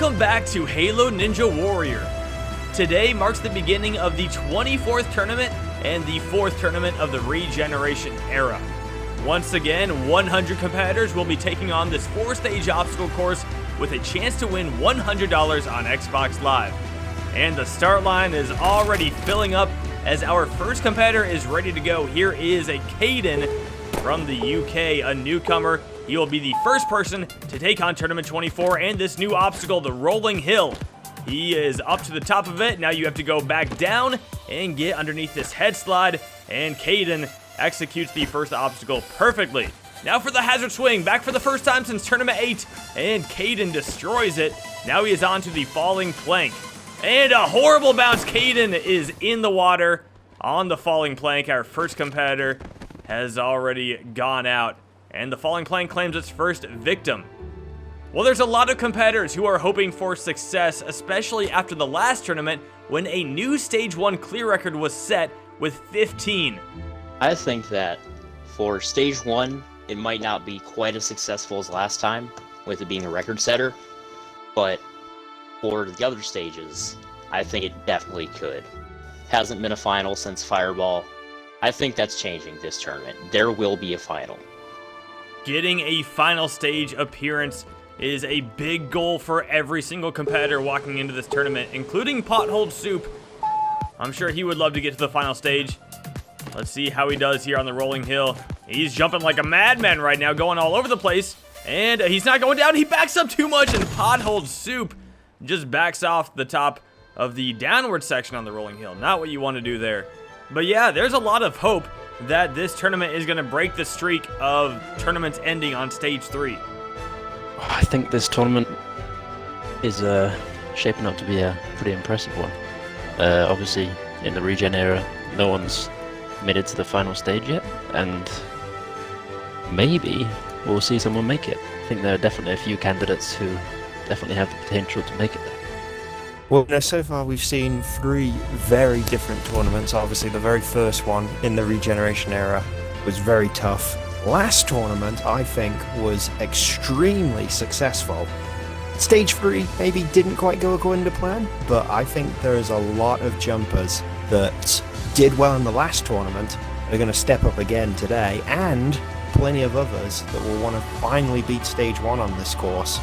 Welcome back to Halo Ninja Warrior. Today marks the beginning of the 24th tournament and the 4th tournament of the regeneration era. Once again, 100 competitors will be taking on this 4-stage obstacle course with a chance to win $100 on Xbox Live. And the start line is already filling up as our first competitor is ready to go. Here is a Caden from the UK, a newcomer. He will be the first person to take on Tournament 24 and this new obstacle, the rolling hill. He is up to the top of it. Now you have to go back down and get underneath this head slide, and Caden executes the first obstacle perfectly. Now for the hazard swing, back for the first time since Tournament 8, and Caden destroys it. Now he is on to the falling plank. And a horrible bounce. Caden is in the water on the falling plank. Our first competitor has already gone out, and the falling plank claims its first victim. Well, there's a lot of competitors who are hoping for success, especially after the last tournament when a new Stage 1 clear record was set with 15. I think that for Stage 1, it might not be quite as successful as last time, with it being a record setter, but for the other stages, I think it definitely could. Hasn't been a final since Fireball. I think that's changing this tournament. There will be a final. Getting a final stage appearance is a big goal for every single competitor walking into this tournament, including Pothole Soup. I'm sure he would love to get to the final stage. Let's see how he does here on the rolling hill. He's jumping like a madman right now, going all over the place. And he's not going down. He backs up too much, and Pothole Soup just backs off the top of the downward section on the rolling hill. Not what you want to do there. But yeah, there's a lot of hope that this tournament is going to break the streak of tournaments ending on Stage 3. I think this tournament is shaping up to be a pretty impressive one. Obviously, in the regen era, no one's made it to the final stage yet, and maybe we'll see someone make it. I think there are definitely a few candidates who definitely have the potential to make it there. Well, so far we've seen 3 very different tournaments. Obviously, the very first one in the regeneration era was very tough. Last tournament, I think, was extremely successful. Stage 3 maybe didn't quite go according to plan, but I think there's a lot of jumpers that did well in the last tournament are going to step up again today, and plenty of others that will want to finally beat Stage 1 on this course.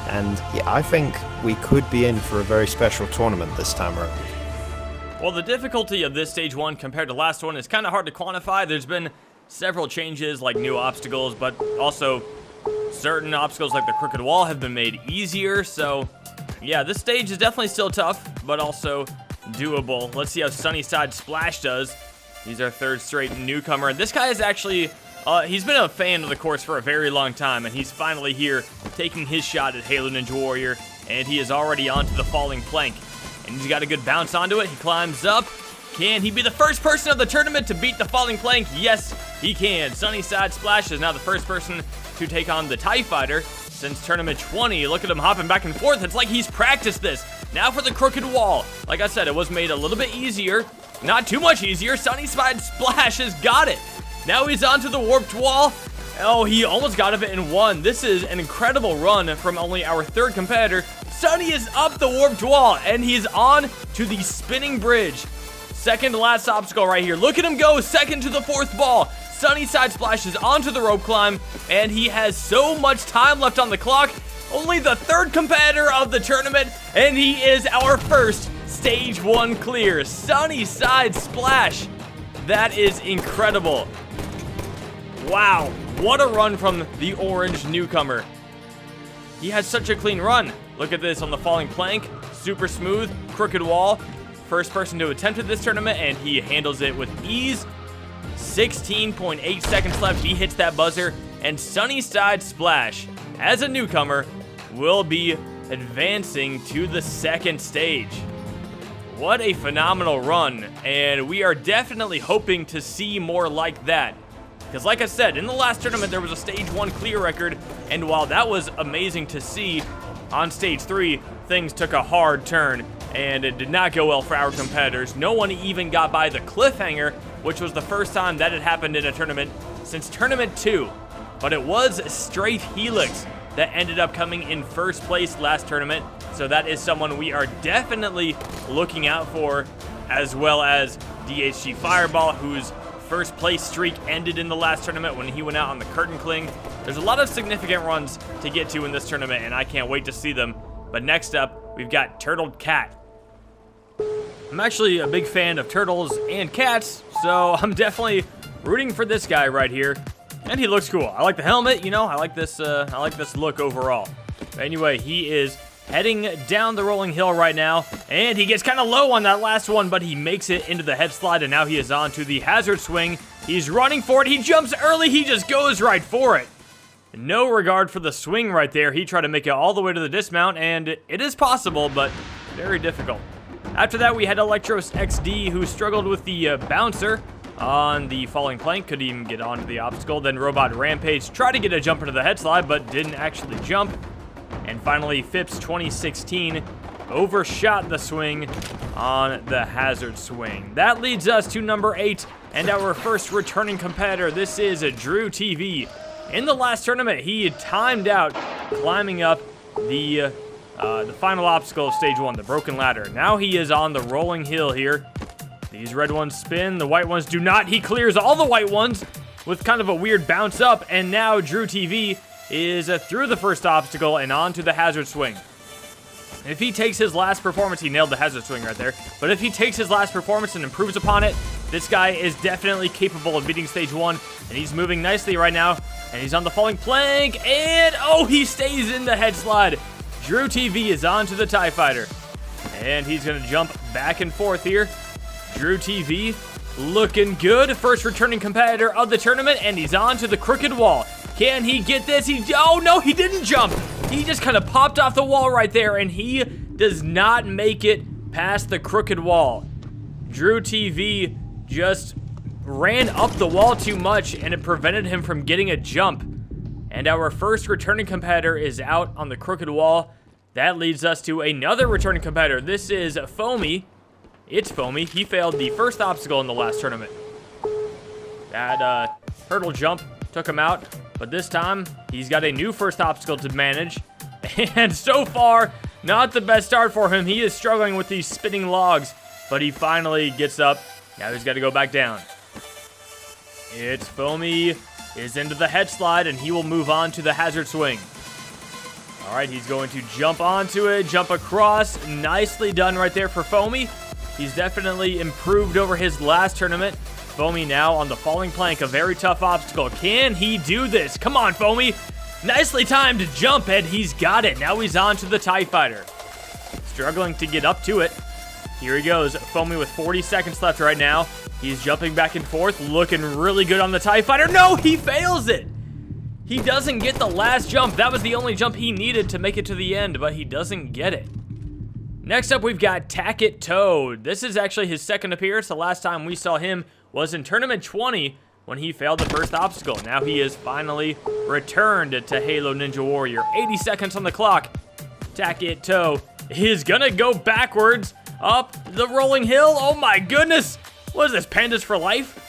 And yeah, I think we could be in for a very special tournament this time around. Well, the difficulty of this Stage 1 compared to last one is kind of hard to quantify. There's been several changes, like new obstacles, but also certain obstacles like the crooked wall have been made easier. So yeah, this stage is definitely still tough, but also doable. Let's see how Sunnyside Splash does. He's our 3rd straight newcomer. This guy is actually, he's been a fan of the course for a very long time, and he's finally here taking his shot at Halo Ninja Warrior, and he is already onto the falling plank. And he's got a good bounce onto it. He climbs up. Can he be the first person of the tournament to beat the falling plank? Yes, he can. Sunnyside Splash is now the first person to take on the TIE Fighter since Tournament 20. Look at him hopping back and forth. It's like he's practiced this. Now for the crooked wall. Like I said, it was made a little bit easier. Not too much easier. Sunnyside Splash has got it. Now he's onto the warped wall. Oh, he almost got of it in one. This is an incredible run from only our 3rd competitor. Sunny is up the warped wall, and he's on to the spinning bridge. Second to last obstacle right here. Look at him go, second to the 4th ball. Sunnyside Splash is onto the rope climb, and he has so much time left on the clock. Only the 3rd competitor of the tournament, and he is our first Stage 1 clear. Sunnyside Splash. That is incredible. Wow, what a run from the orange newcomer. He has such a clean run. Look at this on the falling plank. Super smooth, crooked wall. First person to attempt at this tournament, and he handles it with ease. 16.8 seconds left. He hits that buzzer, and Sunnyside Splash, as a newcomer, will be advancing to the 2nd stage. What a phenomenal run, and we are definitely hoping to see more like that. Because like I said, in the last tournament, there was a Stage 1 clear record, and while that was amazing to see, on Stage 3, things took a hard turn, and it did not go well for our competitors. No one even got by the cliffhanger, which was the first time that had happened in a tournament since Tournament 2. But it was straight helix. that ended up coming in first place last tournament. So that is someone we are definitely looking out for, as well as DHG Fireball, whose first place streak ended in the last tournament when he went out on the curtain cling. There's a lot of significant runs to get to in this tournament, and I can't wait to see them. But next up, we've got Turtled Cat. I'm actually a big fan of turtles and cats, so I'm definitely rooting for this guy right here. And he looks cool. I like the helmet, you know, I like this look overall. But anyway, he is heading down the rolling hill right now, and he gets kind of low on that last one, but he makes it into the head slide, and now he is on to the hazard swing. He's running for it. He jumps early. He just goes right for it. No regard for the swing right there. He tried to make it all the way to the dismount, and it is possible, but very difficult. After that, we had Electros XD, who struggled with the bouncer on the falling plank, couldn't even get onto the obstacle. Then Robot Rampage tried to get a jump into the head slide, but didn't actually jump. And finally, Phipps 2016 overshot the swing on the hazard swing. That leads us to number 8 and our first returning competitor. This is Drew TV. In the last tournament, he timed out climbing up the final obstacle of stage 1, the broken ladder. Now he is on the rolling hill here. These red ones spin, the white ones do not. He clears all the white ones with kind of a weird bounce up, and now Drew TV is through the first obstacle and onto the hazard swing. If he takes his last performance, he nailed the hazard swing right there, but if he takes his last performance and improves upon it, this guy is definitely capable of beating stage 1, and he's moving nicely right now, and he's on the falling plank, and oh, he stays in the head slide. Drew TV is on to the TIE Fighter, and he's going to jump back and forth here. Drew TV looking good. First returning competitor of the tournament, and he's on to the crooked wall. Can he get this? Oh no, he didn't jump. He just kind of popped off the wall right there, and he does not make it past the crooked wall. Drew TV just ran up the wall too much, and it prevented him from getting a jump. And our first returning competitor is out on the crooked wall. That leads us to another returning competitor. This is Foamy. It's Foamy. He failed the first obstacle in the last tournament. That hurdle jump took him out, but this time he's got a new first obstacle to manage. And so far, not the best start for him. He is struggling with these spinning logs, but he finally gets up. Now he's got to go back down. It's Foamy is into the head slide, and he will move on to the hazard swing. All right, he's going to jump onto it, jump across. Nicely done right there for Foamy. He's definitely improved over his last tournament. Foamy now on the falling plank, a very tough obstacle. Can he do this? Come on, Foamy. Nicely timed jump, and he's got it. Now he's on to the TIE Fighter. Struggling to get up to it. Here he goes. Foamy with 40 seconds left right now. He's jumping back and forth, looking really good on the TIE Fighter. No, he fails it. He doesn't get the last jump. That was the only jump he needed to make it to the end, but he doesn't get it. Next up, we've got Tackett Toad. This is actually his second appearance. The last time we saw him was in Tournament 20 when he failed the first obstacle. Now he is finally returned to Halo Ninja Warrior. 80 seconds on the clock. Tackett Toad is gonna go backwards up the rolling hill. Oh my goodness. What is this, Pandas for life?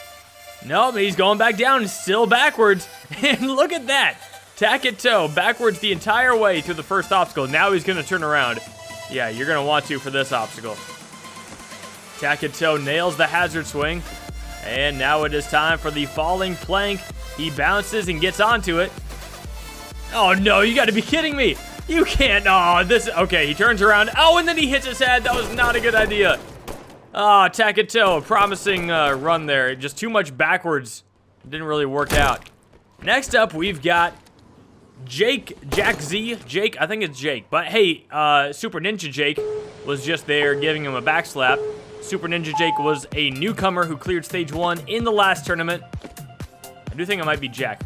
No, he's going back down, still backwards. And look at that. Tackett Toad backwards the entire way to the first obstacle. Now he's gonna turn around. Yeah, you're gonna want to for this obstacle. Tackett Toad nails the hazard swing. And now it is time for the falling plank. He bounces and gets onto it. Oh no, you gotta be kidding me. You can't, okay, he turns around. Oh, and then he hits his head. That was not a good idea. Oh, Tackett Toad, promising run there. Just too much backwards. Didn't really work out. Next up, we've got Jack Z. Jake, I think it's Jake. But hey, Super Ninja Jake was just there giving him a backslap. Super Ninja Jake was a newcomer who cleared stage 1 in the last tournament. I do think it might be Jack.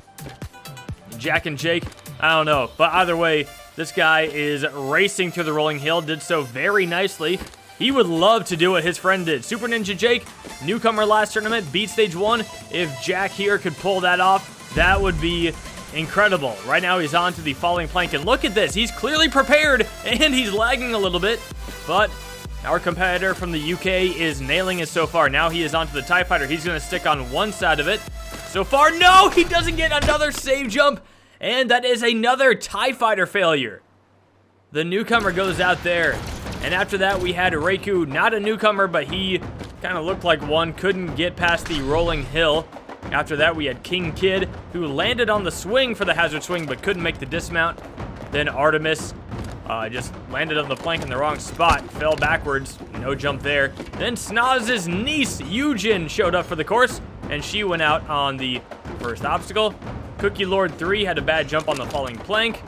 Jack and Jake, I don't know. But either way, this guy is racing through the rolling hill. Did so very nicely. He would love to do what his friend did. Super Ninja Jake, newcomer last tournament, beat stage 1. If Jack here could pull that off, that would be incredible. Right now he's on to the falling plank, and look at this. He's clearly prepared, and he's lagging a little bit, but our competitor from the UK is nailing it so far. Now he is onto the TIE Fighter. He's going to stick on one side of it. So far, no, he doesn't get another save jump, And that is another TIE Fighter failure. The newcomer goes out there. And after that, we had Reiku, not a newcomer, but he kind of looked like one, couldn't get past the rolling hill. After that, we had King Kid, who landed on the swing for the hazard swing, but couldn't make the dismount. Then Artemis just landed on the plank in the wrong spot, fell backwards, no jump there. Then Snozz's niece, Yujin, showed up for the course, and she went out on the first obstacle. Cookie Lord 3 had a bad jump on the falling plank.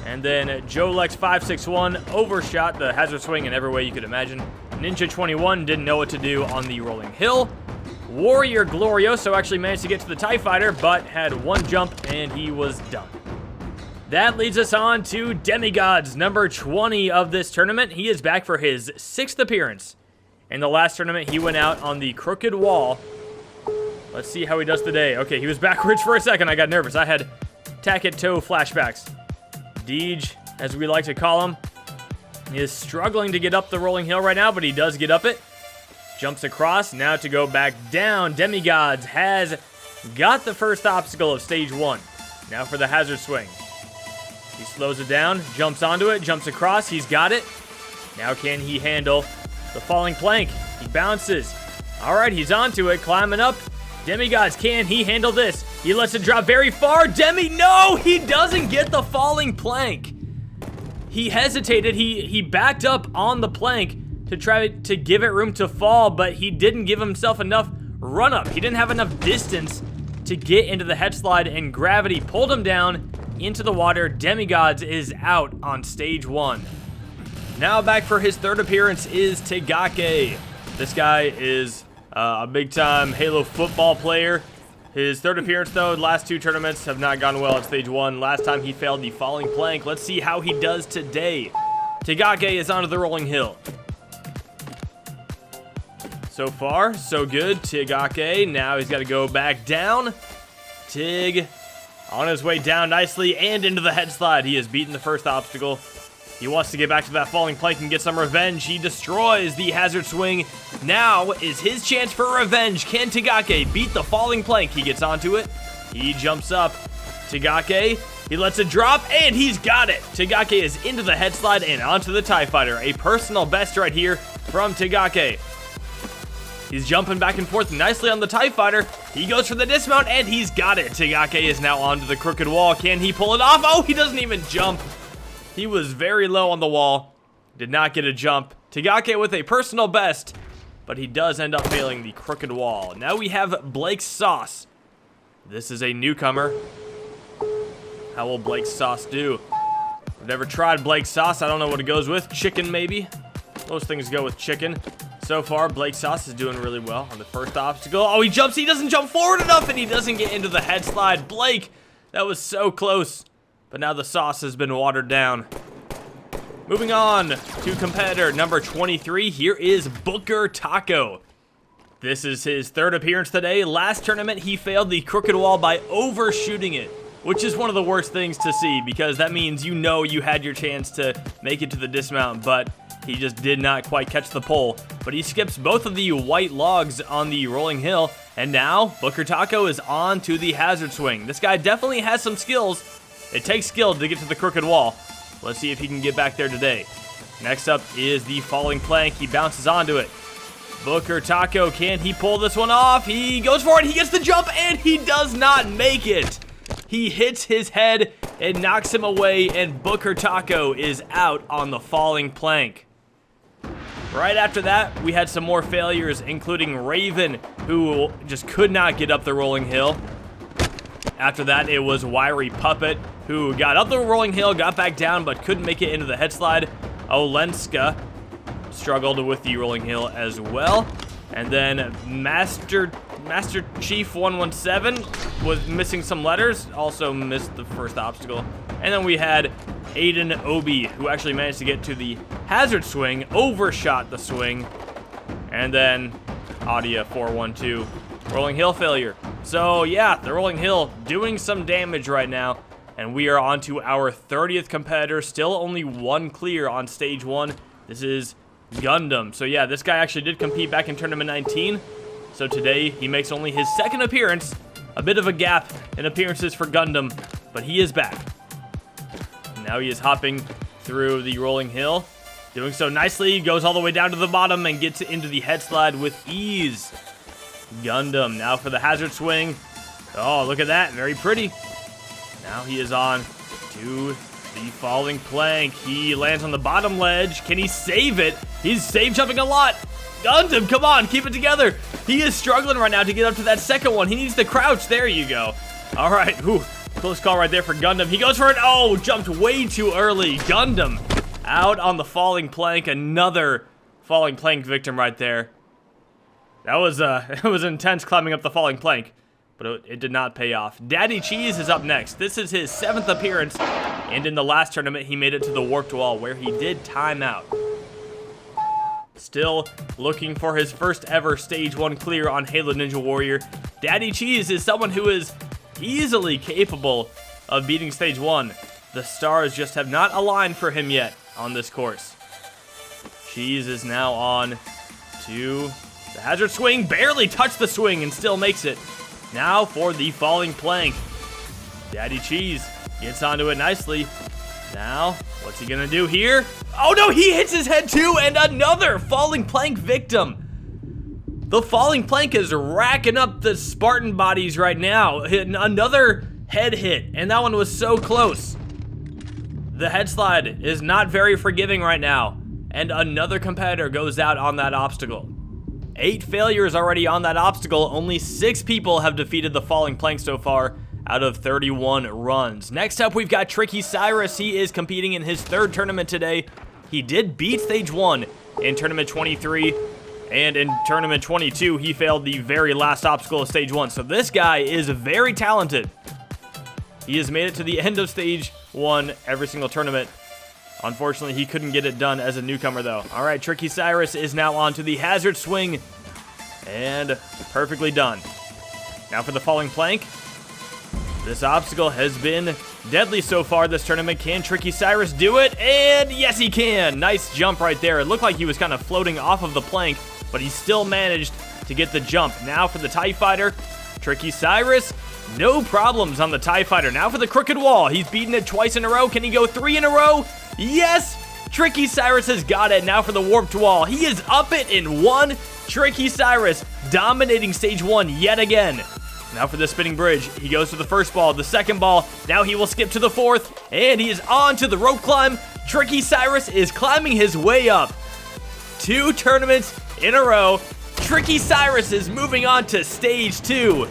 And then Jolex561 overshot the hazard swing in every way you could imagine. Ninja 21 didn't know what to do on the rolling hill. Warrior Glorioso actually managed to get to the TIE Fighter, but had one jump and he was done. That leads us on to Demigods, number 20 of this tournament. He is back for his 6th appearance. In the last tournament, he went out on the crooked wall. Let's see how he does today. Okay, he was backwards for a second. I got nervous. I had Tacket Toe flashbacks. Deej, as we like to call him, is struggling to get up the rolling hill right now, but he does get up it. Jumps across, now to go back down. Demigods has got the first obstacle of stage 1. Now for the hazard swing. He slows it down, jumps onto it, jumps across, he's got it. Now can he handle the falling plank? He bounces. All right, he's onto it, climbing up. Demigods, can he handle this? He lets it drop very far. No, he doesn't get the falling plank. He hesitated, he backed up on the plank to try to give it room to fall, but he didn't give himself enough run up. He didn't have enough distance to get into the head slide, and gravity pulled him down into the water. Demigods is out on stage 1. Now back for his 3rd appearance is Tegake. This guy is a big-time Halo football player. His 3rd appearance, though, last 2 tournaments have not gone well at stage 1. Last time he failed the falling plank. Let's see how he does today. Tegake is onto the rolling hill. So far, so good. Tegake, now he's got to go back down. Tig on his way down nicely and into the head slide. He has beaten the first obstacle. He wants to get back to that falling plank and get some revenge. He destroys the hazard swing. Now is his chance for revenge. Can Tegake beat the falling plank? He gets onto it. He jumps up. Tegake, he lets it drop, and he's got it. Tegake is into the head slide and onto the TIE Fighter. A personal best right here from Tegake. He's jumping back and forth nicely on the TIE Fighter. He goes for the dismount, and he's got it. Tegake is now onto the crooked wall. Can he pull it off? Oh, he doesn't even jump. He was very low on the wall. Did not get a jump. Tegake with a personal best, but he does end up failing the crooked wall. Now we have Blake Sauce. This is a newcomer. How will Blake Sauce do? I've never tried Blake Sauce. I don't know what it goes with. Chicken, maybe? Most things go with chicken. So far, Blake Sauce is doing really well on the first obstacle. Oh, he jumps. He doesn't jump forward enough, and he doesn't get into the head slide. Blake, that was so close. But now the sauce has been watered down. Moving on to competitor number 23. Here is Booker Taco. This is his 3rd appearance today. Last tournament, he failed the crooked wall by overshooting it, which is one of the worst things to see, because that means you know you had your chance to make it to the dismount, but he just did not quite catch the pole. But he skips both of the white logs on the rolling hill, and now Booker Taco is on to the hazard swing. This guy definitely has some skills. It takes skill to get to the crooked wall. Let's see if he can get back there today. Next up is the falling plank. He bounces onto it. Booker Taco, can he pull this one off? He goes for it. He gets the jump, and he does not make it. He hits his head and knocks him away, and Booker Taco is out on the falling plank. Right after that, we had some more failures, including Raven, who just could not get up the rolling hill. After that, it was Wiry Puppet, who got up the rolling hill, got back down, but couldn't make it into the head slide. Olenska struggled with the rolling hill as well. And then Master Chief 117 was missing some letters, also missed the first obstacle. And then we had Aiden Obi, who actually managed to get to the hazard swing, overshot the swing. And then Audia 412, rolling hill failure. So yeah, the rolling hill doing some damage right now. And we are on to our 30th competitor, still only 1 clear on stage 1. This is Gundam. So yeah, this guy actually did compete back in tournament 19. So today he makes only his 2nd appearance. A bit of a gap in appearances for Gundam. but he is back. Now he is hopping through the rolling hill. Doing so nicely, goes all the way down to the bottom and gets into the head slide with ease. Gundam now for the hazard swing. Oh, look at that, very pretty. Now he is on to the falling plank. He lands on the bottom ledge. Can he save it? He's save jumping a lot. Gundam, come on, keep it together. He is struggling right now to get up to that second one. He needs to crouch. There you go. All right, close call right there for Gundam. He goes for it. Oh, jumped way too early. Gundam out on the falling plank. Another falling plank victim right there. That was it was intense climbing up the falling plank, but it did not pay off. Daddy Cheese is up next. This is his 7th appearance, and in the last tournament, he made it to the warped wall where he did time out. Still looking for his first ever Stage 1 clear on Halo Ninja Warrior. Daddy Cheese is someone who is easily capable of beating Stage 1. The stars just have not aligned for him yet on this course. Cheese is now on to the hazard swing. Barely touched the swing and still makes it. Now for the falling plank. Daddy Cheese gets onto it nicely. Now, what's he gonna do here? Oh no, he hits his head too, and another falling plank victim. The falling plank is racking up the Spartan bodies right now. Another head hit, and that one was so close. The head slide is not very forgiving right now, and another competitor goes out on that obstacle. 8 failures already on that obstacle. Only 6 people have defeated the falling plank so far out of 31 runs. Next up, we've got Tricky Cyrus. He is competing in his 3rd tournament today. He did beat Stage 1 in Tournament 23, and in Tournament 22, he failed the very last obstacle of Stage 1. So this guy is very talented. He has made it to the end of Stage 1 every single tournament. Unfortunately, he couldn't get it done as a newcomer, though. All right, Tricky Cyrus is now on to the hazard swing, and perfectly done. Now for the falling plank. This obstacle has been deadly so far this tournament. Can Tricky Cyrus do it? And yes, he can. Nice jump right there. It looked like he was kind of floating off of the plank, but he still managed to get the jump. Now for the TIE Fighter. Tricky Cyrus, no problems on the TIE Fighter. Now for the crooked wall. He's beaten it twice in a row. Can he go 3 in a row? Yes! Tricky Cyrus has got it. Now for the warped wall. He is up it in 1. Tricky Cyrus dominating Stage 1 yet again. Now for the spinning bridge. He goes to the first ball, the second ball. Now he will skip to the 4th, and he is on to the rope climb. Tricky Cyrus is climbing his way up. 2 tournaments in a row. Tricky Cyrus is moving on to Stage 2.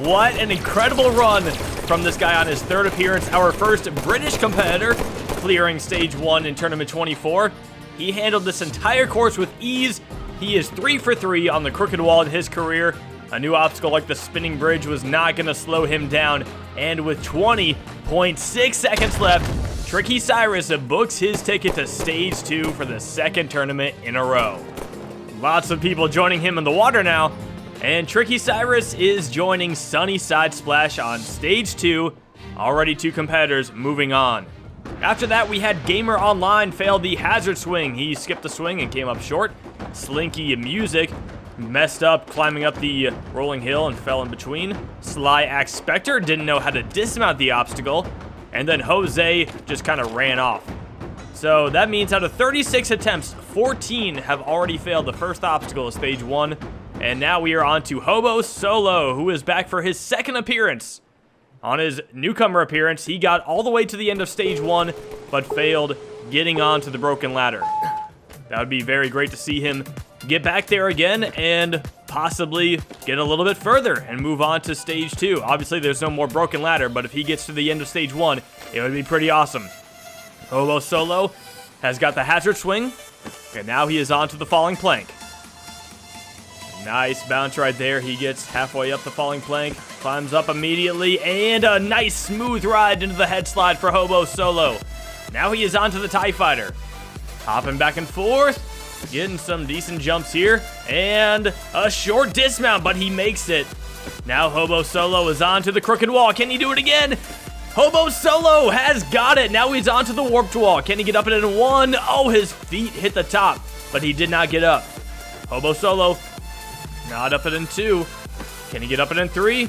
What an incredible run from this guy on his 3rd appearance. Our first British competitor clearing Stage 1 in Tournament 24. He handled this entire course with ease. He is 3 for 3 on the crooked wall in his career. A new obstacle like the spinning bridge was not going to slow him down. And with 20.6 seconds left, Tricky Cyrus books his ticket to Stage 2 for the 2nd tournament in a row. Lots of people joining him in the water now. And Tricky Cyrus is joining Sunny Side Splash on Stage 2. Already 2 competitors moving on. After that, we had Gamer Online fail the hazard swing. He skipped the swing and came up short. Slinky Music messed up climbing up the rolling hill and fell in between. Sly Axe Spectre didn't know how to dismount the obstacle. And then Jose just kind of ran off. So that means out of 36 attempts, 14 have already failed the first obstacle of Stage 1. And now we are on to Hobo Solo, who is back for his 2nd appearance. On his newcomer appearance, he got all the way to the end of Stage 1, but failed getting onto the broken ladder. That would be very great to see him get back there again and possibly get a little bit further and move on to Stage 2. Obviously, there's no more broken ladder, but if he gets to the end of Stage 1, it would be pretty awesome. Hobo Solo has got the hazard swing, and now he is on to the falling plank. Nice bounce right there. He gets halfway up the falling plank, climbs up immediately, and a nice smooth ride into the head slide for Hobo Solo. Now he is on to the TIE Fighter. Hopping back and forth, getting some decent jumps here, and a short dismount, but he makes it. Now Hobo Solo is on to the crooked wall. Can he do it again? Hobo Solo has got it. Now he's onto the warped wall. Can he get up it in 1? Oh, his feet hit the top, but he did not get up. Hobo Solo not up it in 2. Can he get up it in 3?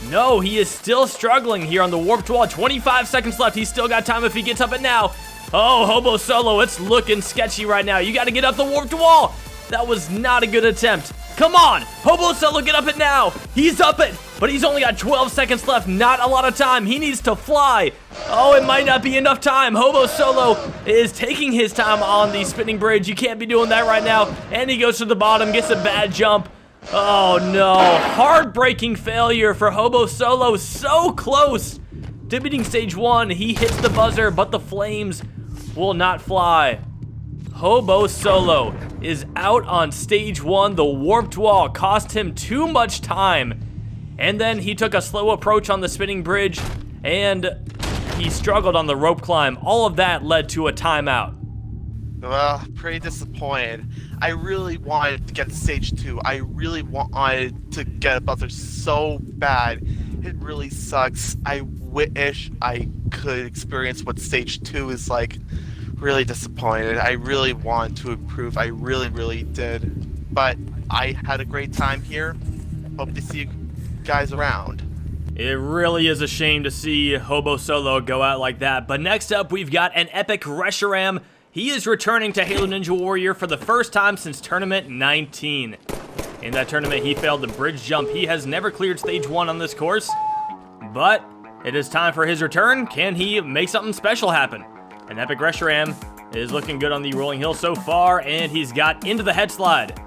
No, he is still struggling here on the warped wall. 25 seconds left. He's still got time if he gets up it now. Oh, Hobo Solo, it's looking sketchy right now. You got to get up the warped wall. That was not a good attempt. Come on, Hobo Solo, get up it now. He's up it, but he's only got 12 seconds left. Not a lot of time. He needs to fly. Oh, it might not be enough time. Hobo Solo is taking his time on the spinning bridge. You can't be doing that right now. And he goes to the bottom, gets a bad jump. Oh no, heartbreaking failure for Hobo Solo. So close to beating stage 1. He hits the buzzer, but the flames will not fly. Hobo Solo is out on stage 1. The warped wall cost him too much time. And then he took a slow approach on the spinning bridge, and he struggled on the rope climb. All of that led to a timeout. Well, pretty disappointed. I really wanted to get to stage 2. I really wanted to get a buzzer so bad. It really sucks. I wish I could experience what stage 2 is like. Really disappointed. I really want to improve. I really did. But I had a great time here. Hope to see you guys around. It really is a shame to see Hobo Solo go out like that. But next up, we've got an epic Reshiram. He is returning to Halo Ninja Warrior for the first time since Tournament 19. In that tournament, he failed the bridge jump. He has never cleared stage 1 on this course. But it is time for his return. Can he make something special happen? An epic Reshiram is looking good on the rolling hill so far, and he's got into the head slide.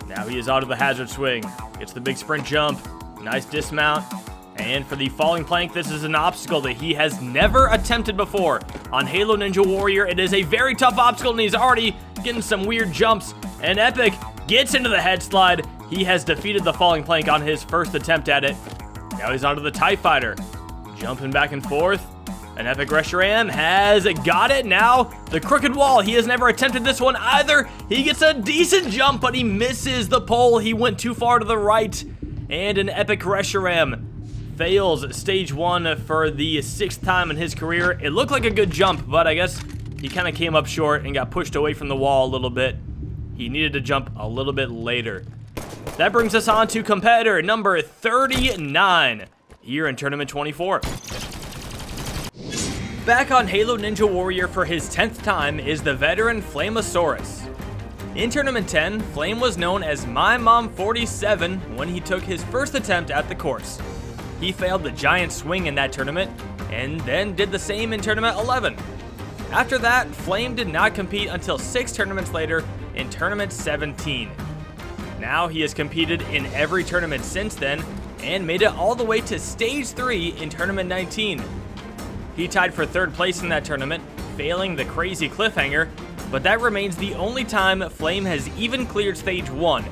Now he is onto the hazard swing. Gets the big sprint jump. Nice dismount. And for the falling plank, this is an obstacle that he has never attempted before. On Halo Ninja Warrior, it is a very tough obstacle, and he's already getting some weird jumps. And Epic gets into the head slide. He has defeated the falling plank on his first attempt at it. Now he's onto the TIE Fighter. Jumping back and forth. An epic Reshiram has got it. Now, the crooked wall. He has never attempted this one either. He gets a decent jump, but he misses the pole. He went too far to the right. And an epic Reshiram fails stage 1 for the 6th time in his career. It looked like a good jump, but I guess he kind of came up short and got pushed away from the wall a little bit. He needed to jump a little bit later. That brings us on to competitor number 39 here in Tournament 24. Back on Halo Ninja Warrior for his 10th time is the veteran Flamosaurus. In Tournament 10, Flame was known as My Mom 47 when he took his first attempt at the course. He failed the giant swing in that tournament, and then did the same in Tournament 11. After that, Flame did not compete until 6 tournaments later in Tournament 17. Now he has competed in every tournament since then, and made it all the way to Stage 3 in Tournament 19. He tied for 3rd place in that tournament, failing the crazy cliffhanger, but that remains the only time Flame has even cleared Stage 1,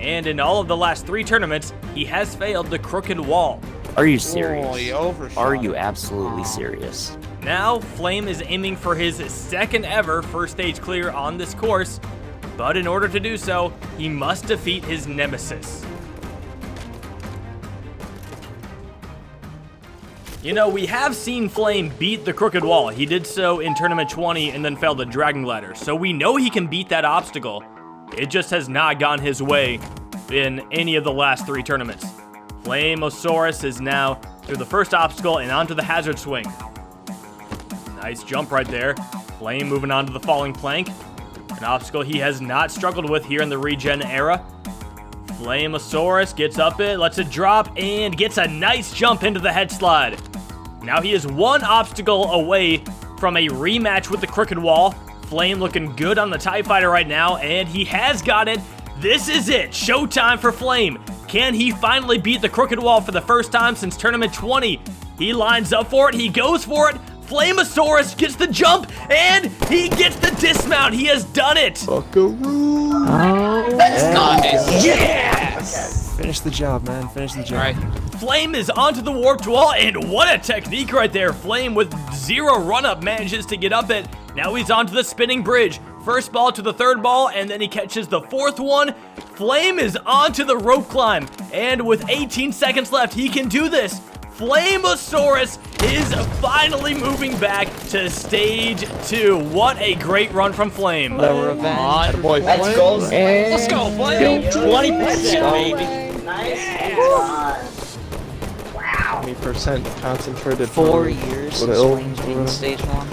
and in all of the last 3 tournaments, he has failed the crooked wall. Are you serious? Oh, he overshot. Are you absolutely serious? Now, Flame is aiming for his 2nd ever first stage clear on this course, but in order to do so, he must defeat his nemesis. You know, we have seen Flame beat the crooked wall. He did so in Tournament 20 and then failed the dragon ladder. So we know he can beat that obstacle. It just has not gone his way in any of the last 3 tournaments. Flamosaurus is now through the first obstacle and onto the hazard swing. Nice jump right there. Flame moving on to the falling plank. An obstacle he has not struggled with here in the regen era. Flamosaurus gets up it, lets it drop, and gets a nice jump into the head slide. Now he is 1 obstacle away from a rematch with the crooked wall. Flame looking good on the TIE Fighter right now, and he has got it. This is it. Showtime for Flame. Can he finally beat the crooked wall for the first time since Tournament 20? He lines up for it. He goes for it. Flamosaurus gets the jump, and he gets the dismount. He has done it. Buckaroo. That's nice. Yes! Finish the job, man. Finish the job. All right. Flame is onto the warped wall, and what a technique right there. Flame with 0 run-up manages to get up it. Now he's onto the spinning bridge. First ball to the 3rd ball, and then he catches the 4th one. Flame is onto the rope climb, and with 18 seconds left, he can do this. Flamosaurus is finally moving back to Stage 2. What a great run from Flame. The revenge. Let's go. Let's go, Flame. 20%, baby. Nice. 20% concentrated. 4 years since Little- Wayne's being stage 1.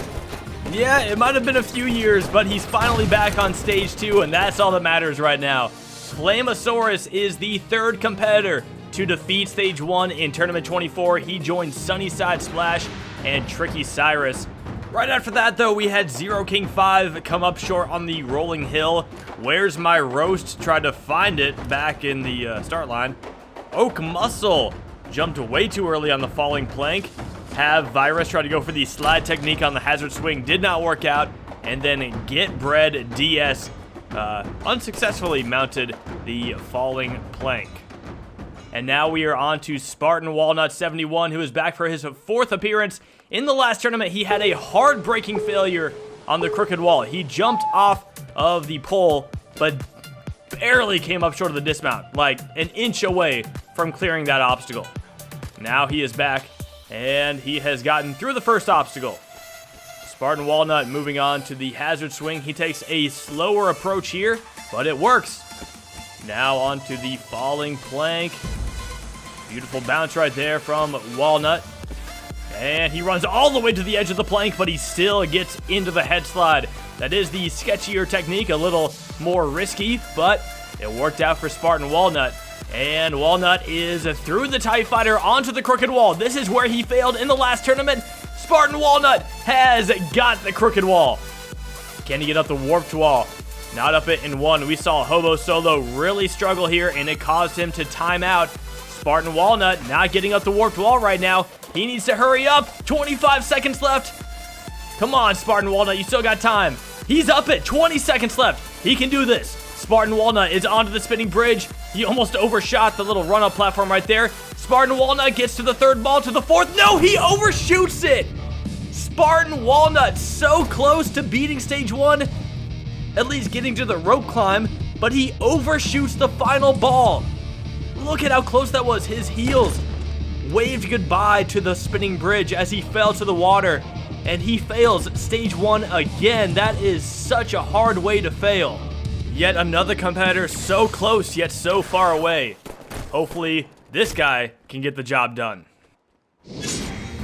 Yeah, it might have been a few years, but he's finally back on stage 2, and that's all that matters right now. Flamosaurus is the third competitor to defeat stage 1 in Tournament 24. He joined Sunnyside Splash and Tricky Cyrus. Right after that, though, we had Zero King 5 come up short on the rolling hill. Where's My Roast? Tried to find it back in the start line. Oak Muscle jumped way too early on the falling plank. Have Virus try to go for the slide technique on the hazard swing, did not work out, and then Get Bread DS unsuccessfully mounted the falling plank. And now we are on to Spartan Walnut 71, who is back for his 4th appearance. In the last tournament, he had a heartbreaking failure on the crooked wall. He jumped off of the pole, but barely came up short of the dismount, like an inch away from clearing that obstacle. Now he is back, and he has gotten through the first obstacle. Spartan Walnut moving on to the hazard swing. He takes a slower approach here, but it works. Now onto the falling plank. Beautiful bounce right there from Walnut. And he runs all the way to the edge of the plank, but he still gets into the head slide. That is the sketchier technique, a little more risky, but it worked out for Spartan Walnut. And Walnut is through the TIE Fighter onto the crooked wall. This is where he failed in the last tournament. Spartan Walnut has got the crooked wall. Can he get up the warped wall? Not up it in one. We saw Hobo Solo really struggle here, and it caused him to time out. Spartan Walnut not getting up the warped wall right now. He needs to hurry up. 25 seconds left. Come on, Spartan Walnut. You still got time. He's up it. 20 seconds left. He can do this. Spartan Walnut is onto the spinning bridge. He almost overshot the little run-up platform right there. Spartan Walnut gets to the third ball, to the fourth. No, he overshoots it. Spartan Walnut so close to beating stage 1. At least getting to the rope climb, but he overshoots the final ball. Look at how close that was. His heels waved goodbye to the spinning bridge as he fell to the water, and he fails stage 1 again. That is such a hard way to fail. Yet another competitor so close yet so far away. Hopefully this guy can get the job done.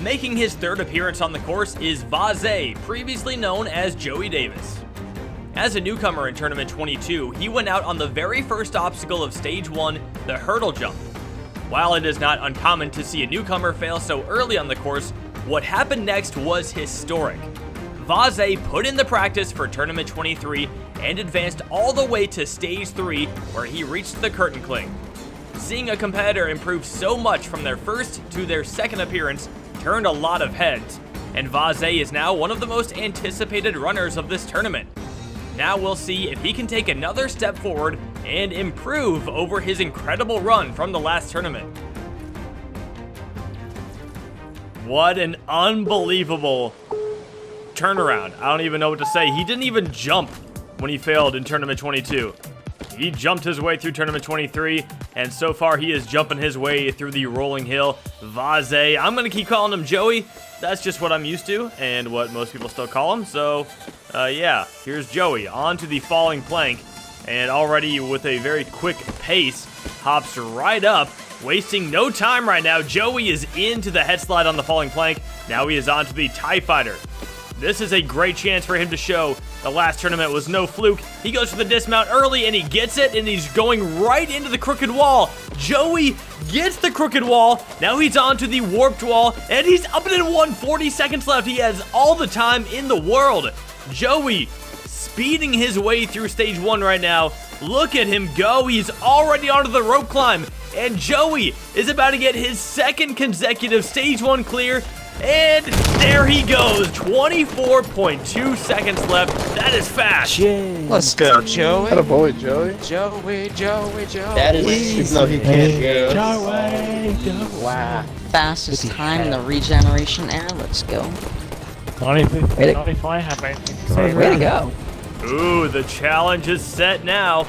Making his 3rd appearance on the course is Vaze, previously known as Joey Davis. As a newcomer in Tournament 22, he went out on the very first obstacle of Stage 1, the hurdle jump. While it is not uncommon to see a newcomer fail so early on the course, what happened next was historic. Vaze put in the practice for Tournament 23 and advanced all the way to Stage 3, where he reached the curtain cling. Seeing a competitor improve so much from their first to their second appearance turned a lot of heads, and Vaze is now one of the most anticipated runners of this tournament. Now we'll see if he can take another step forward and improve over his incredible run from the last tournament. What an unbelievable turnaround. I don't even know what to say. He didn't even jump when he failed in Tournament 22. He jumped his way through Tournament 23, and so far he is jumping his way through the rolling hill. Vaze, I'm going to keep calling him Joey. That's just what I'm used to and what most people still call him. So, yeah, here's Joey onto the falling plank, and already with a very quick pace, hops right up, wasting no time right now. Joey is into the head slide on the falling plank. Now he is onto the TIE Fighter. This is a great chance for him to show the last tournament was no fluke. He goes for the dismount early, and he gets it, and he's going right into the crooked wall. Joey gets the crooked wall. Now he's onto the warped wall, and he's up and in 1. 40 seconds left. He has all the time in the world. Joey speeding his way through Stage 1 right now. Look at him go. He's already onto the rope climb, and Joey is about to get his 2nd consecutive Stage 1 clear. And there he goes, 24.2 seconds left. That is fast. Let's go, Joey. Attaboy, Joey. Joey. That is Even though he can't go. Wow. Fastest time in the regeneration era. Let's go. Not if I have anything to say. Way to go. Ooh, the challenge is set now.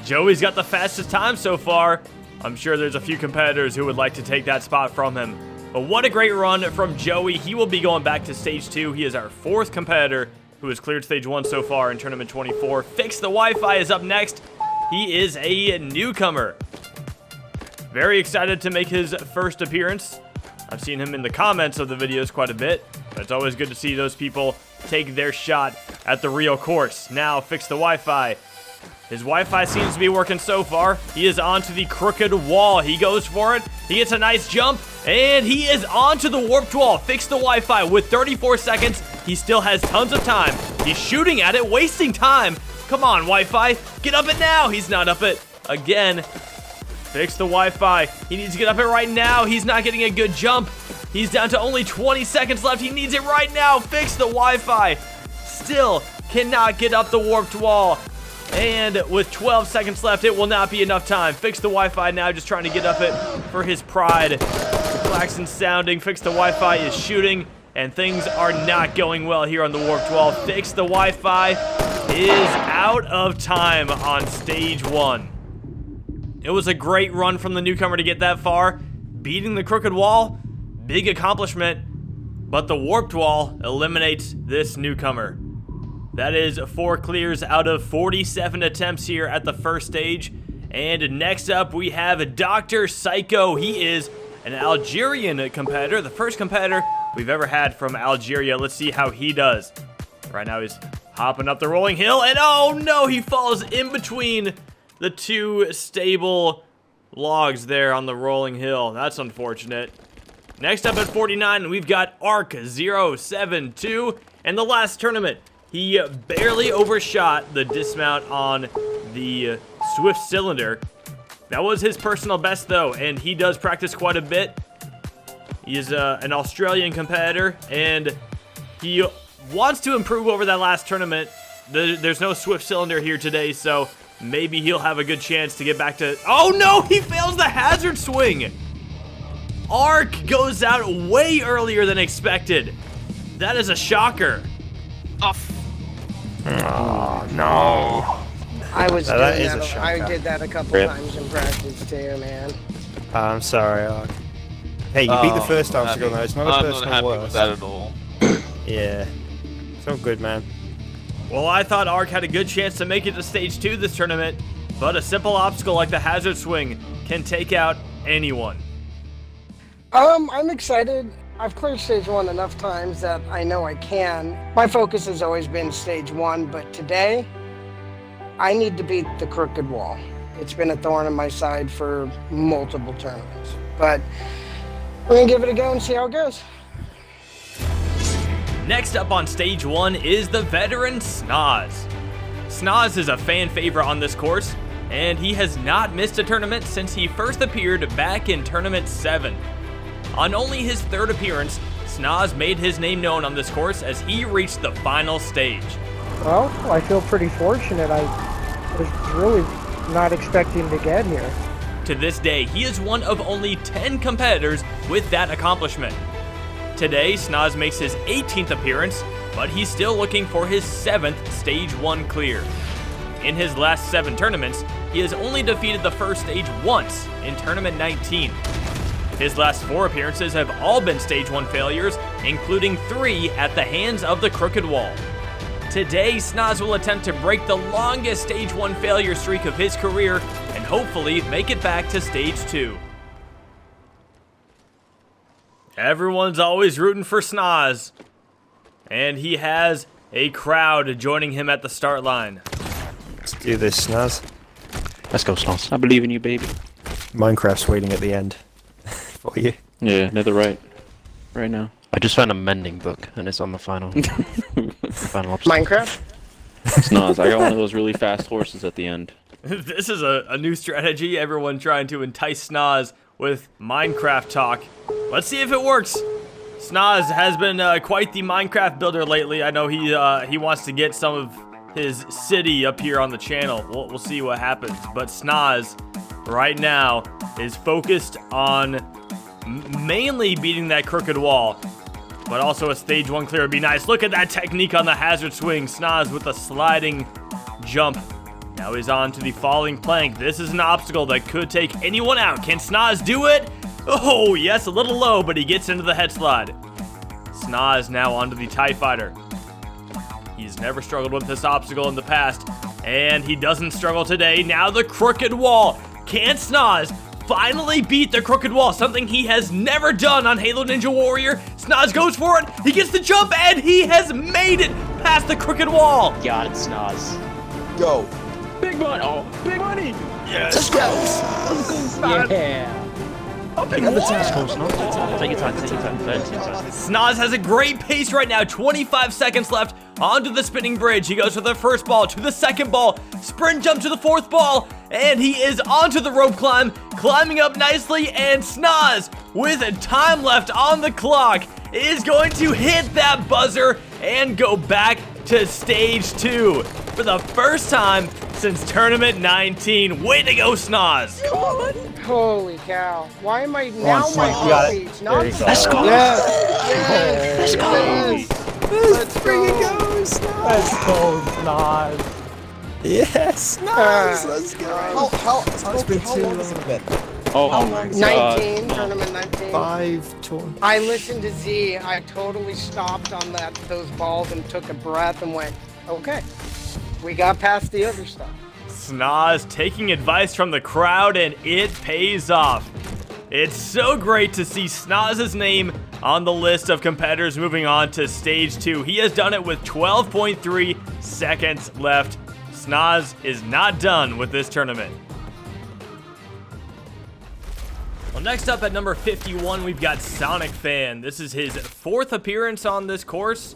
Joey's got the fastest time so far. I'm sure there's a few competitors who would like to take that spot from him. But what a great run from Joey. He will be going back to Stage 2. He is our 4th competitor who has cleared Stage 1 so far in Tournament 24. Fix the Wi-Fi is up next. He is a newcomer. Very excited to make his first appearance. I've seen him in the comments of the videos quite a bit, but it's always good to see those people take their shot at the real course. Now, fix the Wi-Fi. His Wi-Fi seems to be working so far. He is onto the crooked wall. He goes for it. He gets a nice jump, and he is onto the warped wall. Fix the Wi-Fi with 34 seconds. He still has tons of time. He's shooting at it, wasting time. Come on, Wi-Fi. Get up it now. He's not up it again. Fix the Wi-Fi. He needs to get up it right now. He's not getting a good jump. He's down to only 20 seconds left. He needs it right now. Fix the Wi-Fi. Still cannot get up the warped wall. And with 12 seconds left, it will not be enough time. Fix the Wi-Fi now, just trying to get up it for his pride. Klaxon sounding, fix the Wi-Fi is shooting, and things are not going well here on the warped wall. Fix the Wi-Fi is out of time on stage 1. It was a great run from the newcomer to get that far. Beating the crooked wall, big accomplishment, but the warped wall eliminates this newcomer. That is 4 clears out of 47 attempts here at the first stage. And next up, we have Dr. Psycho. He is an Algerian competitor, the first competitor we've ever had from Algeria. Let's see how he does. Right now, he's hopping up the rolling hill, and oh no, he falls in between the 2 stable logs there on the rolling hill. That's unfortunate. Next up at 49, we've got Arc072. And the last tournament, he barely overshot the dismount on the Swift Cylinder. That was his personal best, though, and he does practice quite a bit. He is an Australian competitor, and he wants to improve over that last tournament. There's no Swift Cylinder here today, so maybe he'll have a good chance to get back to... Oh, no! He fails the hazard swing! Arc goes out way earlier than expected. That is a shocker. Oh, no. I was doing that is a that. shocker. I did that a couple times in practice too, man. I'm sorry, Ark. Hey, you beat the first obstacle, though. It's not a personal happy worst. with that at all. Yeah. It's all good, man. Well, I thought Arc had a good chance to make it to stage 2 this tournament, but a simple obstacle like the hazard swing can take out anyone. I'm excited. I've cleared stage 1 enough times that I know I can. My focus has always been stage 1, but today I need to beat the crooked wall. It's been a thorn in my side for multiple tournaments, but we're gonna give it a go and see how it goes. Next up on stage 1 is the veteran Snozz. Snozz is a fan favorite on this course, and he has not missed a tournament since he first appeared back in Tournament 7. On only his 3rd appearance, Snozz made his name known on this course as he reached the final stage. Well, I feel pretty fortunate. I was really not expecting to get here. To this day, he is one of only 10 competitors with that accomplishment. Today, Snozz makes his 18th appearance, but he's still looking for his 7th Stage 1 clear. In his last 7 tournaments, he has only defeated the first stage once in Tournament 19. His last 4 appearances have all been Stage 1 failures, including 3 at the hands of the Crooked Wall. Today, Snozz will attempt to break the longest Stage 1 failure streak of his career and hopefully make it back to Stage 2. Everyone's always rooting for Snozz, and he has a crowd joining him at the start line. Let's do this, Snozz. Let's go, Snozz. I believe in you, baby. Minecraft's waiting at the end for you. Yeah, netherite. Right now. I just found a mending book, and it's on the final. Final obstacle. Minecraft? Snozz, I got one of those really fast horses at the end. This is a new strategy, everyone trying to entice Snozz with Minecraft talk. Let's see if it works. Snozz has been quite the Minecraft builder lately. I know he wants to get some of his city up here on the channel. We'll see what happens. But Snozz, right now, is focused on mainly beating that crooked wall. But also a Stage 1 clear would be nice. Look at that technique on the hazard swing. Snozz with a sliding jump. Now he's on to the falling plank. This is an obstacle that could take anyone out. Can Snozz do it? Oh, yes, a little low, but he gets into the head slide. Snozz now onto the TIE Fighter. He's never struggled with this obstacle in the past, and he doesn't struggle today. Now the crooked wall. Can Snozz finally beat the crooked wall, something he has never done on Halo Ninja Warrior. Snozz goes for it, he gets the jump, and he has made it past the crooked wall. Got it, Snozz. Go. Big money! Oh, big money! Yes. Let's go. Yeah. Take your time, take your time. Snozz has a great pace right now. 25 seconds left onto the spinning bridge. He goes for the first ball, to the second ball, sprint jump to the fourth ball, and he is onto the rope climb, climbing up nicely, and Snozz, with time left on the clock, is going to hit that buzzer and go back to stage 2 for the first time since Tournament 19. Way to go, Snozz! Holy cow. Why am I now my page? Let's go. Let's go. Let's freaking go, Snozz. Let's go, Snozz. Yes, Snozz. Let's go. It's been too long. Oh my 19, god. tournament 19. 5 tournaments. I listened to Z. I totally stopped on those balls and took a breath and went, okay, we got past the other stuff. Snozz taking advice from the crowd, and it pays off. It's so great to see Snozz's name on the list of competitors moving on to stage 2. He has done it with 12.3 seconds left. Snozz is not done with this tournament. Well, next up at number 51, we've got Sonic Fan. This is his 4th appearance on this course.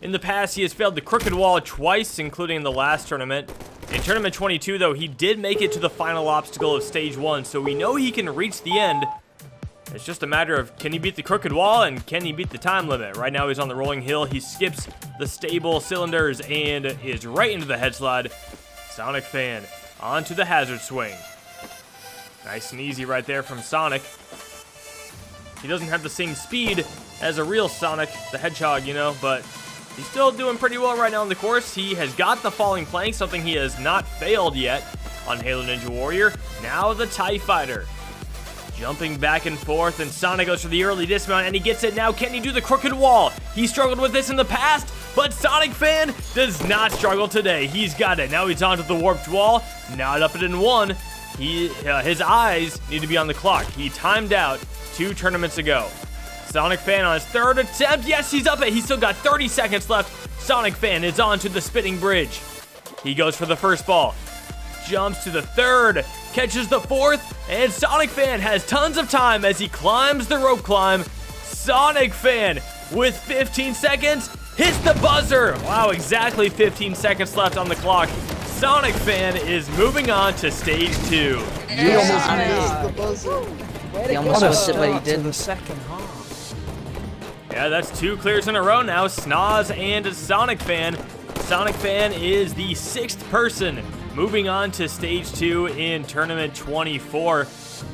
In the past, he has failed the crooked wall twice, including in the last tournament. In Tournament 22, though, he did make it to the final obstacle of Stage 1, so we know he can reach the end. It's just a matter of, can he beat the crooked wall, and can he beat the time limit? Right now, he's on the rolling hill. He skips the stable cylinders and is right into the head slide. Sonic Fan onto the hazard swing. Nice and easy right there from Sonic. He doesn't have the same speed as a real Sonic the Hedgehog, you know, but he's still doing pretty well right now on the course. He has got the falling plank, something he has not failed yet on Halo Ninja Warrior. Now the TIE Fighter. Jumping back and forth, and Sonic goes for the early dismount, and he gets it now. Can he do the crooked wall? He struggled with this in the past, but Sonic Fan does not struggle today. He's got it. Now he's onto the warped wall. Not up it in one. His eyes need to be on the clock. He timed out 2 tournaments ago. Sonic Fan on his 3rd attempt. Yes, he's up it. He's still got 30 seconds left. Sonic Fan is on to the spinning bridge. He goes for the first ball. Jumps to the 3rd. Catches the 4th. And Sonic Fan has tons of time as he climbs the rope climb. Sonic Fan with 15 seconds hits the buzzer. Wow, exactly 15 seconds left on the clock. Sonic Fan is moving on to stage 2. You almost missed the buzzer. He almost missed it, but he did. The second half. Yeah, that's 2 clears in a row now. Snozz and Sonic Fan. Sonic Fan is the 6th person moving on to stage 2 in tournament 24.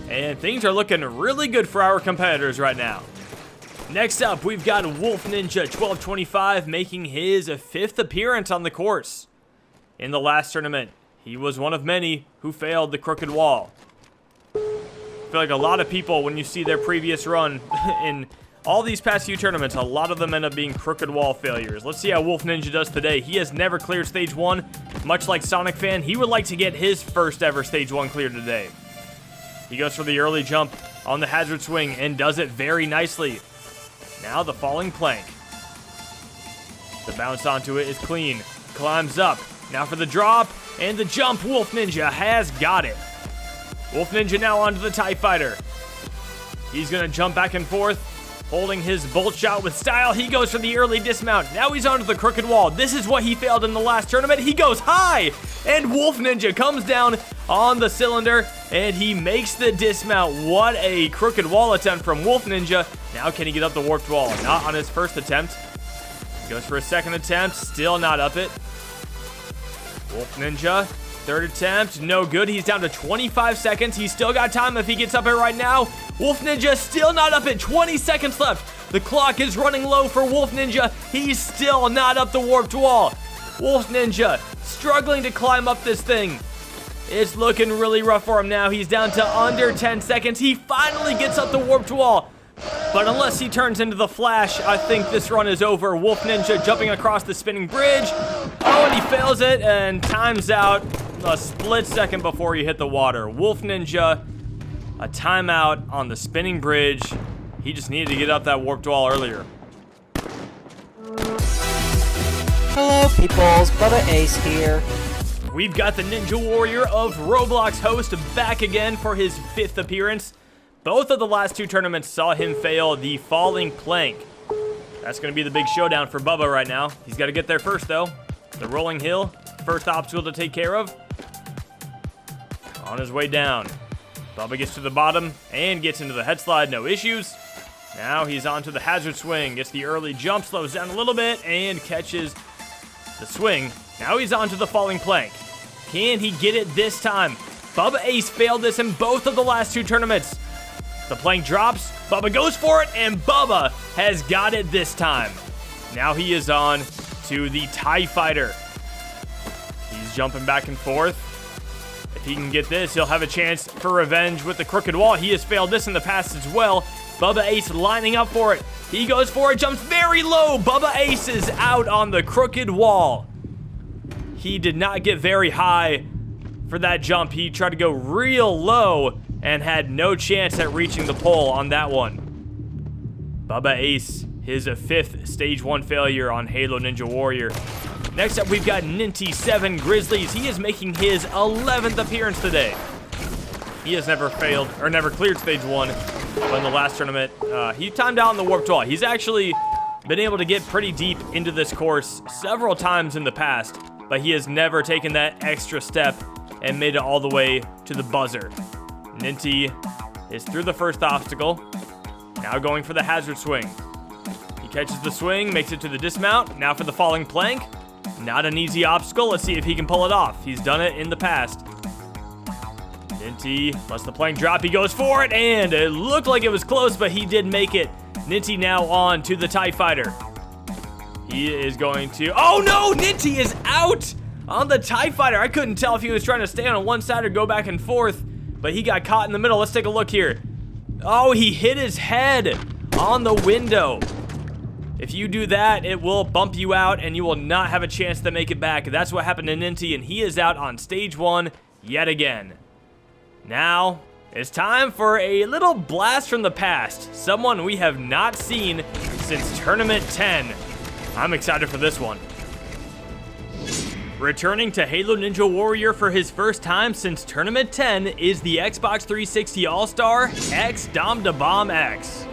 And things are looking really good for our competitors right now. Next up, we've got Wolf Ninja 1225 making his 5th appearance on the course. In the last tournament, he was one of many who failed the crooked wall. I feel like a lot of people, when you see their previous run in all these past few tournaments, a lot of them end up being crooked wall failures. Let's see how Wolf Ninja does today. He has never cleared stage 1. Much like Sonic Fan, he would like to get his first ever stage 1 cleared today. He goes for the early jump on the hazard swing and does it very nicely. Now the falling plank. The bounce onto it is clean. Climbs up. Now for the drop and the jump. Wolf Ninja has got it. Wolf Ninja now onto the TIE Fighter. He's going to jump back and forth, holding his bolt shot with style. He goes for the early dismount. Now he's onto the crooked wall. This is what he failed in the last tournament. He goes high, and Wolf Ninja comes down on the cylinder, and he makes the dismount. What a crooked wall attempt from Wolf Ninja. Now can he get up the warped wall? Not on his first attempt. Goes for a second attempt. Still not up it. Wolf Ninja, 3rd attempt, no good. He's down to 25 seconds. He's still got time if he gets up it right now. Wolf Ninja still not up it. 20 seconds left. The clock is running low for Wolf Ninja. He's still not up the warped wall. Wolf Ninja struggling to climb up this thing. It's looking really rough for him now. He's down to under 10 seconds. He finally gets up the warped wall. But unless he turns into the Flash, I think this run is over. Wolf Ninja jumping across the spinning bridge. Oh, and he fails it and times out a split second before he hit the water. Wolf Ninja a timeout on the spinning bridge. He just needed to get up that warped wall earlier. Hello, peoples. Brother Ace here. We've got the Ninja Warrior of Roblox host back again for his 5th appearance. Both of the last 2 tournaments saw him fail the falling plank. That's going to be the big showdown for Bubba right now. He's got to get there first, though. The rolling hill, first obstacle to take care of. On his way down. Bubba gets to the bottom and gets into the head slide, no issues. Now he's onto the hazard swing, gets the early jump, slows down a little bit, and catches the swing. Now he's onto the falling plank. Can he get it this time? Bubba Ace failed this in both of the last 2 tournaments. The plank drops, Bubba goes for it, and Bubba has got it this time. Now he is on to the TIE Fighter. He's jumping back and forth. If he can get this, he'll have a chance for revenge with the crooked wall. He has failed this in the past as well. Bubba Ace lining up for it. He goes for it, jumps very low. Bubba Ace is out on the crooked wall. He did not get very high for that jump. He tried to go real low and had no chance at reaching the pole on that one. Bubba Ace, his 5th Stage 1 failure on Halo Ninja Warrior. Next up, we've got Ninty7 Grizzlies. He is making his 11th appearance today. He has never failed, or never cleared Stage 1, but in the last tournament, he timed out on the warped wall. He's actually been able to get pretty deep into this course several times in the past, but he has never taken that extra step and made it all the way to the buzzer. Ninty is through the first obstacle, now going for the hazard swing. He catches the swing, makes it to the dismount, now for the falling plank. Not an easy obstacle, let's see if he can pull it off. He's done it in the past. Ninty lets the plank drop, he goes for it, and it looked like it was close, but he did make it. Ninty now on to the TIE Fighter. He is going to, oh no, Ninty is out on the TIE Fighter. I couldn't tell if he was trying to stay on one side or go back and forth, but he got caught in the middle. Let's take a look here. Oh, he hit his head on the window. If you do that, it will bump you out and you will not have a chance to make it back. That's what happened to Ninty, and he is out on Stage 1 yet again. Now, it's time for a little blast from the past. Someone we have not seen since Tournament 10. I'm excited for this one. Returning to Halo Ninja Warrior for his first time since Tournament 10 is the Xbox 360 All-Star X Dom Da Bomb X.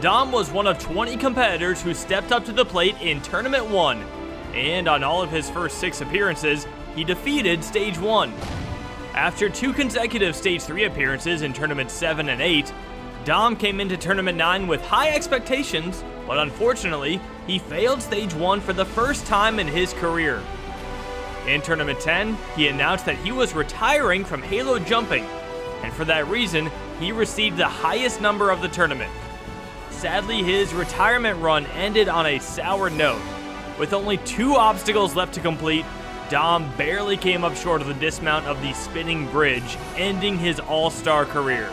Dom was one of 20 competitors who stepped up to the plate in Tournament 1, and on all of his first 6 appearances, he defeated Stage 1. After 2 consecutive Stage 3 appearances in Tournament 7 and 8, Dom came into Tournament 9 with high expectations, but unfortunately, he failed Stage 1 for the first time in his career. In Tournament 10, he announced that he was retiring from Halo jumping, and for that reason, he received the highest number of the tournament. Sadly, his retirement run ended on a sour note. With only 2 obstacles left to complete, Dom barely came up short of the dismount of the spinning bridge, ending his all-star career.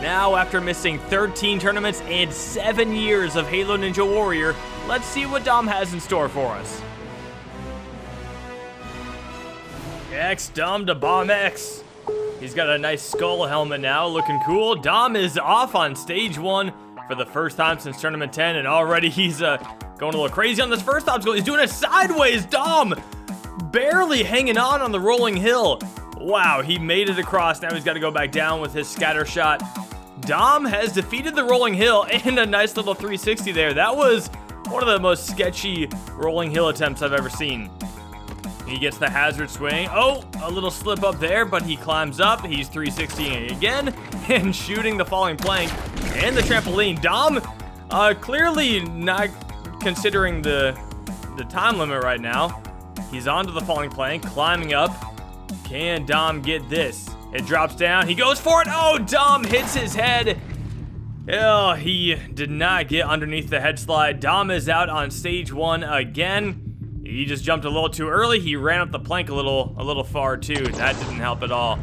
Now, after missing 13 tournaments and 7 years of Halo Ninja Warrior, let's see what Dom has in store for us. X Dom Da Bomb X. He's got a nice skull helmet now, looking cool. Dom is off on Stage 1 for the first time since Tournament 10, and already he's going a little crazy on this first obstacle. He's doing it sideways. Dom barely hanging on the rolling hill. Wow, he made it across. Now he's got to go back down with his scatter shot. Dom has defeated the rolling hill and a nice little 360 there. That was one of the most sketchy rolling hill attempts I've ever seen. He gets the hazard swing. Oh, a little slip up there, but he climbs up. He's 360ing again and shooting the falling plank and the trampoline. Dom clearly not considering the time limit right now. He's onto the falling plank, climbing up. Can Dom get this? It drops down. He goes for it. Oh, Dom hits his head. Oh, he did not get underneath the head slide. Dom is out on Stage 1 again. He just jumped a little too early. He ran up the plank a little far too. That didn't help at all.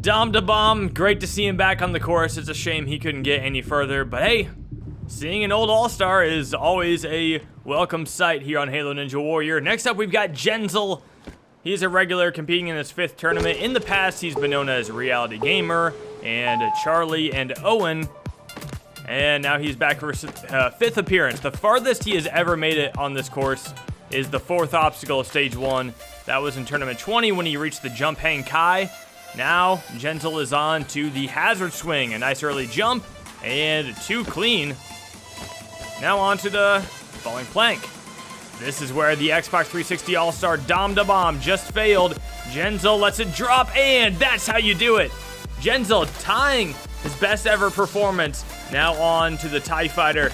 Dom Da Bomb, great to see him back on the course. It's a shame he couldn't get any further, but hey, seeing an old all-star is always a welcome sight here on Halo Ninja Warrior. Next up, we've got Genzel. He's a regular competing in his 5th tournament. In the past, he's been known as Reality Gamer, and Charlie and Owen. And now he's back for his 5th appearance. The farthest he has ever made it on this course is the 4th obstacle of stage 1. That was in tournament 20 when he reached the jump hang kai. Now, Gentle is on to the hazard swing. A nice early jump and 2 clean. Now on to the falling plank. This is where the Xbox 360 All-Star Dom Da Bomb just failed. Genzel lets it drop, and that's how you do it. Genzel tying his best ever performance. Now on to the TIE Fighter.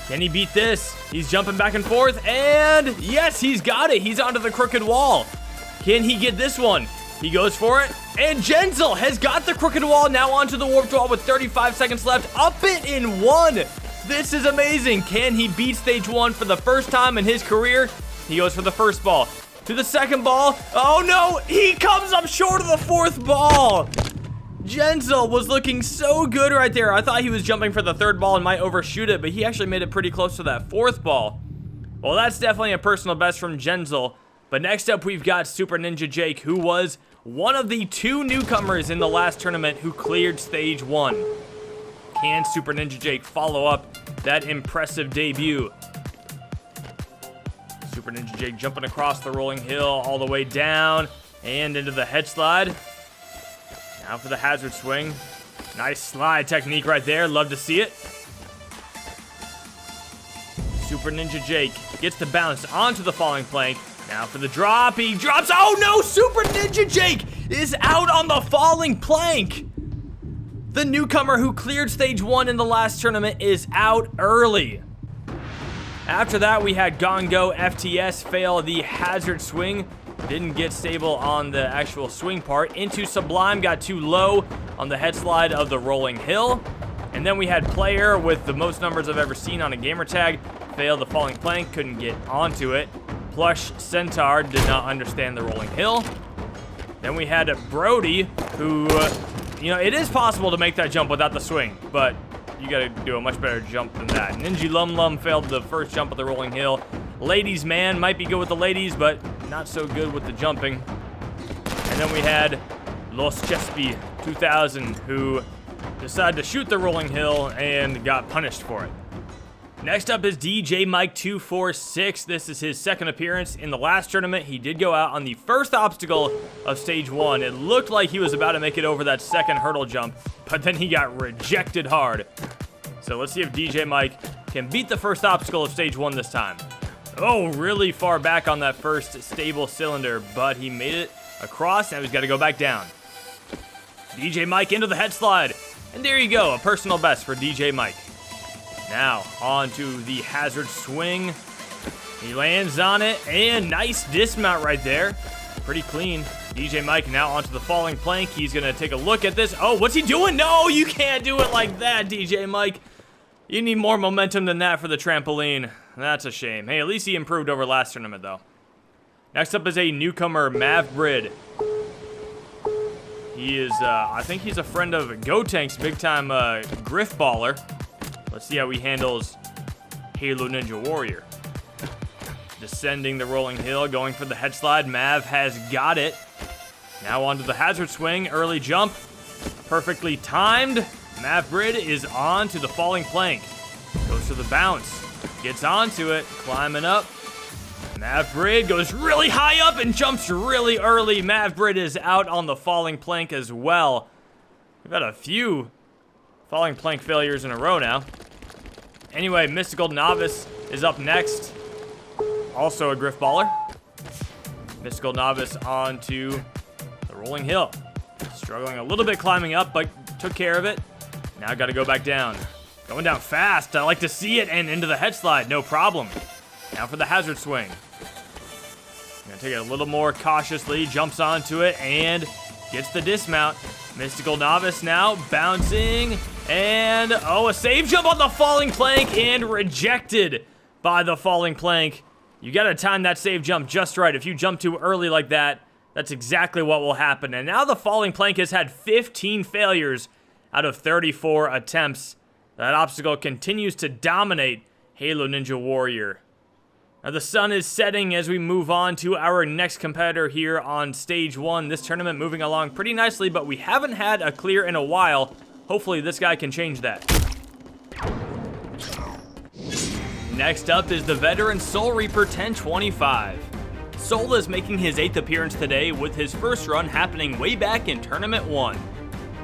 Can he beat this? He's jumping back and forth, and yes, he's got it. He's onto the crooked wall. Can he get this one? He goes for it, and Genzel has got the crooked wall. Now onto the warped wall with 35 seconds left. Up it in 1. This is amazing. Can he beat stage 1 for the first time in his career? He goes for the first ball. To the second ball. Oh no, he comes up short of the 4th ball. Genzel was looking so good right there. I thought he was jumping for the 3rd ball and might overshoot it, but he actually made it pretty close to that 4th ball. Well, that's definitely a personal best from Genzel. But next up, we've got Super Ninja Jake, who was one of the 2 newcomers in the last tournament who cleared stage 1. Can Super Ninja Jake follow up that impressive debut? Super Ninja Jake jumping across the rolling hill all the way down and into the head slide. Now for the hazard swing. Nice slide technique right there. Love to see it. Super Ninja Jake gets the bounce onto the falling plank. Now for the drop. He drops. Oh no! Super Ninja Jake is out on the falling plank. The newcomer who cleared stage 1 in the last tournament is out early. After that, we had Gongo FTS fail the hazard swing. Didn't get stable on the actual swing part. Into Sublime got too low on the head slide of the rolling hill. And then we had Player with the most numbers I've ever seen on a gamer tag. Failed the falling plank, couldn't get onto it. Plush Centaur did not understand the rolling hill. Then we had Brody, who, you know, it is possible to make that jump without the swing, but you gotta do a much better jump than that. Ninja Lum Lum failed the first jump of the rolling hill. Ladies Man might be good with the ladies, but not so good with the jumping. And then we had Los Chespi 2000, who decided to shoot the rolling hill and got punished for it. Next up is DJ Mike 246. This is his 2nd appearance. In the last tournament, he did go out on the first obstacle of stage 1. It looked like he was about to make it over that 2nd hurdle jump, but then he got rejected hard. So let's see if DJ Mike can beat the first obstacle of stage 1 this time. Oh, really far back on that first stable cylinder, but he made it across. Now he's got to go back down. DJ Mike into the head slide. And there you go, a personal best for DJ Mike. Now, on to the hazard swing. He lands on it, and nice dismount right there. Pretty clean. DJ Mike now onto the falling plank. He's going to take a look at this. Oh, what's he doing? No, you can't do it like that, DJ Mike. You need more momentum than that for the trampoline. That's a shame. Hey, at least he improved over last tournament, though. Next up is a newcomer, Mav Brid. He is, I think he's a friend of Gotank's big-time Griff Baller. Let's see how he handles Halo Ninja Warrior. Descending the rolling hill, going for the head slide. Mav has got it. Now onto the hazard swing. Early jump. Perfectly timed. Mav Brid is on to the falling plank. Goes to the bounce. Gets onto it. Climbing up. Mav Brid goes really high up and jumps really early. Mav Brid is out on the falling plank as well. We've had a few falling plank failures in a row now. Anyway, Mystical Novice is up next. Also a Griff Baller. Mystical Novice onto the rolling hill. Struggling a little bit climbing up, but took care of it. Now got to go back down. Going down fast. I like to see it, and into the head slide. No problem. Now for the hazard swing. Gonna take it a little more cautiously. Jumps onto it and gets the dismount. Mystical Novice now bouncing, and oh, a save jump on the falling plank and rejected by the falling plank. You gotta time that save jump just right. If you jump too early like that, that's exactly what will happen. And now the falling plank has had 15 failures out of 34 attempts. That obstacle continues to dominate Halo Ninja Warrior. Now the sun is setting as we move on to our next competitor here on stage 1. This tournament moving along pretty nicely, but we haven't had a clear in a while. Hopefully this guy can change that. Next up is the veteran Soul Reaper 1025. Soul is making his 8th appearance today, with his first run happening way back in Tournament 1.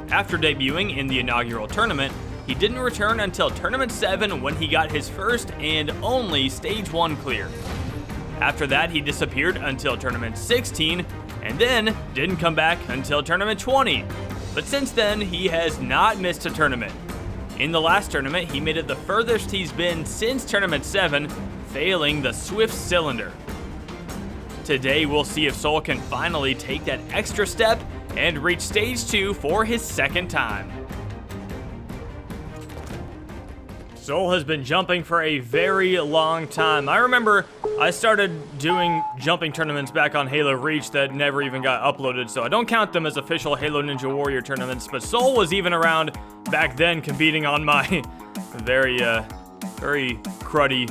After debuting in the inaugural tournament, he didn't return until Tournament 7 when he got his first and only Stage 1 clear. After that, he disappeared until Tournament 16, and then didn't come back until Tournament 20. But since then, he has not missed a tournament. In the last tournament, he made it the furthest he's been since Tournament 7, failing the Swift Cylinder. Today, we'll see if Soul can finally take that extra step and reach Stage 2 for his second time. Soul has been jumping for a very long time. I remember I started doing jumping tournaments back on Halo Reach that never even got uploaded, so I don't count them as official Halo Ninja Warrior tournaments, but Soul was even around back then competing on my very cruddy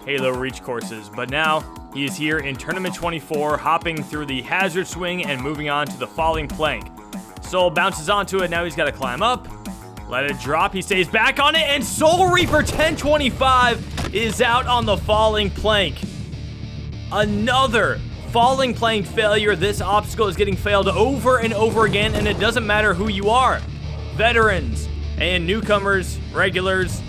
Halo Reach courses. But now he is here in Tournament 24, hopping through the hazard swing and moving on to the falling plank. Soul bounces onto it, now he's got to climb up. Let it drop, he stays back on it, and Soul Reaper 1025 is out on the falling plank. Another falling plank failure. This obstacle is getting failed over and over again, and it doesn't matter who you are. Veterans and newcomers, regulars,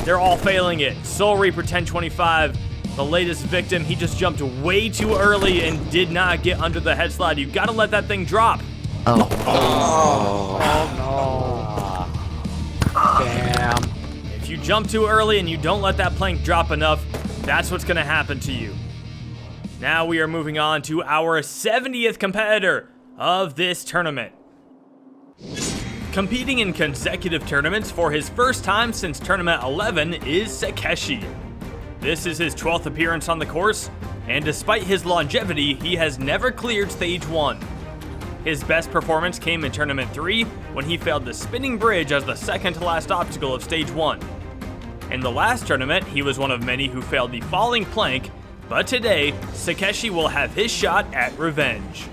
they're all failing it. Soul Reaper 1025, the latest victim, he just jumped way too early and did not get under the head slide. You gotta let that thing drop. Oh no. Damn. If you jump too early and you don't let that plank drop enough, that's what's gonna happen to you. Now we are moving on to our 70th competitor of this tournament. Competing in consecutive tournaments for his first time since Tournament 11 is Sakeshi. This is his 12th appearance on the course, and despite his longevity, he has never cleared Stage 1. His best performance came in Tournament 3 when he failed the spinning bridge as the second to last obstacle of Stage 1. In the last tournament, he was one of many who failed the falling plank, but today, Sakeshi will have his shot at revenge.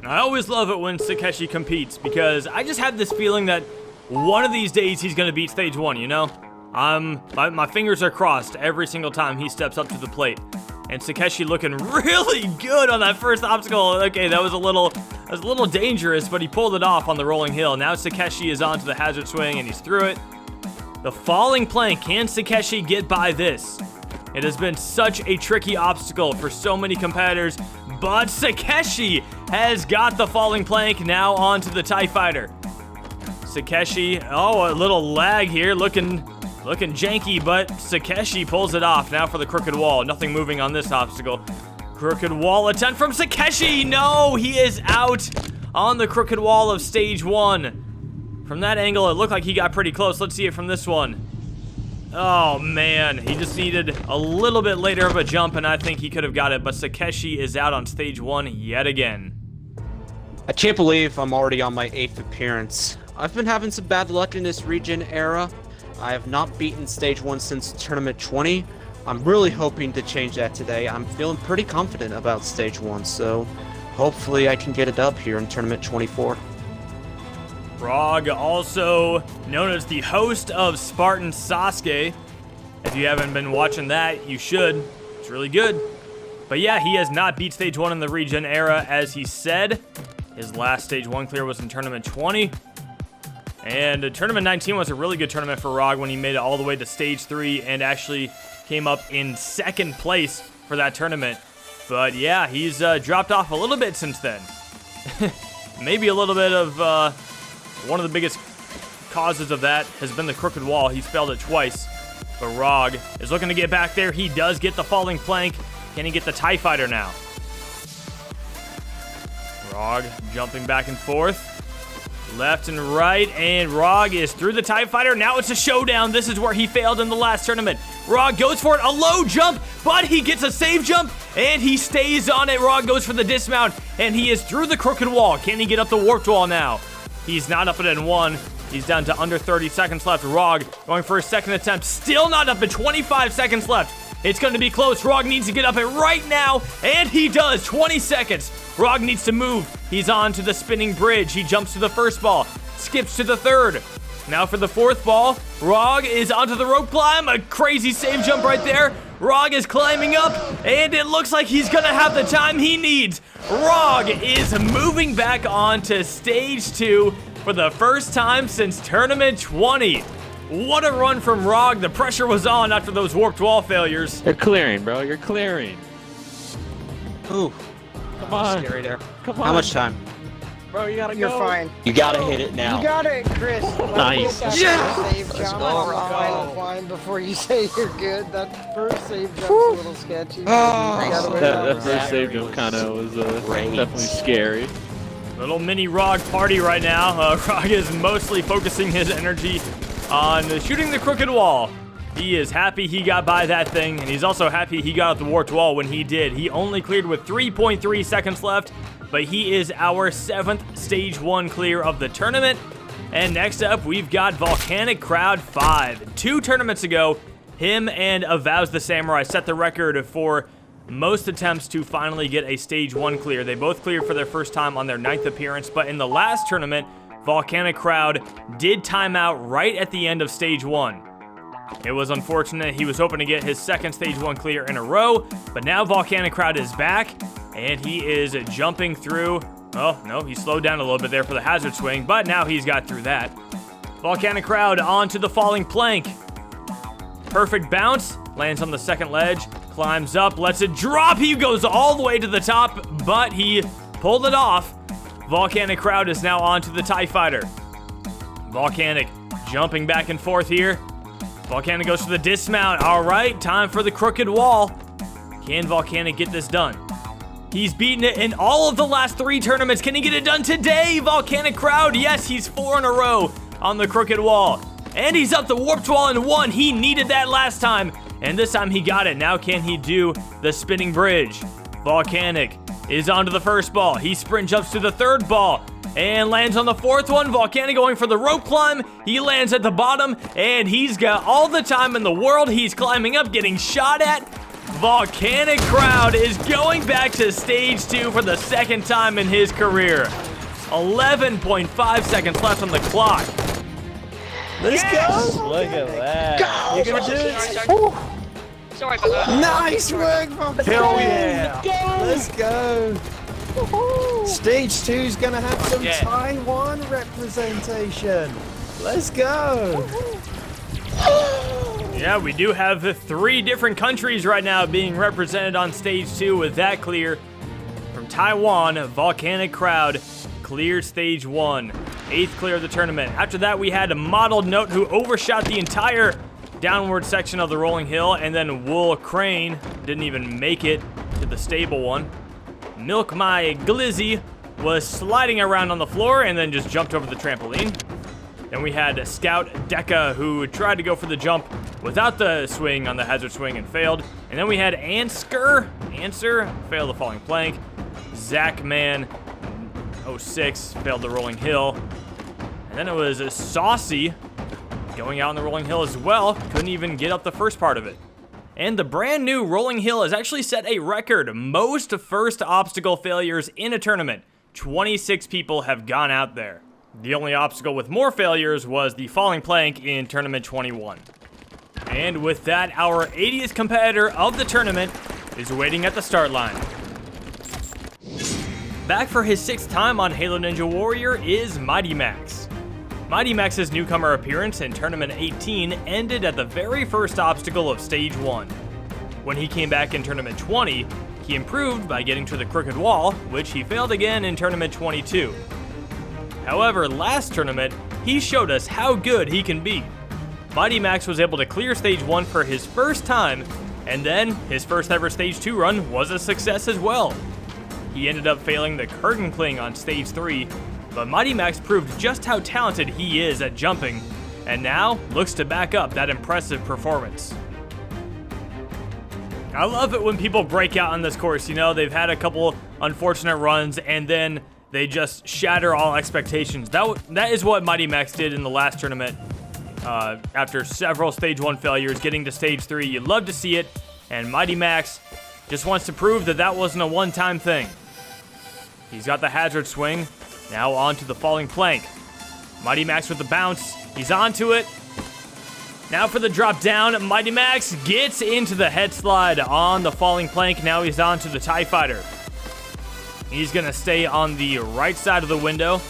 I always love it when Sakeshi competes because I just have this feeling that one of these days he's going to beat Stage 1, you know? My fingers are crossed every single time he steps up to the plate. And Sakeshi looking really good on that first obstacle. Okay, that was a little dangerous, but he pulled it off on the rolling hill. Now Sakeshi is onto the hazard swing and he's through it. The falling plank, can Sakeshi get by this? It has been such a tricky obstacle for so many competitors, but Sakeshi has got the falling plank. Now onto the TIE Fighter. Sakeshi, oh, a little lag here, looking janky, but Sakeshi pulls it off. Now for the crooked wall. Nothing moving on this obstacle. Crooked wall attempt from Sakeshi. No, he is out on the crooked wall of Stage 1. From that angle, it looked like he got pretty close. Let's see it from this one. Oh, man. He just needed a little bit later of a jump, and I think he could have got it, but Sakeshi is out on Stage 1 yet again. I can't believe I'm already on my 8th appearance. I've been having some bad luck in this regen era. I have not beaten Stage 1 since Tournament 20. I'm really hoping to change that today. I'm feeling pretty confident about Stage 1, so hopefully I can get it up here in Tournament 24. Frog, also known as the host of Spartan Sasuke. If you haven't been watching that, you should. It's really good. But yeah, he has not beat Stage 1 in the regen era, as he said. His last Stage 1 clear was in Tournament 20. And Tournament 19 was a really good tournament for Rog when he made it all the way to Stage 3 and actually came up in second place for that tournament. But yeah, he's dropped off a little bit since then. Maybe a little bit of one of the biggest causes of that has been the crooked wall. He's failed it twice. But Rog is looking to get back there. He does get the falling plank. Can he get the TIE Fighter now? Rog jumping back and forth. Left and right, and Rog is through the TIE Fighter. Now it's a showdown. This is where he failed in the last tournament. Rog goes for it, a low jump, but he gets a save jump, and he stays on it. Rog goes for the dismount, and he is through the crooked wall. Can he get up the warped wall now? He's not up at N1. He's down to under 30 seconds left. Rog going for his second attempt. Still not up at 25 seconds left. It's going to be close. Rog needs to get up it right now, and he does. 20 seconds. Rog needs to move. He's on to the spinning bridge. He jumps to the first ball, skips to the third. Now for the fourth ball. Rog is onto the rope climb. A crazy save jump right there. Rog is climbing up, and it looks like he's going to have the time he needs. Rog is moving back on to stage 2 for the first time since Tournament 20. What a run from Rog. The pressure was on after those warped wall failures. You're clearing, bro. You're clearing. Ooh. Come on. Scary there. Come on. How much time? Bro, you gotta You're go. fine. You gotta hit it now. You got it, Chris. Nice. Save Let's jump go. on the final climb before you say you're good. That first save jump's a little sketchy. That first save jump kind of was definitely scary. Little mini Rog party right now. Rog is mostly focusing his energy on shooting the crooked wall. He is happy he got by that thing, and he's also happy he got out the warped wall when he did. He only cleared with 3.3 seconds left, but he is our 7th stage 1 clear of the tournament. And next up, we've got Volcanic Crowd 5. 2 tournaments ago, him and Avows the Samurai set the record for most attempts to finally get a stage 1 clear. They both cleared for their first time on their 9th appearance, but in the last tournament, Volcanic Crowd did time out right at the end of stage 1. It was unfortunate. He was hoping to get his second stage 1 clear in a row, but now Volcanic Crowd is back, and he is jumping through. Oh, no, he slowed down a little bit there for the hazard swing, but now he's got through that. Volcanic Crowd onto the falling plank. Perfect bounce, lands on the second ledge, climbs up, lets it drop. He goes all the way to the top, but he pulled it off. Volcanic Crowd is now on to the TIE Fighter. Volcanic jumping back and forth here. Volcanic goes for the dismount. All right, time for the crooked wall. Can Volcanic get this done? He's beaten it in all of the last 3 tournaments. Can he get it done today? Volcanic Crowd, yes, he's 4 in a row on the crooked wall. And he's up the warped wall in 1. He needed that last time, and this time he got it. Now can he do the spinning bridge? Volcanic is onto the first ball. He sprint jumps to the third ball and lands on the fourth one. Volcanic going for the rope climb. He lands at the bottom, and he's got all the time in the world. He's climbing up, getting shot at. Volcanic Crowd is going back to stage 2 for the second time in his career. 11.5 seconds left on the clock. Let's go. Look at that. Go. You're gonna do it. Sorry about that. Nice work, Volcanic. Hell yeah. Let's go. Stage 2's gonna have some Taiwan representation. Let's go. Yeah, we do have 3 different countries right now being represented on stage 2 with that clear. From Taiwan, Volcanic Crowd cleared stage 1. 8th clear of the tournament. After that, we had a Modeled Note who overshot the entire downward section of the rolling hill, and then Wool Crane didn't even make it to the stable one. Milk My Glizzy was sliding around on the floor and then just jumped over the trampoline. Then we had Scout Deca who tried to go for the jump without the swing on the hazard swing and failed. And then we had Answer failed the falling plank. Zachman 06 failed the rolling hill. And then it was Saucy going out on the rolling hill as well. Couldn't even get up the first part of it. And the brand new rolling hill has actually set a record. Most first obstacle failures in a tournament. 26 people have gone out there. The only obstacle with more failures was the falling plank in tournament 21. And with that, our 80th competitor of the tournament is waiting at the start line. Back for his 6th time on Halo Ninja Warrior is Mighty Max. Mighty Max's newcomer appearance in Tournament 18 ended at the very first obstacle of Stage 1. When he came back in Tournament 20, he improved by getting to the crooked wall, which he failed again in Tournament 22. However, last tournament, he showed us how good he can be. Mighty Max was able to clear Stage 1 for his first time, and then his first ever Stage 2 run was a success as well. He ended up failing the curtain cling on Stage 3, but Mighty Max proved just how talented he is at jumping, and now looks to back up that impressive performance. I love it when people break out on this course. You know, they've had a couple unfortunate runs, and then they just shatter all expectations. That is what Mighty Max did in the last tournament. After several stage 1 failures, getting to stage 3, you love to see it, and Mighty Max just wants to prove that that wasn't a one-time thing. He's got the hazard swing, now onto the falling plank. Mighty Max with the bounce, he's onto it. Now for the drop down, Mighty Max gets into the head slide on the falling plank. Now he's onto the TIE Fighter. He's gonna stay on the right side of the window,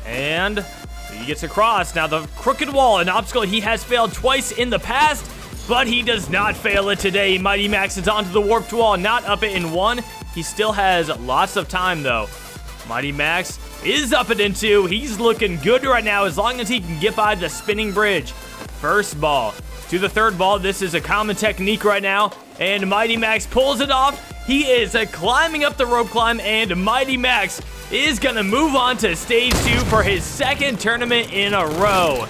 and he gets across. Now the crooked wall, an obstacle he has failed twice in the past, but he does not fail it today. Mighty Max is onto the warped wall, not up it in 1. He still has lots of time though. Mighty Max is up it in 2. He's looking good right now as long as he can get by the spinning bridge. First ball to the third ball. This is a common technique right now, and Mighty Max pulls it off. He is climbing up the rope climb, and Mighty Max is gonna move on to stage 2 for his second tournament in a row.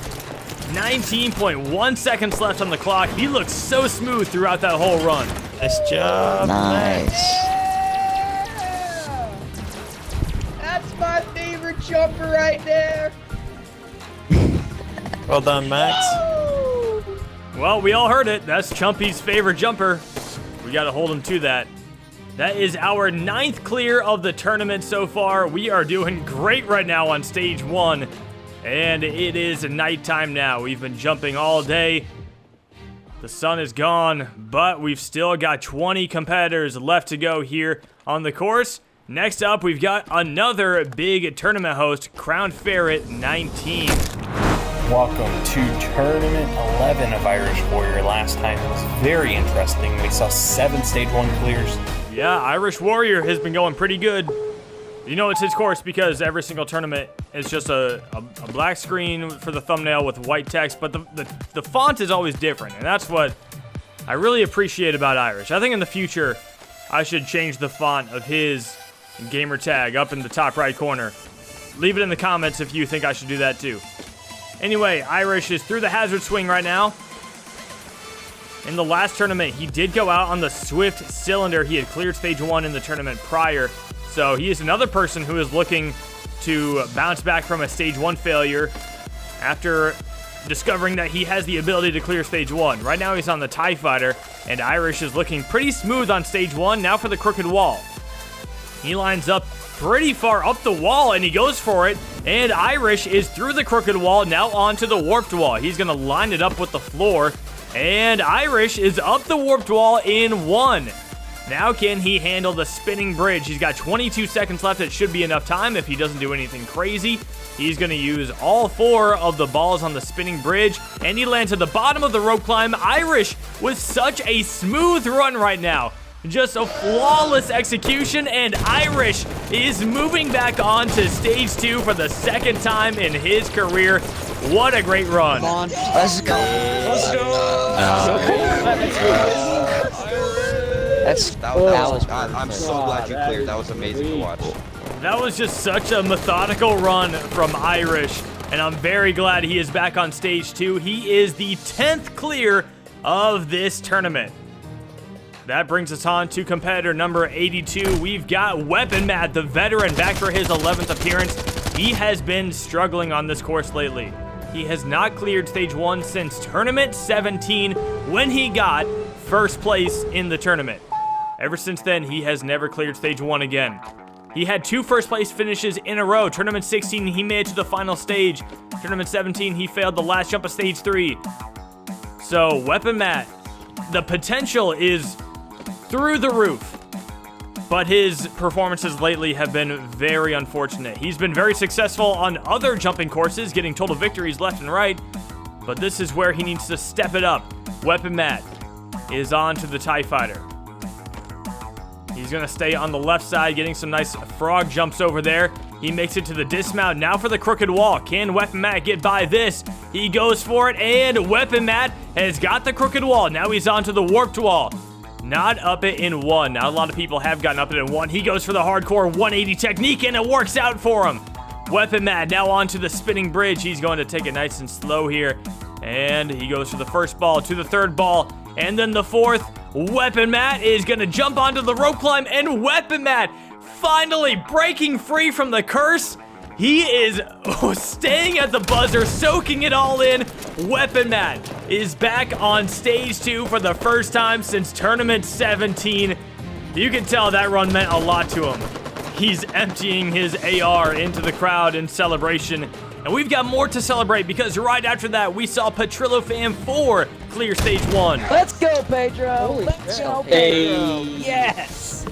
19.1 seconds left on the clock. He looks so smooth throughout that whole run. Nice job. Nice. That's my favorite jumper right there. Well done, Max. Well, we all heard it. That's Chumpy's favorite jumper. We got to hold him to that. That is our 9th clear of the tournament so far. We are doing great right now on stage 1. And it is nighttime now. We've been jumping all day. The sun is gone, but we've still got 20 competitors left to go here on the course. Next up, we've got another big tournament host, Crown Ferret 19. Welcome to Tournament 11 of Irish Warrior. Last time it was very interesting. We saw 7 stage 1 clears. Yeah, Irish Warrior has been going pretty good. You know it's his course because every single tournament is just a black screen for the thumbnail with white text, but the font is always different, and that's what I really appreciate about Irish. I think in the future, I should change the font of his gamer tag up in the top right corner. Leave it in the comments if you think I should do that too. Anyway, Irish is through the hazard swing right now. In the last tournament, he did go out on the Swift Cylinder. He had cleared stage 1 in the tournament prior. So he is another person who is looking to bounce back from a stage 1 failure after discovering that he has the ability to clear stage 1. Right now he's on the TIE Fighter, and Irish is looking pretty smooth on stage 1. Now for the crooked wall. He lines up pretty far up the wall, and he goes for it. And Irish is through the crooked wall, now onto the warped wall. He's going to line it up with the floor. And Irish is up the warped wall in 1. Now can he handle the spinning bridge? He's got 22 seconds left. It should be enough time if he doesn't do anything crazy. He's going to use all 4 of the balls on the spinning bridge. And he lands at the bottom of the rope climb. Irish with such a smooth run right now. Just a flawless execution, and Irish is moving back on to stage 2 for the second time in his career. What a great run. Come on, let's go. Let's go. That was I'm so glad you cleared. That was amazing to watch. That was just such a methodical run from Irish, and I'm very glad he is back on stage 2. He is the 10th clear of this tournament. That brings us on to competitor number 82. We've got Weapon Matt, the veteran, back for his 11th appearance. He has been struggling on this course lately. He has not cleared stage 1 since tournament 17 when he got first place in the tournament. Ever since then, he has never cleared stage 1 again. He had 2 first place finishes in a row. Tournament 16, he made it to the final stage. Tournament 17, he failed the last jump of stage 3. So, Weapon Matt, the potential is through the roof, but his performances lately have been very unfortunate. He's been very successful on other jumping courses, getting total victories left and right, but this is where he needs to step it up. Weapon Matt is on to the TIE Fighter. He's going to stay on the left side, getting some nice frog jumps over there. He makes it to the dismount. Now for the crooked wall. Can Weapon Matt get by this? He goes for it, and Weapon Matt has got the crooked wall. Now he's on to the warped wall. Not up it in 1. Now a lot of people have gotten up it in 1. He goes for the hardcore 180 technique, and it works out for him. Weapon Matt now onto the spinning bridge. He's going to take it nice and slow here. And he goes for the first ball, to the third ball, and then the fourth. Weapon Matt is going to jump onto the rope climb, and Weapon Matt finally breaking free from the curse. He is staying at the buzzer, soaking it all in. Weapon Man is back on stage 2 for the first time since Tournament 17. You can tell that run meant a lot to him. He's emptying his AR into the crowd in celebration. And we've got more to celebrate because right after that, we saw Petrillo Fam 4 clear stage 1. Let's go, Pedro! Let's go, Pedro! Yes!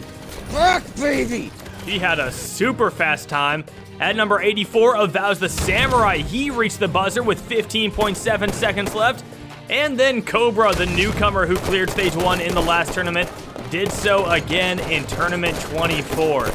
Rock, baby! He had a super fast time. At number 84, Avows the Samurai. He reached the buzzer with 15.7 seconds left. And then Cobra, the newcomer who cleared stage 1 in the last tournament, did so again in tournament 24.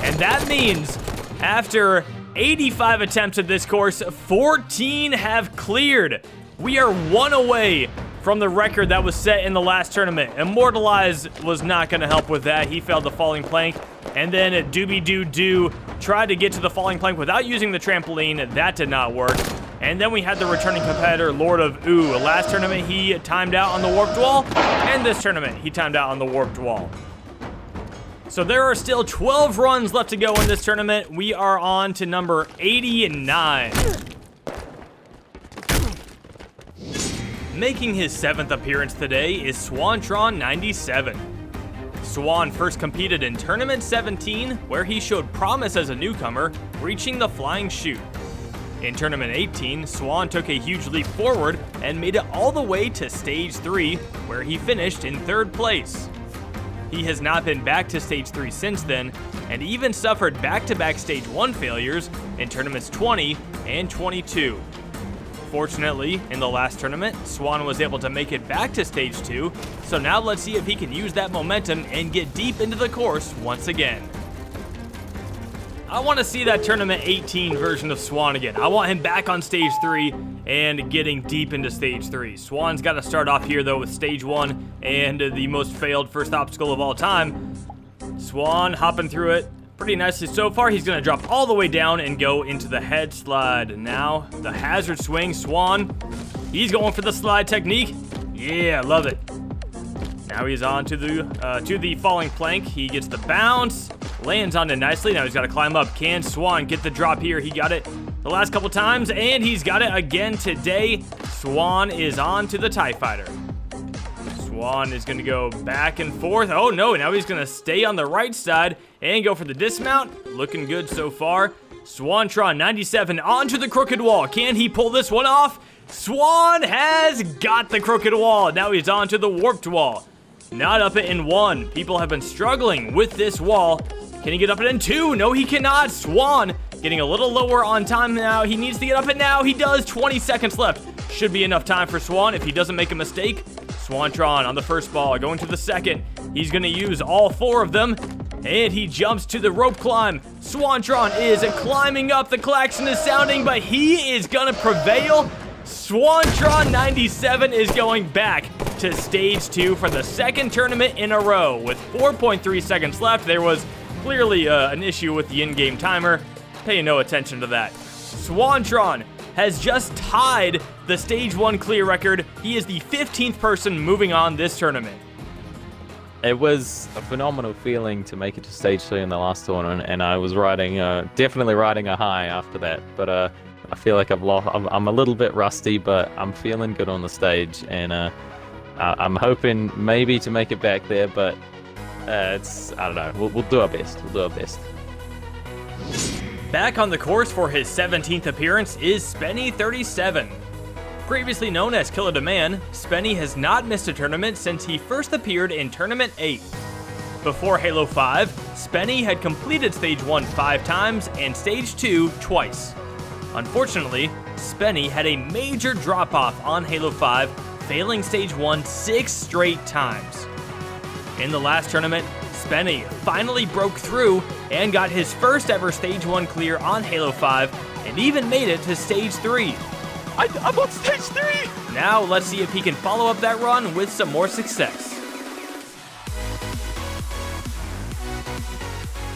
And that means after 85 attempts at this course, 14 have cleared. We are 1 away from the record that was set in the last tournament. Immortalize was not going to help with that. He failed the falling plank. And then Doobie Doo Doo tried to get to the falling plank without using the trampoline. That did not work. And then we had the returning competitor, Lord of Ooh. Last tournament, he timed out on the warped wall. And this tournament, he timed out on the warped wall. So there are still 12 runs left to go in this tournament. We are on to number 89. Making his 7th appearance today is Swantron97. Swan first competed in Tournament 17, where he showed promise as a newcomer, reaching the flying chute. In Tournament 18, Swan took a huge leap forward and made it all the way to Stage 3, where he finished in 3rd place. He has not been back to Stage 3 since then, and even suffered back-to-back Stage 1 failures in Tournaments 20 and 22. Fortunately, in the last tournament, Swan was able to make it back to Stage 2, so now let's see if he can use that momentum and get deep into the course once again. I want to see that Tournament 18 version of Swan again. I want him back on Stage 3 and getting deep into Stage 3. Swan's got to start off here, though, with Stage 1 and the most failed first obstacle of all time. Swan hopping through it pretty nicely so far. He's going to drop all the way down and go into the head slide. Now, the hazard swing. Swan, he's going for the slide technique. Yeah, love it. Now he's on to the falling plank. He gets the bounce, lands on it nicely. Now he's got to climb up. Can Swan get the drop here? He got it the last couple times, and he's got it again today. Swan is on to the TIE Fighter. Swan is going to go back and forth. Oh no, now he's going to stay on the right side and go for the dismount. Looking good so far. Swantron97 onto the crooked wall. Can he pull this one off? Swan has got the crooked wall. Now he's onto the warped wall. Not up it in 1. People have been struggling with this wall. Can he get up it in 2? No, he cannot. Swan getting a little lower on time now. He needs to get up it now. He does. 20 seconds left. Should be enough time for Swan if he doesn't make a mistake. Swantron on the first ball, going to the second. He's going to use all 4 of them. And he jumps to the rope climb. Swantron is climbing up. The klaxon is sounding, but he is going to prevail. Swantron97 is going back to Stage 2 for the 2nd tournament in a row. With 4.3 seconds left, there was clearly an issue with the in-game timer. Pay no attention to that. Swantron has just tied the Stage 1 clear record. He is the 15th person moving on this tournament. It was a phenomenal feeling to make it to Stage 3 in the last tournament, and I was definitely riding a high after that. But I feel like I'm a little bit rusty, but I'm feeling good on the stage, and I'm hoping maybe to make it back there, but I don't know. We'll do our best. We'll do our best. Back on the course for his 17th appearance is Spenny37. Previously known as Killer Demand, Spenny has not missed a tournament since he first appeared in Tournament 8. Before Halo 5, Spenny had completed Stage 1 5 times and Stage 2 twice. Unfortunately, Spenny had a major drop-off on Halo 5, failing Stage 1 6 straight times. In the last tournament, Spenny finally broke through and got his first ever Stage 1 clear on Halo 5 and even made it to Stage 3. I'm on Stage 3! Now let's see if he can follow up that run with some more success.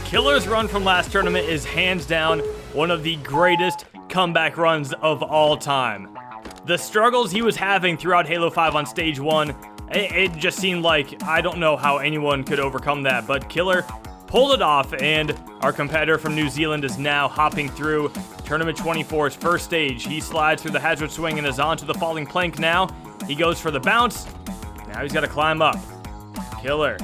Killer's run from last tournament is hands down one of the greatest comeback runs of all time. The struggles he was having throughout Halo 5 on Stage 1, it just seemed like I don't know how anyone could overcome that, but Killer pulled it off, and our competitor from New Zealand is now hopping through Tournament 24's first stage. He slides through the hazard swing and is onto the falling plank now. He goes for the bounce. Now he's got to climb up. Killer.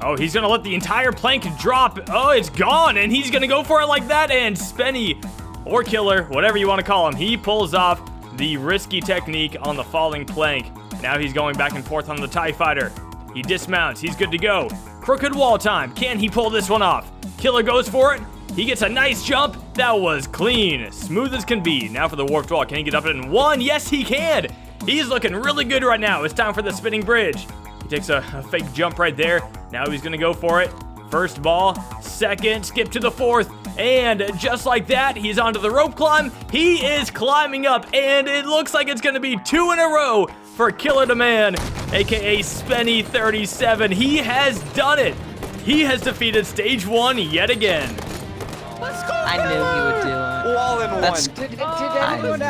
Oh, he's going to let the entire plank drop. Oh, it's gone, and he's going to go for it like that, and Spenny, or Killer, whatever you want to call him, he pulls off the risky technique on the falling plank. Now he's going back and forth on the TIE Fighter. He dismounts. He's good to go. Crooked wall time. Can he pull this one off? Killer goes for it. He gets a nice jump. That was clean. Smooth as can be. Now for the warped wall. Can he get up it in one? Yes, he can. He's looking really good right now. It's time for the spinning bridge. He takes a fake jump right there. Now he's going to go for it. First ball. Second. Skip to the fourth. And just like that, he's onto the rope climb. He is climbing up. And it looks like it's going to be 2 in a row for Killer the Man, aka Spenny 37. He has done it. He has defeated stage 1 yet again. Let's go. I knew he would do it. All in That's, one. Did anyone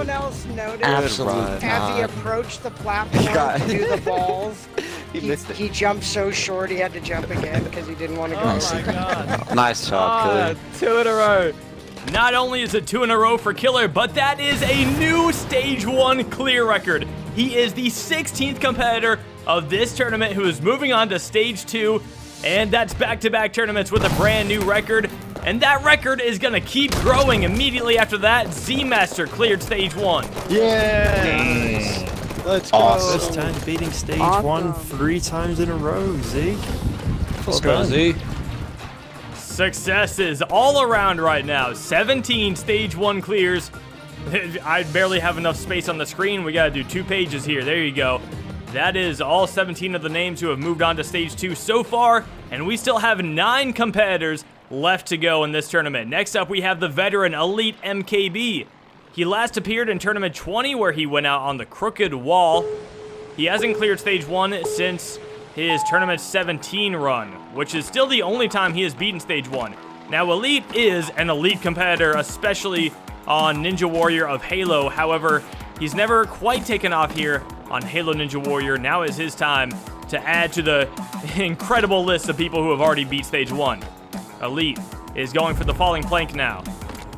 else notice Absolutely as he approached the platform to do the balls, he jumped so short he had to jump again because he didn't want to go. Oh my god. Nice job, Killer. 2 in a row. Not only is it 2 in a row for Killer, but that is a new stage 1 clear record. He is the 16th competitor of this tournament who is moving on to stage 2, and that's back-to-back tournaments with a brand new record. And that record is going to keep growing immediately after that. Z-Master cleared stage 1. Yeah! Let's go. Awesome. First time beating stage 1 3 times in a row, Z. Let's go, Z. Successes all around right now. 17 stage 1 clears. I barely have enough space on the screen. We got to do 2 pages here. There you go. That is all 17 of the names who have moved on to stage 2 so far, and we still have 9 competitors left to go in this tournament. Next up, we have the veteran Elite MKB. He last appeared in Tournament 20, where he went out on the crooked wall. He hasn't cleared stage 1 since his Tournament 17 run, which is still the only time he has beaten stage 1. Now, Elite is an elite competitor, especially on Ninja Warrior of Halo. However, he's never quite taken off here on Halo Ninja Warrior. Now is his time to add to the incredible list of people who have already beat stage 1. Elite is going for the falling plank now.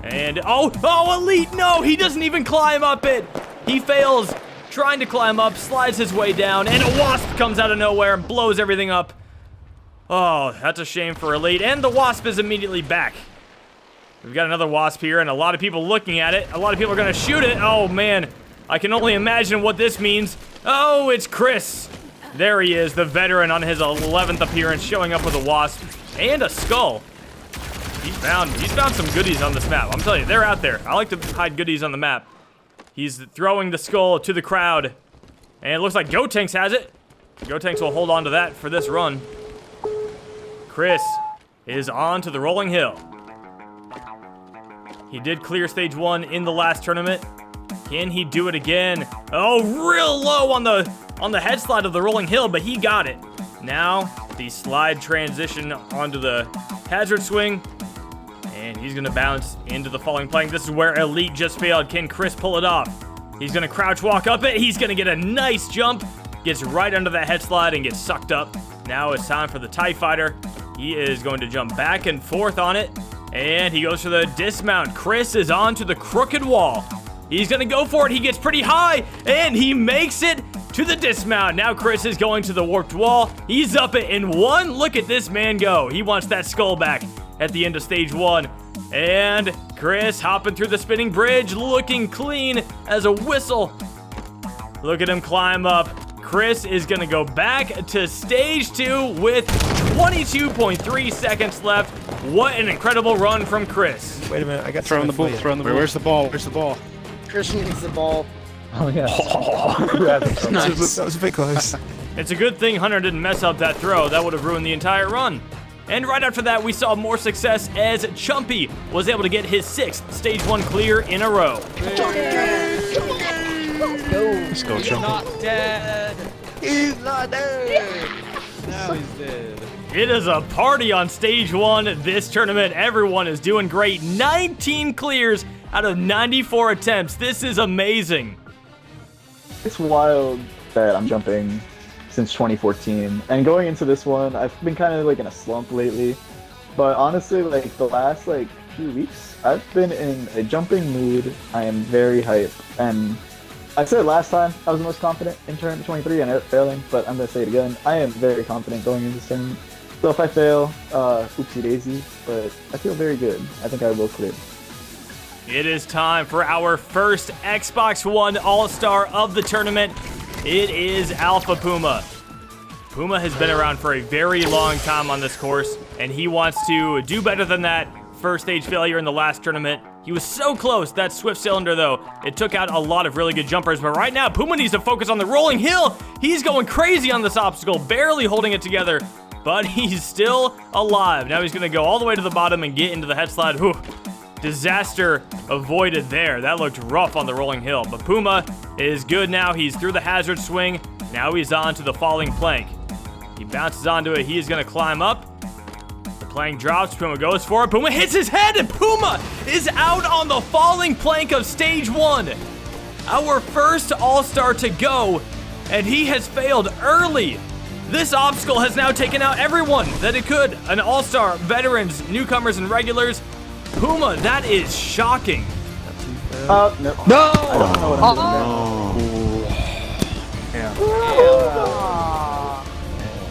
And, oh, Elite, no, he doesn't even climb up it. He fails trying to climb up, slides his way down, and a wasp comes out of nowhere and blows everything up. Oh, that's a shame for Elite, and the wasp is immediately back. We've got another wasp here, and a lot of people looking at it. A lot of people are going to shoot it. Oh, man, I can only imagine what this means. Oh, it's Chris. There he is, the veteran on his 11th appearance, showing up with a wasp and a skull. He's found some goodies on this map. I'm telling you, they're out there. I like to hide goodies on the map. He's throwing the skull to the crowd. And it looks like Gotenks has it. Gotenks will hold on to that for this run. Chris is on to the rolling hill. He did clear stage 1 in the last tournament. Can he do it again? Oh, real low on the head slide of the rolling hill, but he got it. Now, the slide transition onto the hazard swing. And he's going to bounce into the falling plank. This is where Elite just failed. Can Chris pull it off? He's going to crouch walk up it. He's going to get a nice jump. Gets right under that head slide and gets sucked up. Now it's time for the TIE Fighter. He is going to jump back and forth on it. And he goes for the dismount. Chris is on to the crooked wall. He's going to go for it. He gets pretty high. And he makes it to the dismount. Now Chris is going to the warped wall. He's up it in 1. Look at this man go. He wants that skull back at the end of stage 1. And Chris hopping through the spinning bridge, looking clean as a whistle. Look at him climb up. Chris is going to go back to stage 2 with 22.3 seconds left. What an incredible run from Chris. Wait a minute, I got throwing the ball. Where's the ball? Where's the ball? Chris needs the ball. Oh, yeah. Nice. That was a bit close. It's a good thing Hunter didn't mess up that throw. That would have ruined the entire run. And right after that, we saw more success as Chumpy was able to get his 6th stage 1 clear in a row. Let's go, He's Chumpy. not dead. He's not dead. Now he's dead. It is a party on stage 1 this tournament. Everyone is doing great. 19 clears out of 94 attempts. This is amazing. It's wild that I'm jumping since 2014. And going into this one, I've been kind of like in a slump lately. But honestly, like the last like few weeks, I've been in a jumping mood. I am very hyped. And I said last time I was the most confident in Tournament 23 and failing, but I'm going to say it again. I am very confident going into this tournament. So if I fail, oopsie daisy, but I feel very good. I think I will clear. It is time for our first Xbox One All-Star of the tournament. It is Alpha Puma. Puma has been around for a very long time on this course, and he wants to do better than that first stage failure in the last tournament. He was so close. That Swift Cylinder, though, it took out a lot of really good jumpers, but right now, Puma needs to focus on the rolling hill. He's going crazy on this obstacle, barely holding it together, but he's still alive. Now he's going to go all the way to the bottom and get into the head slide. Whew. Disaster avoided there. That looked rough on the rolling hill, but Puma is good now. He's through the hazard swing. Now he's on to the falling plank. He bounces onto it. He is going to climb up. The plank drops. Puma goes for it. Puma hits his head, and Puma is out on the falling plank of stage 1. Our first All-Star to go, and he has failed early. This obstacle has now taken out everyone that it could. An All-Star, veterans, newcomers, and regulars. Puma, that is shocking. No. No! I don't know what I'm doing Yeah.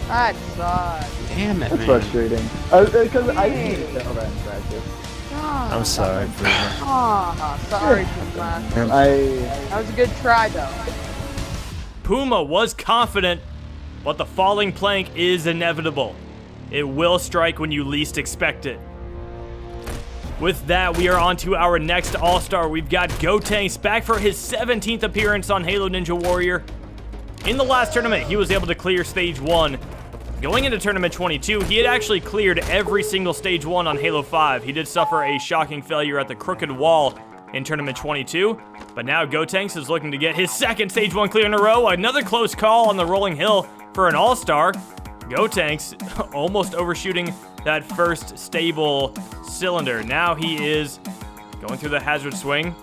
That sucks. Damn it, That's frustrating. Because I didn't know that in practice. I'm sorry, Puma. Sorry, Puma. That was a good try, though. Puma was confident, but the falling plank is inevitable. It will strike when you least expect it. With that, we are on to our next All-Star. We've got Gotenks back for his 17th appearance on Halo Ninja Warrior. In the last tournament, he was able to clear Stage 1. Going into Tournament 22, he had actually cleared every single Stage 1 on Halo 5. He did suffer a shocking failure at the Crooked Wall in Tournament 22, but now Gotenks is looking to get his second Stage 1 clear in a row. Another close call on the rolling hill for an All-Star. Gotenks almost overshooting that first stable cylinder. Now he is going through the hazard swing.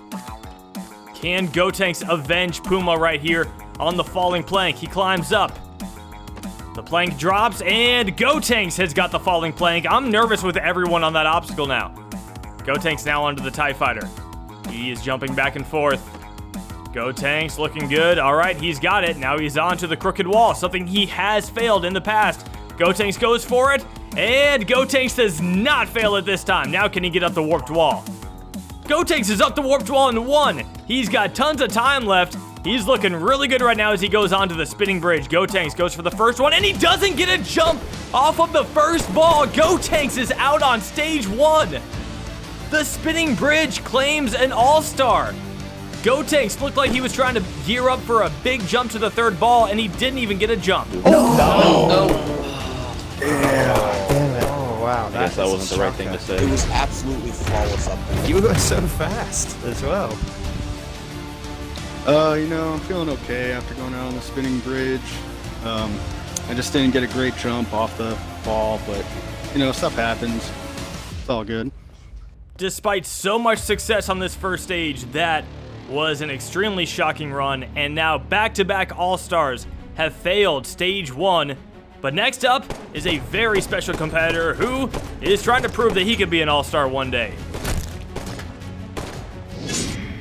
Can Gotenks avenge Puma right here on the falling plank? He climbs up. The plank drops, and Gotenks has got the falling plank. I'm nervous with everyone on that obstacle now. Gotenks now onto the TIE Fighter. He is jumping back and forth. Gotenks looking good. All right, he's got it. Now he's on to the Crooked Wall, something he has failed in the past. Gotenks goes for it, and Gotenks does not fail it this time. Now can he get up the Warped Wall? Gotenks is up the Warped Wall in 1. He's got tons of time left. He's looking really good right now as he goes onto the spinning bridge. Gotenks goes for the first one, and he doesn't get a jump off of the first ball. Gotenks is out on Stage 1. The spinning bridge claims an All-Star. Gotenks looked like he was trying to gear up for a big jump to the third ball, and he didn't even get a jump. No. Damn it. Oh, wow. I guess that wasn't the right thing to say. It was absolutely flawless up there. You were going so fast as well. You know, I'm feeling okay after going out on the spinning bridge. I just didn't get a great jump off the ball, but, you know, stuff happens. It's all good. Despite so much success on this first stage, that was an extremely shocking run, and now back-to-back All-Stars have failed Stage 1. But next up is a very special competitor who is trying to prove that he could be an All-Star one day.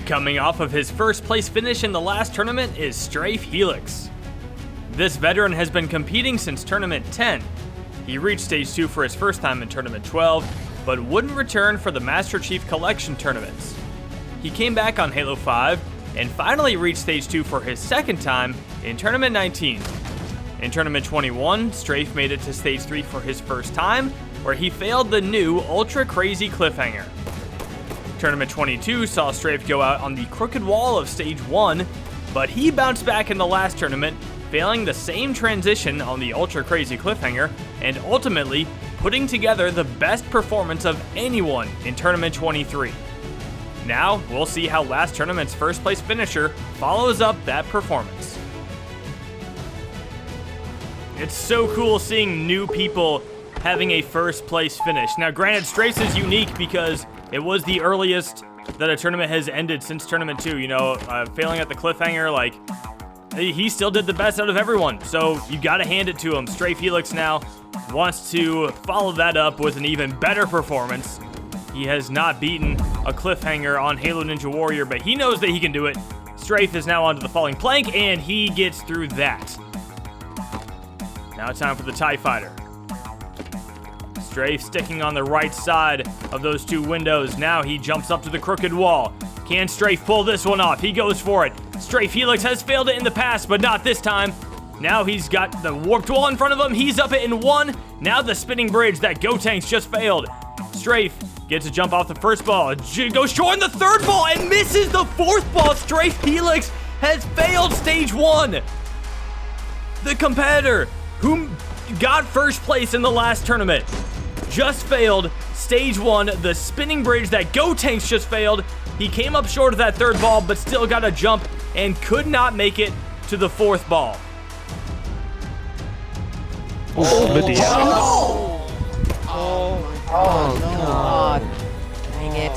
Coming off of his first place finish in the last tournament is Strafe Helix. This veteran has been competing since Tournament 10. He reached Stage 2 for his first time in Tournament 12, but wouldn't return for the Master Chief Collection tournaments. He came back on Halo 5 and finally reached Stage 2 for his second time in Tournament 19. In Tournament 21, Strafe made it to Stage 3 for his first time, where he failed the new Ultra Crazy Cliffhanger. Tournament 22 saw Strafe go out on the Crooked Wall of Stage 1, but he bounced back in the last tournament, failing the same transition on the Ultra Crazy Cliffhanger, and ultimately putting together the best performance of anyone in Tournament 23. Now, we'll see how last tournament's first place finisher follows up that performance. It's so cool seeing new people having a first place finish. Now granted, Strafe's is unique because it was the earliest that a tournament has ended since Tournament 2, you know, failing at the cliffhanger, like, he still did the best out of everyone. So you got to hand it to him. Stray Felix now wants to follow that up with an even better performance. He has not beaten a cliffhanger on Halo Ninja Warrior, but he knows that he can do it. Strafe is now onto the falling plank, and he gets through that. Now it's time for the TIE Fighter. Strafe sticking on the right side of those two windows. Now he jumps up to the crooked wall. Can Strafe pull this one off? He goes for it. Stray Felix has failed it in the past, but not this time. Now he's got the warped wall in front of him. He's up it in one. Now the spinning bridge that Gotenks just failed. Strafe gets a jump off the first ball. Goes short on the third ball and misses the fourth ball. Stray Felix has failed stage one. The competitor who got first place in the last tournament just failed stage one. The spinning bridge that Gotenks just failed. He came up short of that third ball, but still got a jump and could not make it to the fourth ball. God. Dang it.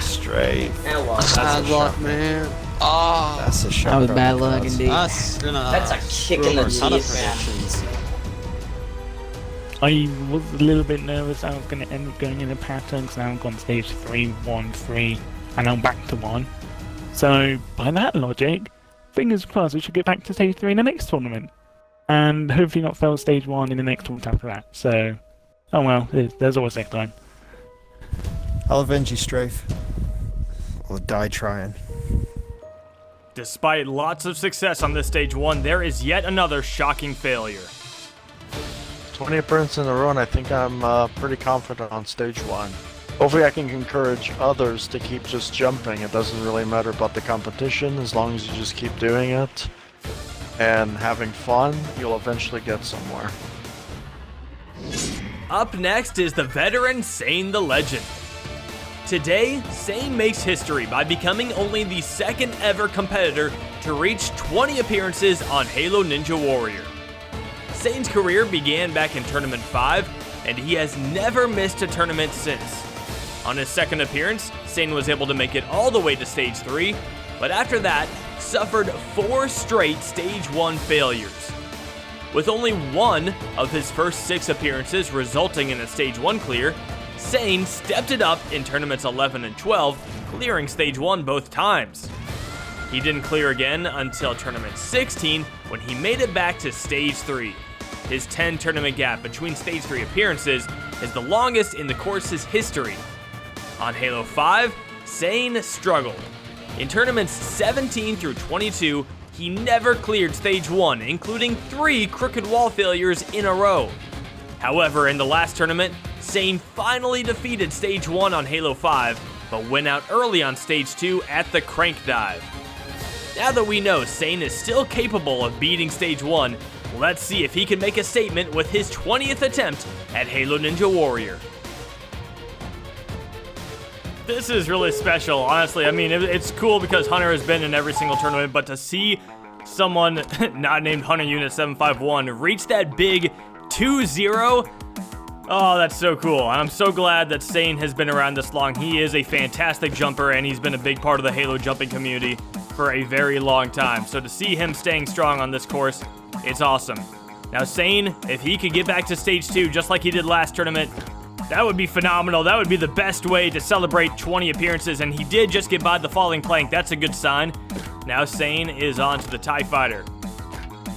Straight. Bad luck, man. Oh, That's a shot. That was bad luck indeed. That's a kick in the teeth, man. I was a little bit nervous I was going to end up going in a pattern because I've gone stage 3, 1, 3, and I'm back to 1. So, by that logic, fingers crossed we should get back to stage 3 in the next tournament. And hopefully not fail stage 1 in the next tournament after that. So, oh well, there's always next time. I'll avenge you, Strafe. Or die trying. Despite lots of success on this stage 1, there is yet another shocking failure. 20 appearances in a row, and I think I'm pretty confident on stage 1. Hopefully I can encourage others to keep just jumping. It doesn't really matter about the competition, as long as you just keep doing it and having fun, you'll eventually get somewhere. Up next is the veteran Sane the Legend. Today, Sane makes history by becoming only the second ever competitor to reach 20 appearances on Halo Ninja Warrior. Sane's career began back in Tournament 5, and he has never missed a tournament since. On his second appearance, Sane was able to make it all the way to Stage 3, but after that, suffered 4 straight Stage 1 failures. With only one of his first 6 appearances resulting in a Stage 1 clear, Sane stepped it up in Tournaments 11 and 12, clearing Stage 1 both times. He didn't clear again until Tournament 16, when he made it back to Stage 3. His 10 tournament gap between Stage 3 appearances is the longest in the course's history. On Halo 5, Sane struggled. In Tournaments 17 through 22, he never cleared Stage 1, including 3 crooked wall failures in a row. However, in the last tournament, Sane finally defeated Stage 1 on Halo 5, but went out early on Stage 2 at the crank dive. Now that we know Sane is still capable of beating Stage 1, let's see if he can make a statement with his 20th attempt at Halo Ninja Warrior. This is really special, honestly. I mean, it's cool because Hunter has been in every single tournament, but to see someone not named Hunter Unit 751 reach that big 2-0, oh, that's so cool. And I'm so glad that Sane has been around this long. He is a fantastic jumper, and he's been a big part of the Halo jumping community for a very long time. So to see him staying strong on this course, it's awesome. Now Sane, if he could get back to Stage 2 just like he did last tournament, that would be phenomenal. That would be the best way to celebrate 20 appearances, and he did just get by the falling plank. That's a good sign. Now Sane is on to the TIE Fighter.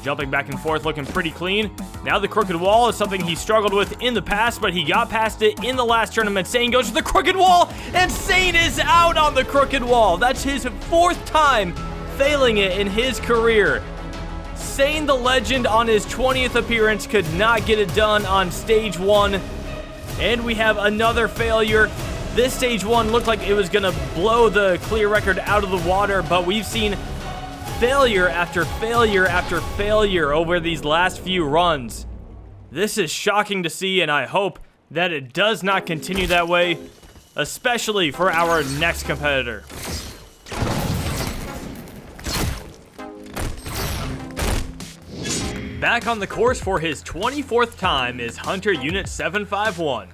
Jumping back and forth, looking pretty clean. Now the crooked wall is something he struggled with in the past, but he got past it in the last tournament. Sane goes to the crooked wall, and Sane is out on the crooked wall. That's his 4th time failing it in his career. Sane the Legend on his 20th appearance could not get it done on Stage 1. And we have another failure. This Stage 1 looked like it was going to blow the clear record out of the water, but we've seen failure after failure after failure over these last few runs. This is shocking to see, and I hope that it does not continue that way, especially for our next competitor. Back on the course for his 24th time is Hunter Unit 751.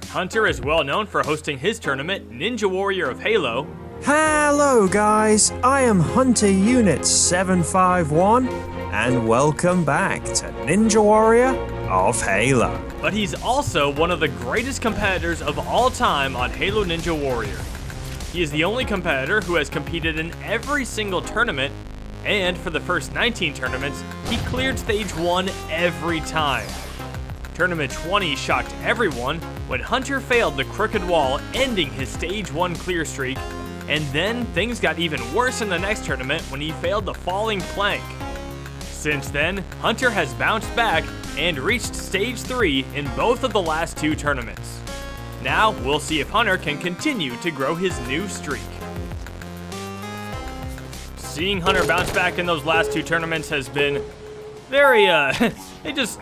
Hunter is well known for hosting his tournament, Ninja Warrior of Halo, Hello guys, I am Hunter Unit 751 and welcome back to Ninja Warrior of Halo. But he's also one of the greatest competitors of all time on Halo Ninja Warrior. He is the only competitor who has competed in every single tournament, and for the first 19 tournaments, he cleared stage 1 every time. Tournament 20 shocked everyone when Hunter failed the crooked wall, ending his stage 1 clear streak, and then things got even worse in the next tournament when he failed the falling plank. Since then, Hunter has bounced back and reached stage 3 in both of the last 2 tournaments. Now, we'll see if Hunter can continue to grow his new streak. Seeing Hunter bounce back in those last 2 tournaments has been very, it just,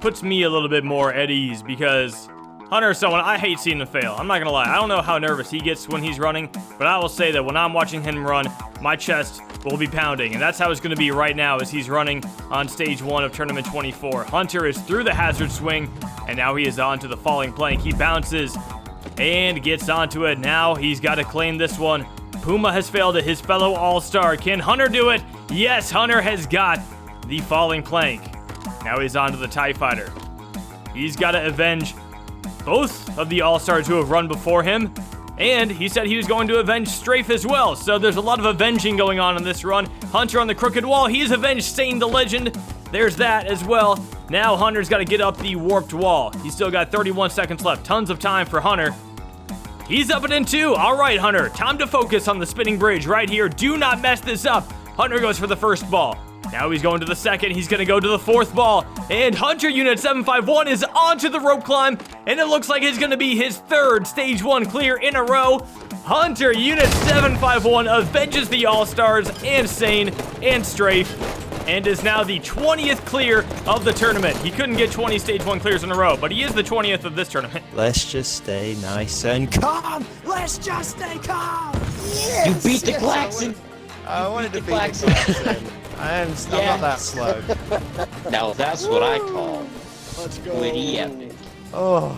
puts me a little bit more at ease because Hunter is someone I hate seeing him fail. I'm not gonna lie, I don't know how nervous he gets when he's running, but I will say that when I'm watching him run, my chest will be pounding, and that's how it's gonna be right now as he's running on stage 1 of tournament 24. Hunter is through the hazard swing, and now he is onto the falling plank. He bounces and gets onto it. Now he's got to claim this one. Puma has failed it, his fellow all-star. Can Hunter do it? Yes, Hunter has got the falling plank. Now he's onto the TIE Fighter. He's got to avenge both of the all-stars who have run before him, and he said he was going to avenge Strafe as well, so there's a lot of avenging going on in this run. Hunter on the crooked wall, he's avenged Sane the Legend. There's that as well. Now Hunter's got to get up the warped wall. He's still got 31 seconds left, tons of time for Hunter. He's up it in 2. All right, Hunter, time to focus on the spinning bridge right here. Do not mess this up. Hunter goes for the first ball. Now he's going to the second. He's going to go to the 4th ball. And Hunter Unit 751 is onto the rope climb. And it looks like it's going to be his 3rd stage 1 clear in a row. Hunter Unit 751 avenges the All-Stars and Sane and Strafe, and is now the 20th clear of the tournament. He couldn't get 20 stage 1 clears in a row, but he is the 20th of this tournament. Let's just stay nice and calm. Let's just stay calm. Yes, You beat the klaxon. I wanted to beat the klaxon. I'm not that slow. Now that's what I call Let's go. witty epic. Oh.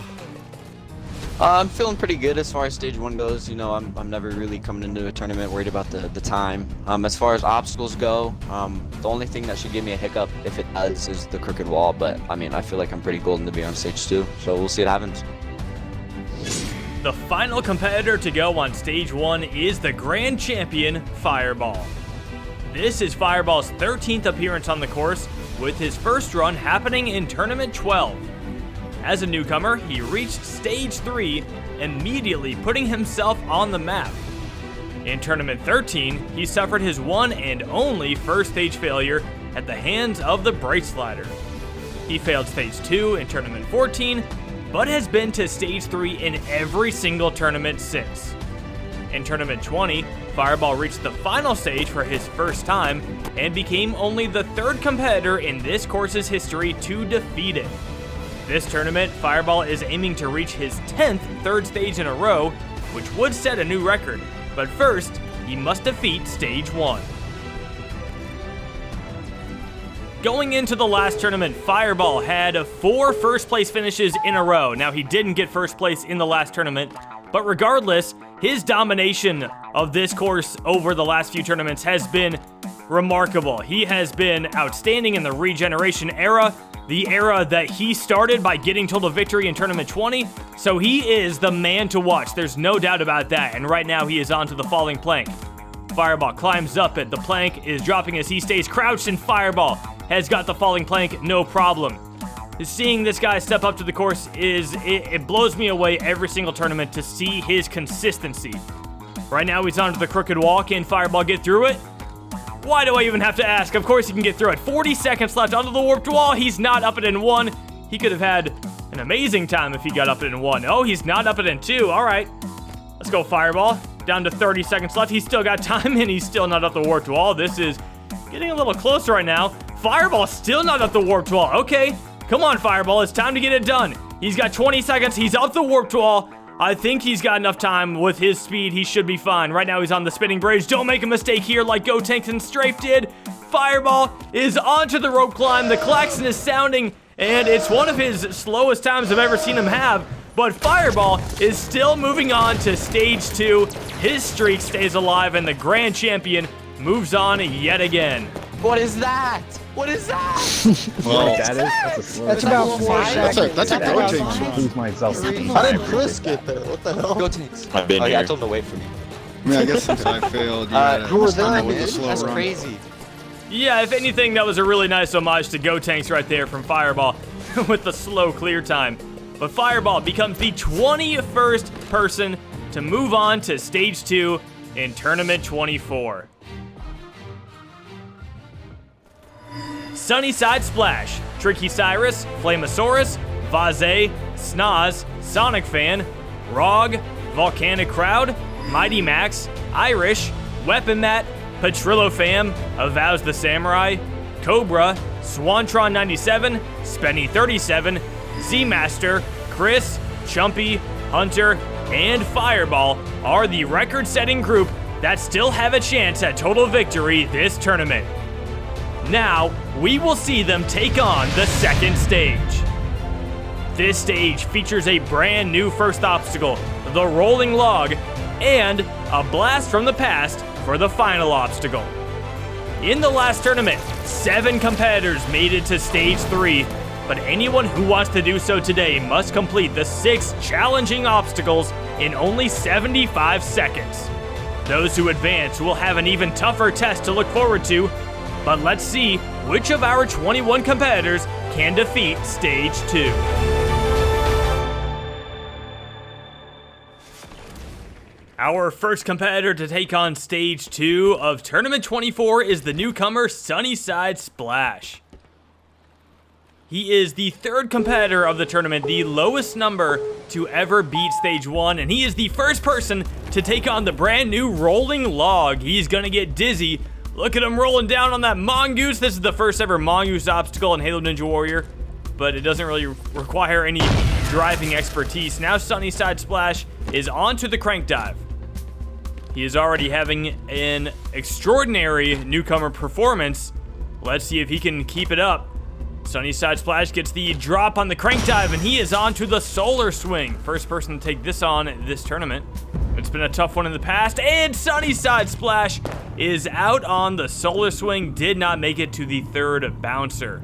I'm feeling pretty good as far as stage 1 goes. I'm never really coming into a tournament worried about the time. As far as obstacles go, the only thing that should give me a hiccup, if it does, is the crooked wall. But I feel like I'm pretty golden to be on stage 2, so we'll see what happens. The final competitor to go on stage 1 is the grand champion, Fireball. This is Fireball's 13th appearance on the course, with his first run happening in tournament 12. As a newcomer, he reached stage 3, immediately putting himself on the map. In tournament 13, he suffered his one and only first stage failure at the hands of the Brake Slider. He failed stage 2 in tournament 14, but has been to stage 3 in every single tournament since. In tournament 20, Fireball reached the final stage for his first time, and became only the 3rd competitor in this course's history to defeat it. This tournament, Fireball is aiming to reach his 10th 3rd stage in a row, which would set a new record, but first, he must defeat stage 1. Going into the last tournament, Fireball had 4 first place finishes in a row. Now, he didn't get first place in the last tournament, but regardless, his domination of this course over the last few tournaments has been remarkable. He has been outstanding in the regeneration era, the era that he started by getting Total Victory in tournament 20, so he is the man to watch. There's no doubt about that, and right now he is onto the falling plank. Fireball climbs up it. The plank is dropping as he stays crouched, and Fireball has got the falling plank, no problem. Seeing this guy step up to the course it blows me away every single tournament to see his consistency. Right now he's onto the crooked wall. Can Fireball get through it? Why do I even have to ask? Of course he can get through it. 40 seconds left onto the warped wall. He's not up it in 1. He could have had an amazing time if he got up it in 1. Oh, he's not up it in 2. All right. Let's go, Fireball. Down to 30 seconds left. He's still got time, and he's still not up the warped wall. This is getting a little closer right now. Fireball still not up the warped wall. Okay. Come on, Fireball. It's time to get it done. He's got 20 seconds. He's up the warped wall. I think he's got enough time with his speed. He should be fine. Right now, he's on the spinning bridge. Don't make a mistake here like Go Tanks and Strafe did. Fireball is onto the rope climb. The klaxon is sounding, and it's one of his slowest times I've ever seen him have. but Fireball is still moving on to stage 2. His streak stays alive, and the grand champion moves on yet again. What is that? What is that? Well, That's about 4 seconds. That's a go tank. I lose myself. How did Chris get there? What the hell? Go Tanks. I've been Oh, yeah, I here. told him to wait for me. I mean, I guess since I failed, yeah. You were it's time there, to move man. a slow That's run. crazy. Yeah, if anything, that was a really nice homage to Go Tanks right there from Fireball with the slow clear time. But Fireball becomes the 21st person to move on to stage 2 in Tournament 24. Sunnyside Splash, Tricky Cyrus, Flamosaurus, Vase, Snozz, Sonic Fan, Rog, Volcanic Crowd, Mighty Max, Irish, Weapon Mat, Petrillo Fam, Avows the Samurai, Cobra, Swantron 97, Spenny 37, Z-Master, Chris, Chumpy, Hunter, and Fireball are the record-setting group that still have a chance at total victory this tournament. Now, we will see them take on the second stage. This stage features a brand new first obstacle, the rolling log, and a blast from the past for the final obstacle. In the last tournament, 7 competitors made it to stage 3, but anyone who wants to do so today must complete the 6 challenging obstacles in only 75 seconds. Those who advance will have an even tougher test to look forward to, but let's see which of our 21 competitors can defeat stage 2. Our first competitor to take on stage 2 of Tournament 24 is the newcomer Sunnyside Splash. He is the 3rd competitor of the tournament, the lowest number to ever beat stage 1, and he is the first person to take on the brand new rolling log. He's gonna get dizzy. Look at him rolling down on that mongoose. This is the first ever mongoose obstacle in Halo Ninja Warrior, but it doesn't really require any driving expertise. Now Sunnyside Splash is on to the crank dive. He is already having an extraordinary newcomer performance. Let's see if he can keep it up. Sunnyside Splash gets the drop on the crank dive, and he is on to the solar swing. First person to take this on this tournament. It's been a tough one in the past, and Sunnyside Splash is out on the solar swing, did not make it to the 3rd bouncer.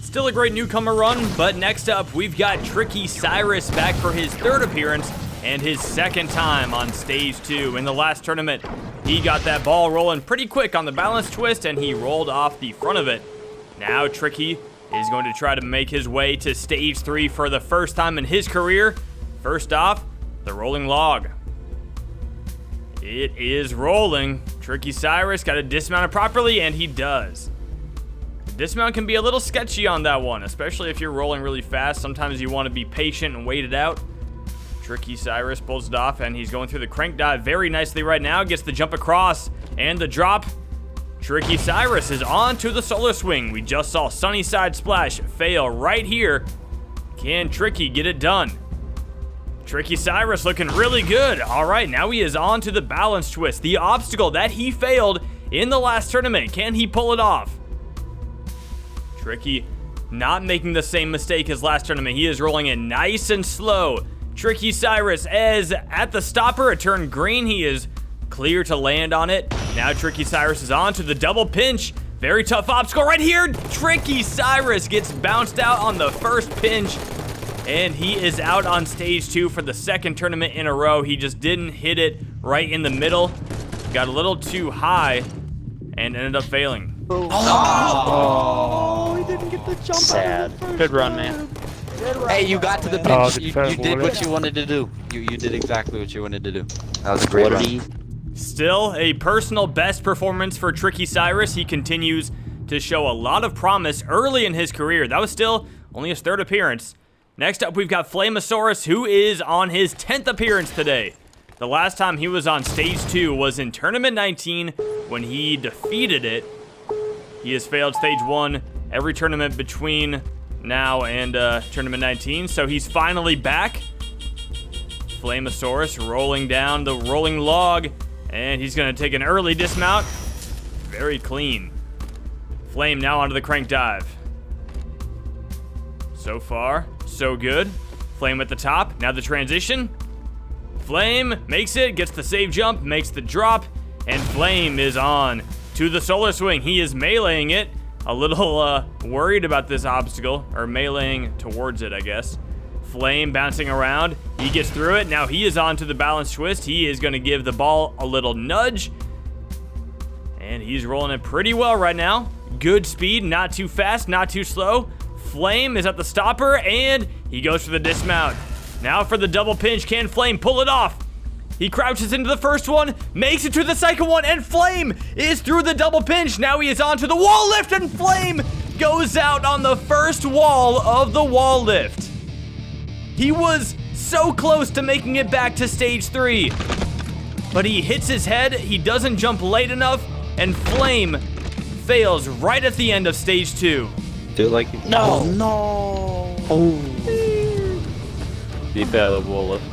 Still a great newcomer run, but next up we've got Tricky Cyrus back for his 3rd appearance and his 2nd time on stage 2. In the last tournament, he got that ball rolling pretty quick on the balance twist, and he rolled off the front of it. Now Tricky is going to try to make his way to stage 3 for the first time in his career. First off, the rolling log. It is rolling. Tricky Cyrus got to dismount it properly, and he does. The dismount can be a little sketchy on that one, especially if you're rolling really fast. Sometimes you want to be patient and wait it out. Tricky Cyrus pulls it off, and he's going through the crank dive very nicely right now. Gets the jump across and the drop. Tricky Cyrus is on to the solar swing. We just saw Sunnyside Splash fail right here. Can Tricky get it done? Tricky Cyrus looking really good. All right, now he is on to the balance twist, the obstacle that he failed in the last tournament. Can he pull it off? Tricky not making the same mistake as last tournament. He is rolling it nice and slow. Tricky Cyrus, as at the stopper, it turned green. He is clear to land on it. Now Tricky Cyrus is on to the double pinch. Very tough obstacle right here. Tricky Cyrus gets bounced out on the first pinch, and he is out on stage 2 for the 2nd tournament in a row. He just didn't hit it right in the middle. Got a little too high and ended up failing. Oh, he didn't get the jump. Sad. Good run, man. Hey, you got to the pinch. You did what you wanted to do. You did exactly what you wanted to do. That was a great run. Still a personal best performance for Tricky Cyrus. He continues to show a lot of promise early in his career. That was still only his 3rd appearance. Next up, we've got Flamosaurus, who is on his 10th appearance today. The last time he was on stage 2 was in Tournament 19 when he defeated it. He has failed stage 1 every tournament between now and Tournament 19, so he's finally back. Flamosaurus rolling down the rolling log, and he's going to take an early dismount. Very clean. Flame now onto the crank dive. So far, so good. Flame at the top. Now the transition. Flame makes it, gets the save jump, makes the drop, and Flame is on to the solar swing. He is meleeing it. A little worried about this obstacle, or meleeing towards it, I guess. Flame bouncing around. He gets through it. Now he is on to the balance twist. He is going to give the ball a little nudge. And he's rolling it pretty well right now. Good speed, not too fast, not too slow. Flame is at the stopper, and he goes for the dismount. Now for the double pinch. Can Flame pull it off? He crouches into the first one, makes it to the second one, and Flame is through the double pinch. Now he is on to the wall lift, and Flame goes out on the first wall of the wall lift. He was so close to making it back to stage 3, but he hits his head, he doesn't jump late enough, and Flame fails right at the end of stage 2. Do it like you. No. No. Oh. He failed the wall lift.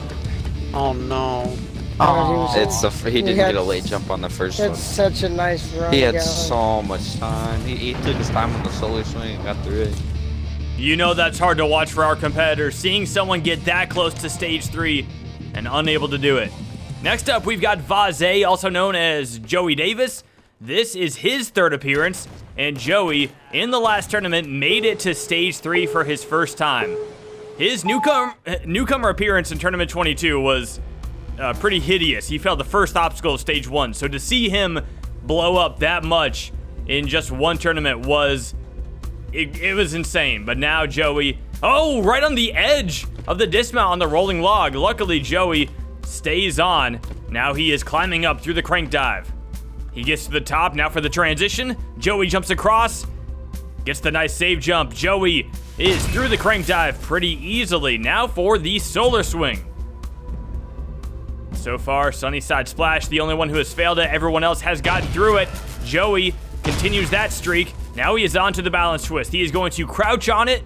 Oh no. Oh, It's he didn't get a late jump on the first one. It's such a nice run. He had going. so much time. He took his time on the solar swing and got through it. You know that's hard to watch for our competitors, seeing someone get that close to stage 3 and unable to do it. Next up, we've got Vaze, also known as Joey Davis. This is his 3rd appearance, and Joey, in the last tournament, made it to stage 3 for his first time. His newcomer appearance in Tournament 22 was pretty hideous. He failed the first obstacle of stage 1, so to see him blow up that much in just one tournament was... It was insane. But now Joey, right on the edge of the dismount on the rolling log. Luckily, Joey stays on. Now he is climbing up through the crank dive. He gets to the top. Now for the transition. Joey jumps across, gets the nice save jump. Joey is through the crank dive pretty easily. Now for the solar swing. So far, Sunnyside Splash, the only one who has failed it. Everyone else has gotten through it. Joey continues that streak. Now he is on to the balance twist. He is going to crouch on it.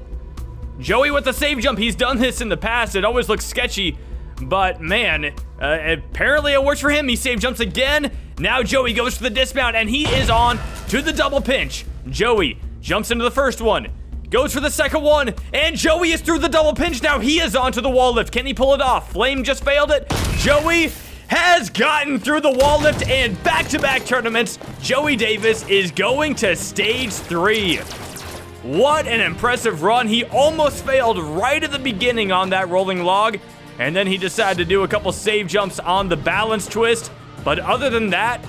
Joey with the save jump. He's done this in the past. It always looks sketchy, but man, apparently it works for him. He save jumps again. Now Joey goes for the dismount, and he is on to the double pinch. Joey jumps into the first one, goes for the second one, and Joey is through the double pinch. Now he is on to the wall lift. Can he pull it off? Flame just failed it. Joey has gotten through the wall lift, and back-to-back tournaments, Joey Davis is going to stage 3. What an impressive run. He almost failed right at the beginning on that rolling log, and then he decided to do a couple save jumps on the balance twist. But other than that,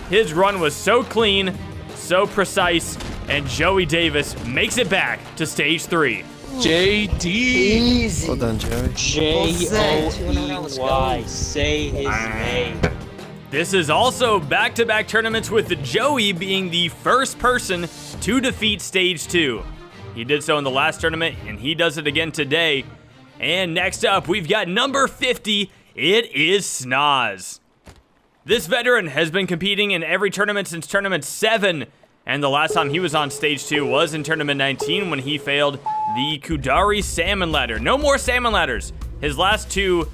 his run was so clean, so precise, and Joey Davis makes it back to stage 3. JD. Easy. Well done, Joey. J-O-E-Y. Say his name. This is also back-to-back tournaments with Joey being the first person to defeat stage 2. He did so in the last tournament, and he does it again today. And next up, we've got number 50. It is Snozz. This veteran has been competing in every tournament since tournament 7. And the last time he was on stage 2 was in tournament 19 when he failed the Kudari salmon ladder. No more salmon ladders. His last 2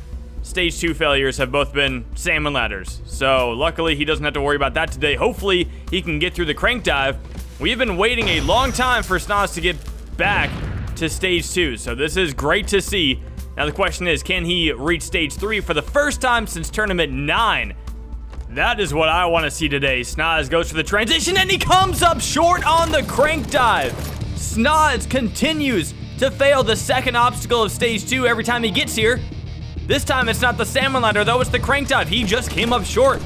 stage 2 failures have both been salmon ladders. So luckily he doesn't have to worry about that today. Hopefully he can get through the crank dive. We've been waiting a long time for Snozz to get back to stage 2. So this is great to see. Now the question is, can he reach stage 3 for the first time since tournament 9? That is what I want to see today. Snozz goes for the transition, and he comes up short on the crank dive. Snozz continues to fail the second obstacle of stage 2 every time he gets here. This time it's not the salmon ladder, though, it's the crank dive. He just came up short.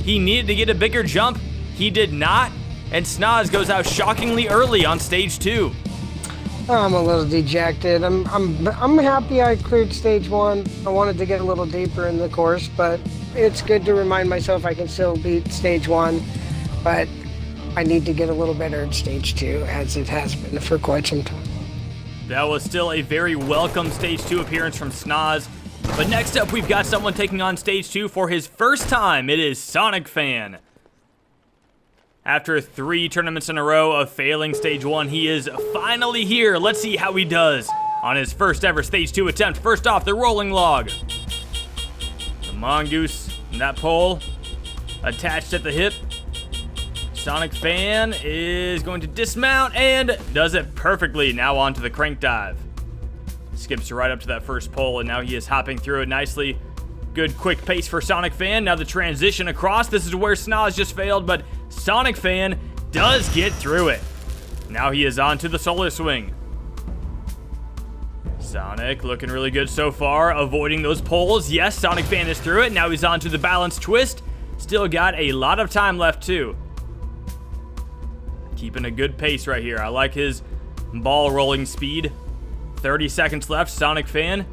He needed to get a bigger jump. He did not, and Snozz goes out shockingly early on stage 2. I'm a little dejected. I'm happy I cleared stage 1. I wanted to get a little deeper in the course, but it's good to remind myself I can still beat stage 1, but I need to get a little better at stage 2, as it has been for quite some time. That was still a very welcome stage 2 appearance from Snozz. But next up, we've got someone taking on stage 2 for his first time. It is Sonic Fan. After 3 tournaments in a row of failing stage 1, he is finally here. Let's see how he does on his first ever stage 2 attempt. First off, the rolling log. The mongoose and that pole attached at the hip. Sonic Fan is going to dismount and does it perfectly. Now on to the crank dive. Skips right up to that first pole, and now he is hopping through it nicely. Good quick pace for Sonic Fan. Now the transition across. This is where Snozz just failed, but Sonic Fan does get through it. Now he is on to the Solar Swing. Sonic looking really good so far, avoiding those poles. Yes, Sonic Fan is through it. Now he's on to the balance twist. Still got a lot of time left too. Keeping a good pace right here. I like his ball rolling speed. 30 seconds left. Sonic Fan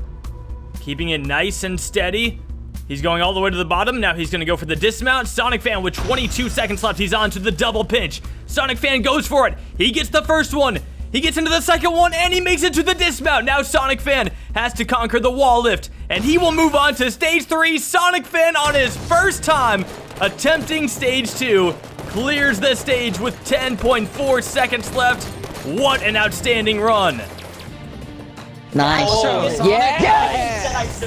keeping it nice and steady. He's going all the way to the bottom. Now he's going to go for the dismount. Sonic Fan with 22 seconds left. He's on to the double pinch. Sonic Fan goes for it. He gets the first one. He gets into the second one, and he makes it to the dismount. Now Sonic Fan has to conquer the wall lift, and he will move on to stage 3. Sonic Fan on his first time attempting stage 2 clears the stage with 10.4 seconds left. What an outstanding run. Nice. Oh, Yes.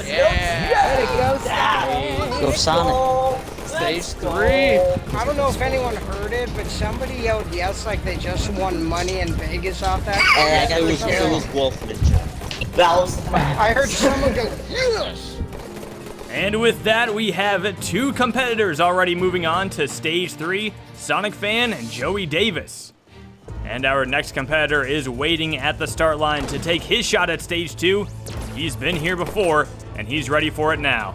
Go Sonic. Stage 3. I don't know if anyone heard it, but somebody yelled yes like they just won money in Vegas off that. It was Wolf Ninja. That was. I heard someone go yes. And with that, we have 2 competitors already moving on to stage 3, Sonic Fan and Joey Davis. And our next competitor is waiting at the start line to take his shot at stage 2. He's been here before, and he's ready for it now.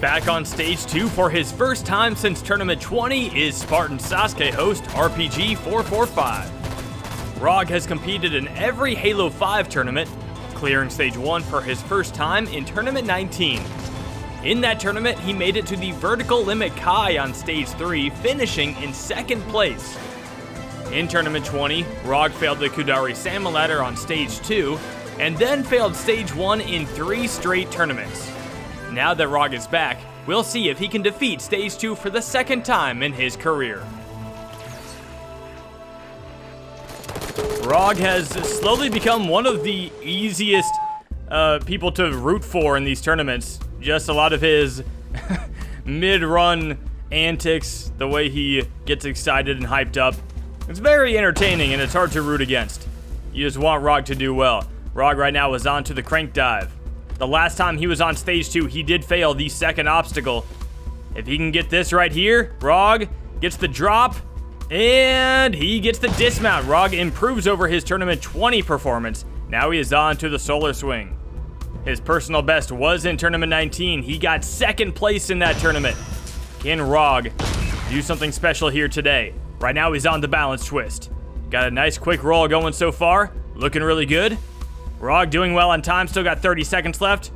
Back on stage 2 for his first time since Tournament 20 is Spartan Sasuke host RPG445. Rog has competed in every Halo 5 tournament, clearing stage 1 for his first time in Tournament 19. In that tournament, he made it to the Vertical Limit Kai on stage 3, finishing in 2nd place. In Tournament 20, Rog failed the Kudari Salmon Ladder on stage 2, and then failed stage 1 in 3 straight tournaments. Now that Rog is back, we'll see if he can defeat stage 2 for the 2nd time in his career. Rog has slowly become one of the easiest people to root for in these tournaments. Just a lot of his mid-run antics, the way he gets excited and hyped up. It's very entertaining and it's hard to root against. You just want Rog to do well. Rog right now is on to the crank dive. The last time he was on stage 2, he did fail the 2nd obstacle. If he can get this right here, Rog gets the drop, and he gets the dismount. Rog improves over his Tournament 20 performance. Now he is on to the Solar Swing. His personal best was in Tournament 19. He got 2nd place in that tournament. Can Rog do something special here today? Right now he's on the balance twist. Got a nice quick roll going so far. Looking really good. Rog doing well on time, still got 30 seconds left.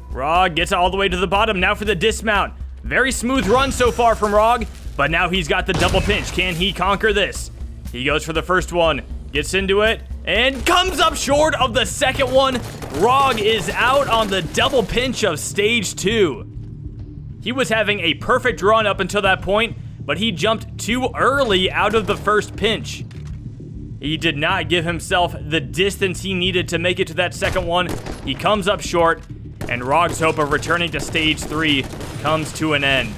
Rog gets all the way to the bottom, now for the dismount. Very smooth run so far from Rog, but now he's got the double pinch. Can he conquer this? He goes for the first one, gets into it, and comes up short of the 2nd one. Rog is out on the double pinch of stage 2. He was having a perfect run up until that point, but he jumped too early out of the first pinch. He did not give himself the distance he needed to make it to that 2nd one. He comes up short, and Rog's hope of returning to stage 3 comes to an end.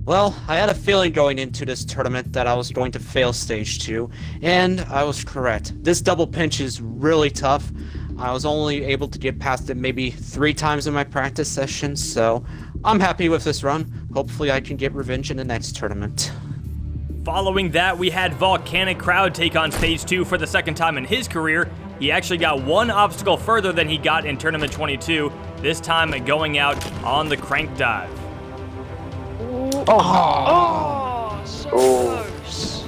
Well, I had a feeling going into this tournament that I was going to fail stage 2, and I was correct. This double pinch is really tough. I was only able to get past it maybe 3 times in my practice sessions, so I'm happy with this run. Hopefully I can get revenge in the next tournament. Following that, we had Volcanic Crowd take on stage 2 for the 2nd time in his career. He actually got 1 obstacle further than he got in Tournament 22, this time going out on the crank dive. So close.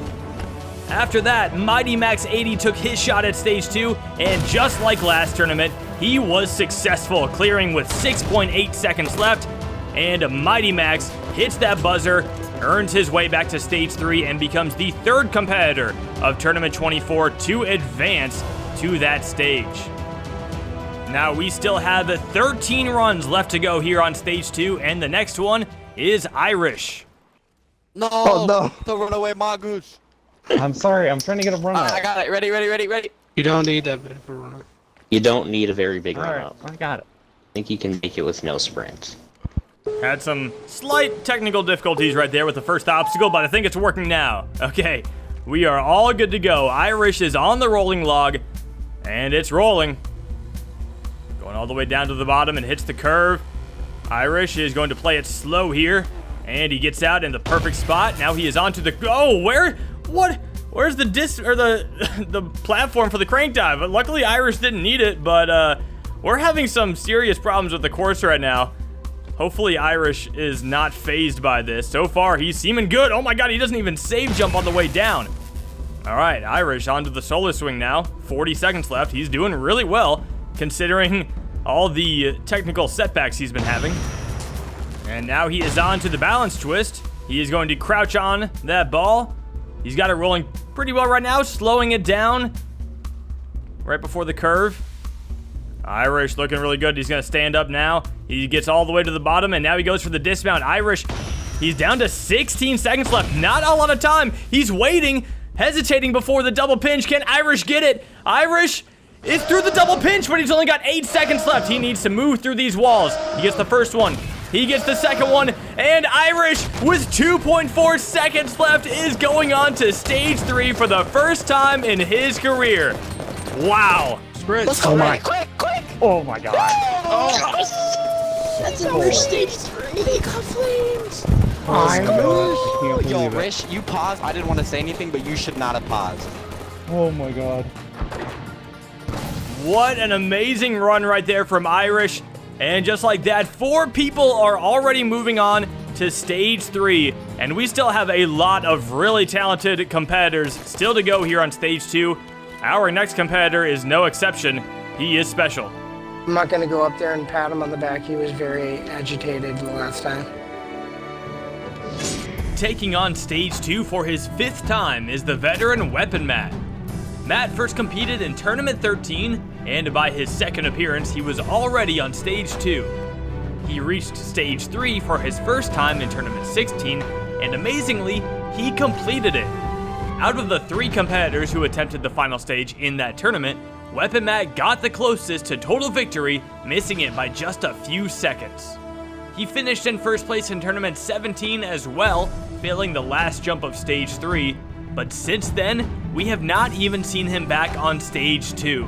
After that, Mighty Max 80 took his shot at stage 2, and just like last tournament, he was successful, clearing with 6.8 seconds left, and Mighty Max hits that buzzer, earns his way back to stage 3, and becomes the 3rd competitor of Tournament 24 to advance to that stage. Now we still have 13 runs left to go here on stage 2, and the next one is Irish. No! Oh, no! The runaway mongoose! I'm sorry, I'm trying to get a run out. I got it. Ready. You don't need that big of a run. You don't need a very big run Alright, up. I got it. I think you can make it with no sprint. Had some slight technical difficulties right there with the first obstacle, but I think it's working now. Okay, we are all good to go. Irish is on the rolling log. And it's rolling. Going all the way down to the bottom and hits the curve. Irish is going to play it slow here. And he gets out in the perfect spot. Now he is onto the... Oh, where's the the platform for the crank dive? But luckily Irish didn't need it, but we're having some serious problems with the course right now. Hopefully Irish is not phased by this. So far, he's seeming good. Oh my god, he doesn't even save jump on the way down. All right, Irish onto the solo swing now. 40 seconds left. He's doing really well, considering all the technical setbacks he's been having. And now he is on to the balance twist. He is going to crouch on that ball. He's got it rolling pretty well right now, slowing it down right before the curve. Irish looking really good. He's going to stand up now. He gets all the way to the bottom, and now he goes for the dismount. Irish, he's down to 16 seconds left. Not a lot of time. He's waiting, hesitating before the double pinch. Can Irish get it? Irish is through the double pinch, but he's only got 8 seconds left. He needs to move through these walls. He gets the first one. He gets the second one, and Irish, with 2.4 seconds left, is going on to stage 3 for the first time in his career. Wow. Sprint. Let's go, quick. Oh my god. Oh, that's over stage 3. They got flames. Yo, Rish, you paused. I didn't want to say anything, but you should not have paused. Oh my god. What an amazing run right there from Irish. And just like that, 4 people are already moving on to stage 3. And we still have a lot of really talented competitors still to go here on stage 2. Our next competitor is no exception. He is special. I'm not going to go up there and pat him on the back. He was very agitated the last time. Taking on stage 2 for his 5th time is the veteran Weapon Matt. Matt first competed in Tournament 13, and by his second appearance, he was already on Stage 2. He reached Stage 3 for his first time in Tournament 16, and amazingly, he completed it. Out of the 3 competitors who attempted the final stage in that tournament, Weapon Matt got the closest to total victory, missing it by just a few seconds. He finished in first place in Tournament 17 as well, failing the last jump of Stage 3, but since then, we have not even seen him back on Stage 2.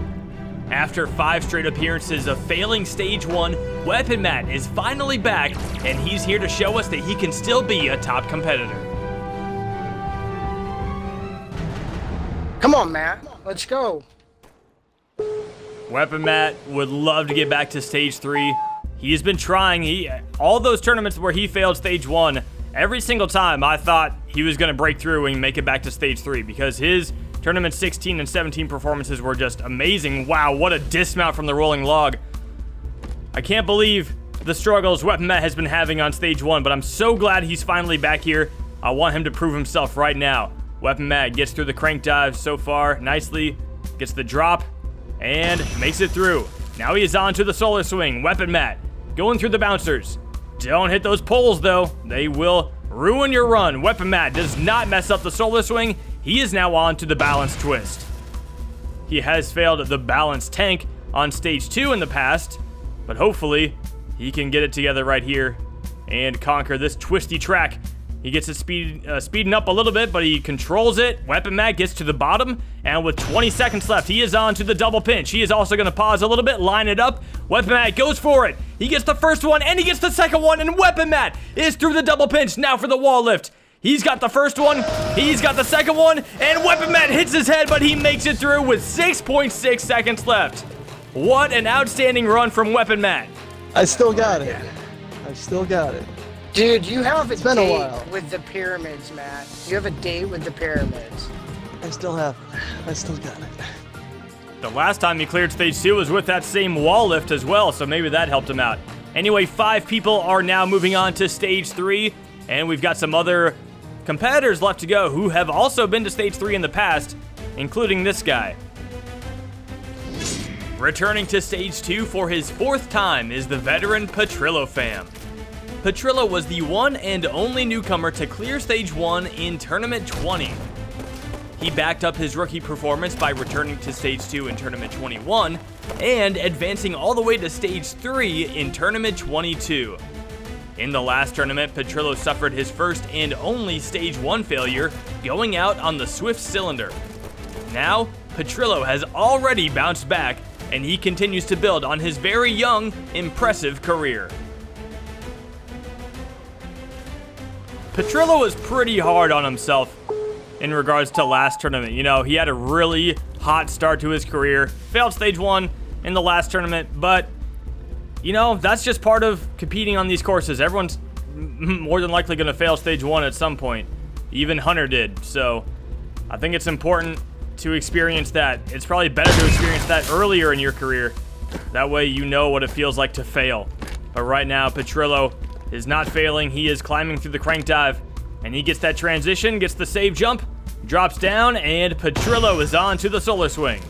After 5 straight appearances of failing Stage 1, Weapon Matt is finally back, and he's here to show us that he can still be a top competitor. Come on, Matt. Let's go. Weapon Matt would love to get back to Stage 3. He's been trying. All those tournaments where he failed Stage 1, every single time I thought he was going to break through and make it back to Stage 3 because his Tournament 16 and 17 performances were just amazing. Wow, what a dismount from the rolling log. I can't believe the struggles Weapon Matt has been having on Stage 1, but I'm so glad he's finally back here. I want him to prove himself right now. Weapon Matt gets through the crank dive so far nicely, gets the drop, and makes it through. Now he is on to the solo swing. Weapon Matt going through the bouncers. Don't hit those poles, though. They will ruin your run. Weapon Matt does not mess up the solo swing. He is now on to the balance twist. He has failed the balance tank on Stage 2 in the past, but hopefully he can get it together right here and conquer this twisty track. He gets it speeding up a little bit, but he controls it. Weapon Matt gets to the bottom, and with 20 seconds left, he is on to the double pinch. He is also going to pause a little bit, line it up. Weapon Matt goes for it. He gets the first one, and he gets the second one, and Weapon Matt is through the double pinch. Now for the wall lift. He's got the first one, he's got the second one, and Weapon Matt hits his head, but he makes it through with 6.6 seconds left. What an outstanding run from Weapon Matt. I still got it. Dude, you have a date with the pyramids, Matt. You have a date with the pyramids. I still got it. The last time he cleared Stage 2 was with that same wall lift as well, so maybe that helped him out. Anyway, 5 people are now moving on to Stage 3, and we've got some other competitors left to go who have also been to Stage 3 in the past, including this guy. Returning to Stage 2 for his 4th time is the veteran Petrillo fam. Petrillo was the one and only newcomer to clear Stage 1 in Tournament 20. He backed up his rookie performance by returning to Stage 2 in Tournament 21 and advancing all the way to Stage 3 in Tournament 22. In the last tournament, Petrillo suffered his first and only Stage 1 failure, going out on the Swift cylinder. Now, Petrillo has already bounced back, and he continues to build on his very young, impressive career. Petrillo was pretty hard on himself in regards to last tournament. You know, he had a really hot start to his career, failed stage 1 in the last tournament, but, you know, that's just part of competing on these courses. Everyone's more than likely going to fail stage 1 at some point. Even Hunter did, so I think it's important to experience that. It's probably better to experience that earlier in your career. That way you know what it feels like to fail. But right now, Petrillo is not failing. He is climbing through the crank dive, and he gets that transition, gets the save jump, drops down, and Petrillo is on to the solar swing.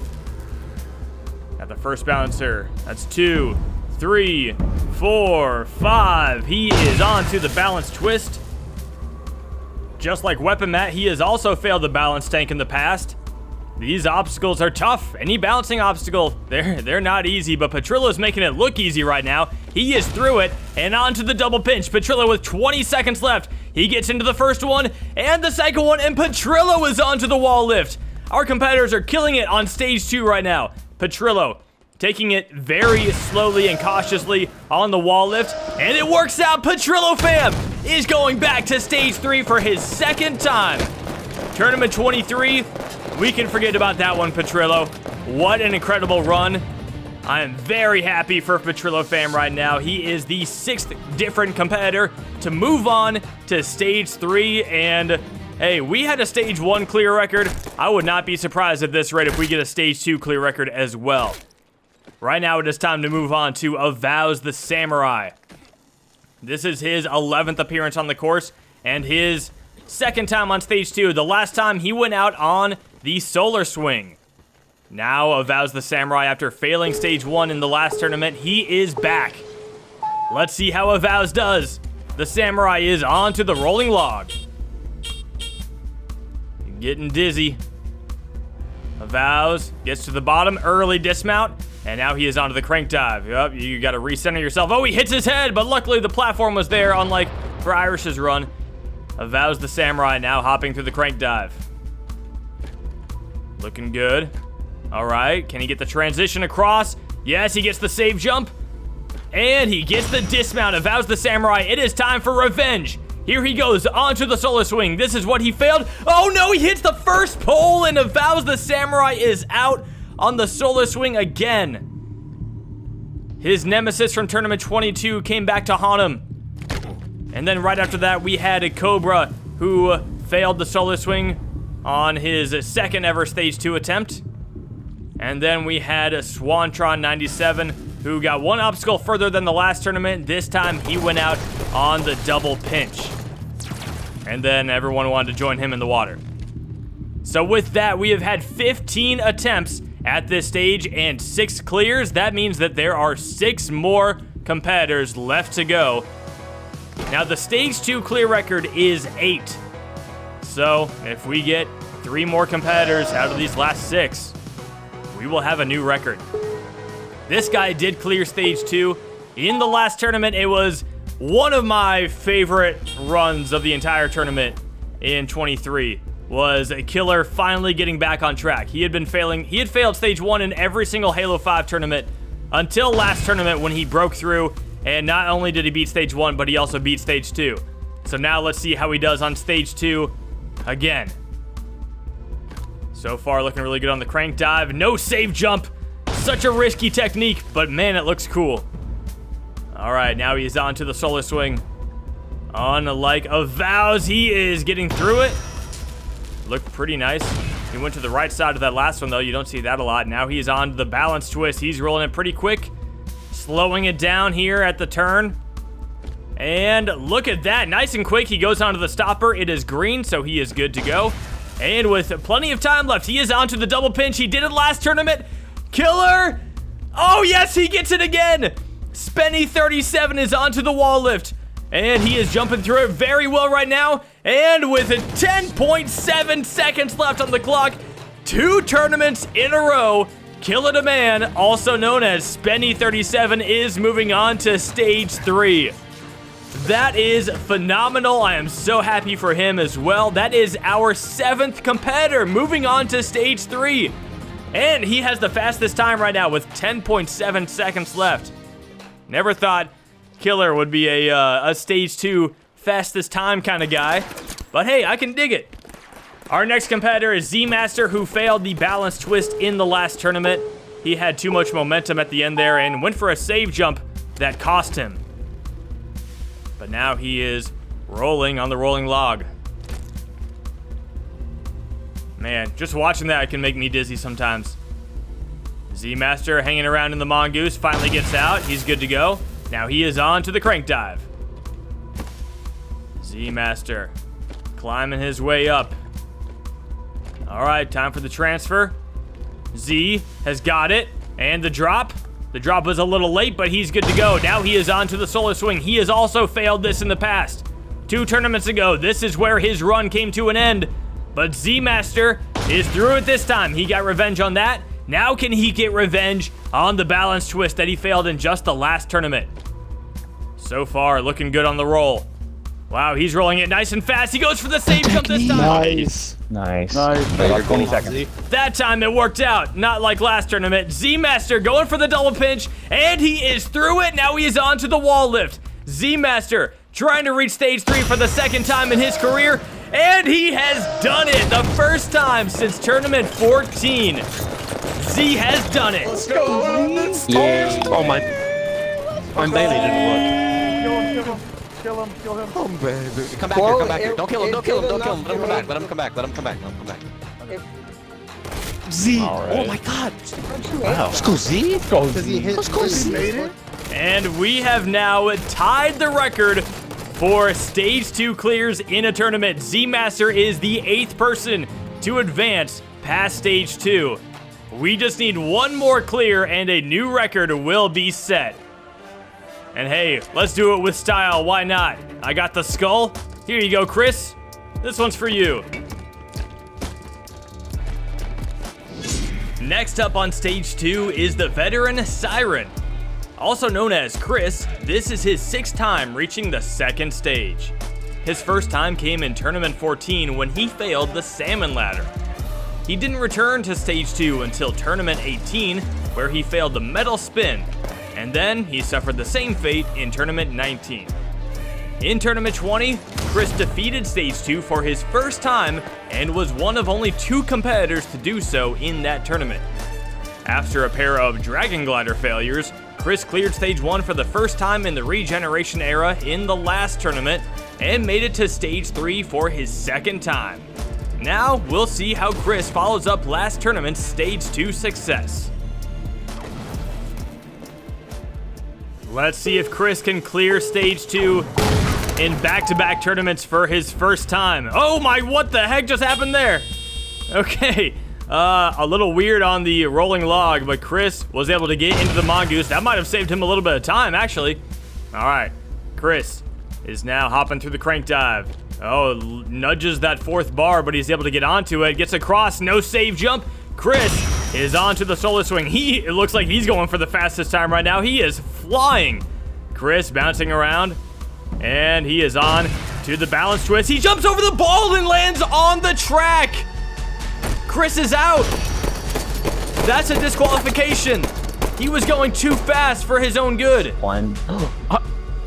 At the first balancer, that's 2, 3, 4, 5. He is on to the balance twist. Just like Weapon Matt, he has also failed the balance tank in the past. These obstacles are tough. Any balancing obstacle, they're not easy, but Petrillo's making it look easy right now. He is through it and onto the double pinch. Petrillo with 20 seconds left. He gets into the first one and the second one, and Petrillo is onto the wall lift. Our competitors are killing it on stage 2 right now. Petrillo taking it very slowly and cautiously on the wall lift, and it works out. Petrillo fam is going back to stage 3 for his second time. Tournament 23, we can forget about that one, Petrillo. What an incredible run. I am very happy for Petrillo fam right now. He is the 6th different competitor to move on to stage 3, and hey, we had a stage 1 clear record. I would not be surprised at this rate if we get a stage 2 clear record as well. Right now it is time to move on to Avows the Samurai. This is his 11th appearance on the course and his second time on stage 2. The last time he went out on the solar swing. Now Avows the Samurai, after failing stage 1 in the last tournament, he is back. Let's see how Avows does. The Samurai is on to the rolling log. Getting dizzy. Avows gets to the bottom, early dismount, and now he is onto the crank dive. Yep, you gotta recenter yourself. Oh, he hits his head, but luckily the platform was there, unlike for Irish's run. Avows the Samurai now hopping through the crank dive. Looking good. All right, can he get the transition across? Yes, he gets the save jump. And he gets the dismount. Avows the Samurai, it is time for revenge. Here he goes onto the solar swing. This is what he failed. Oh no, he hits the first pole, and Avows the Samurai is out on the solar swing again. His nemesis from tournament 22 came back to haunt him. And then right after that, we had a Cobra who failed the solar swing on his second ever stage 2 attempt. And then we had a Swantron 97 who got one obstacle further than the last tournament. This time he went out on the double pinch. And then everyone wanted to join him in the water. So with that, we have had 15 attempts at this stage and 6 clears. That means that there are 6 more competitors left to go. Now the stage 2 clear record is 8. So if we get 3 more competitors out of these last 6, we will have a new record. This guy did clear stage 2 in the last tournament. It was one of my favorite runs of the entire tournament in 23. Was a Killer finally getting back on track. He had been failing. He had failed stage 1 in every single Halo 5 tournament until last tournament when he broke through, and not only did he beat stage 1, but he also beat stage 2. So now let's see how he does on stage 2 again. So far looking really good on the crank dive. No save jump. Such a risky technique, but man, it looks cool. All right, now he's on to the solar swing. Unlike Avows, he is getting through it. Looked pretty nice. He went to the right side of that last one, though. You don't see that a lot. Now he's on to the balance twist. He's rolling it pretty quick. Slowing it down here at the turn. And look at that. Nice and quick. He goes onto the stopper. It is green, so he is good to go. And with plenty of time left, he is onto the double pinch. He did it last tournament. Killer! Oh, yes, he gets it again. Spenny 37 is onto the wall lift. And he is jumping through it very well right now. And with 10.7 seconds left on the clock, 2 tournaments in a row, Kill It a Man, also known as Spenny 37, is moving on to stage 3. That is phenomenal. I am so happy for him as well. That is our 7th competitor moving on to stage 3. And he has the fastest time right now with 10.7 seconds left. Never thought Killer would be a stage 2 fastest time kind of guy. But hey, I can dig it. Our next competitor is Z-Master, who failed the balance twist in the last tournament. He had too much momentum at the end there and went for a save jump that cost him. But now he is rolling on the rolling log. Man, just watching that can make me dizzy sometimes. Z-Master hanging around in the mongoose finally gets out. He's good to go. Now he is on to the crank dive. Z-Master climbing his way up. All right, time for the transfer. Z has got it. And the drop. The drop was a little late, but he's good to go. Now he is on to the solo swing. He has also failed this in the past. 2 tournaments ago, this is where his run came to an end. But Z-Master is through it this time. He got revenge on that. Now can he get revenge on the balance twist that he failed in just the last tournament? So far, looking good on the roll. Wow, he's rolling it nice and fast. He goes for the save jump this time. Nice. About 20 seconds. That time it worked out, not like last tournament. Z-Master going for the double pinch, and he is through it. Now he is on to the wall lift. Z-Master trying to reach stage 3 for the 2nd time in his career, and he has done it the first time since tournament 14. Z has done it. Let's go. Yeah. Oh my daily didn't work. Kill him. Oh, baby. Come back here. Don't kill him. Let him come back. Let him come back. Z. All right. Oh my god. Wow. Let's go Z. Let's go Z. And we have now tied the record for stage 2 clears in a tournament. Z-Master is the 8th person to advance past stage 2. We just need one more clear and a new record will be set. And hey, let's do it with style, why not? I got the skull. Here you go, Chris. This one's for you. Next up on stage 2 is the veteran Siren. Also known as Chris, this is his 6th time reaching the 2nd stage. His first time came in tournament 14 when he failed the salmon ladder. He didn't return to stage 2 until tournament 18, where he failed the metal spin, and then he suffered the same fate in tournament 19. In tournament 20, Chris defeated stage 2 for his first time and was one of only 2 competitors to do so in that tournament. After a pair of dragon glider failures, Chris cleared stage 1 for the first time in the regeneration era in the last tournament and made it to stage 3 for his 2nd time. Now, we'll see how Chris follows up last tournament's stage 2 success. Let's see if Chris can clear stage 2 in back-to-back tournaments for his first time. Oh my, what the heck just happened there? Okay, a little weird on the rolling log, but Chris was able to get into the mongoose. That might have saved him a little bit of time, actually. All right, Chris is now hopping through the crank dive. Oh, nudges that 4th bar, but he's able to get onto it. Gets across, no save jump. Chris is on to the solo swing. It looks like he's going for the fastest time right now. He is flying. Chris bouncing around, and he is on to the balance twist. He jumps over the ball and lands on the track. Chris is out. That's a disqualification. He was going too fast for his own good. One.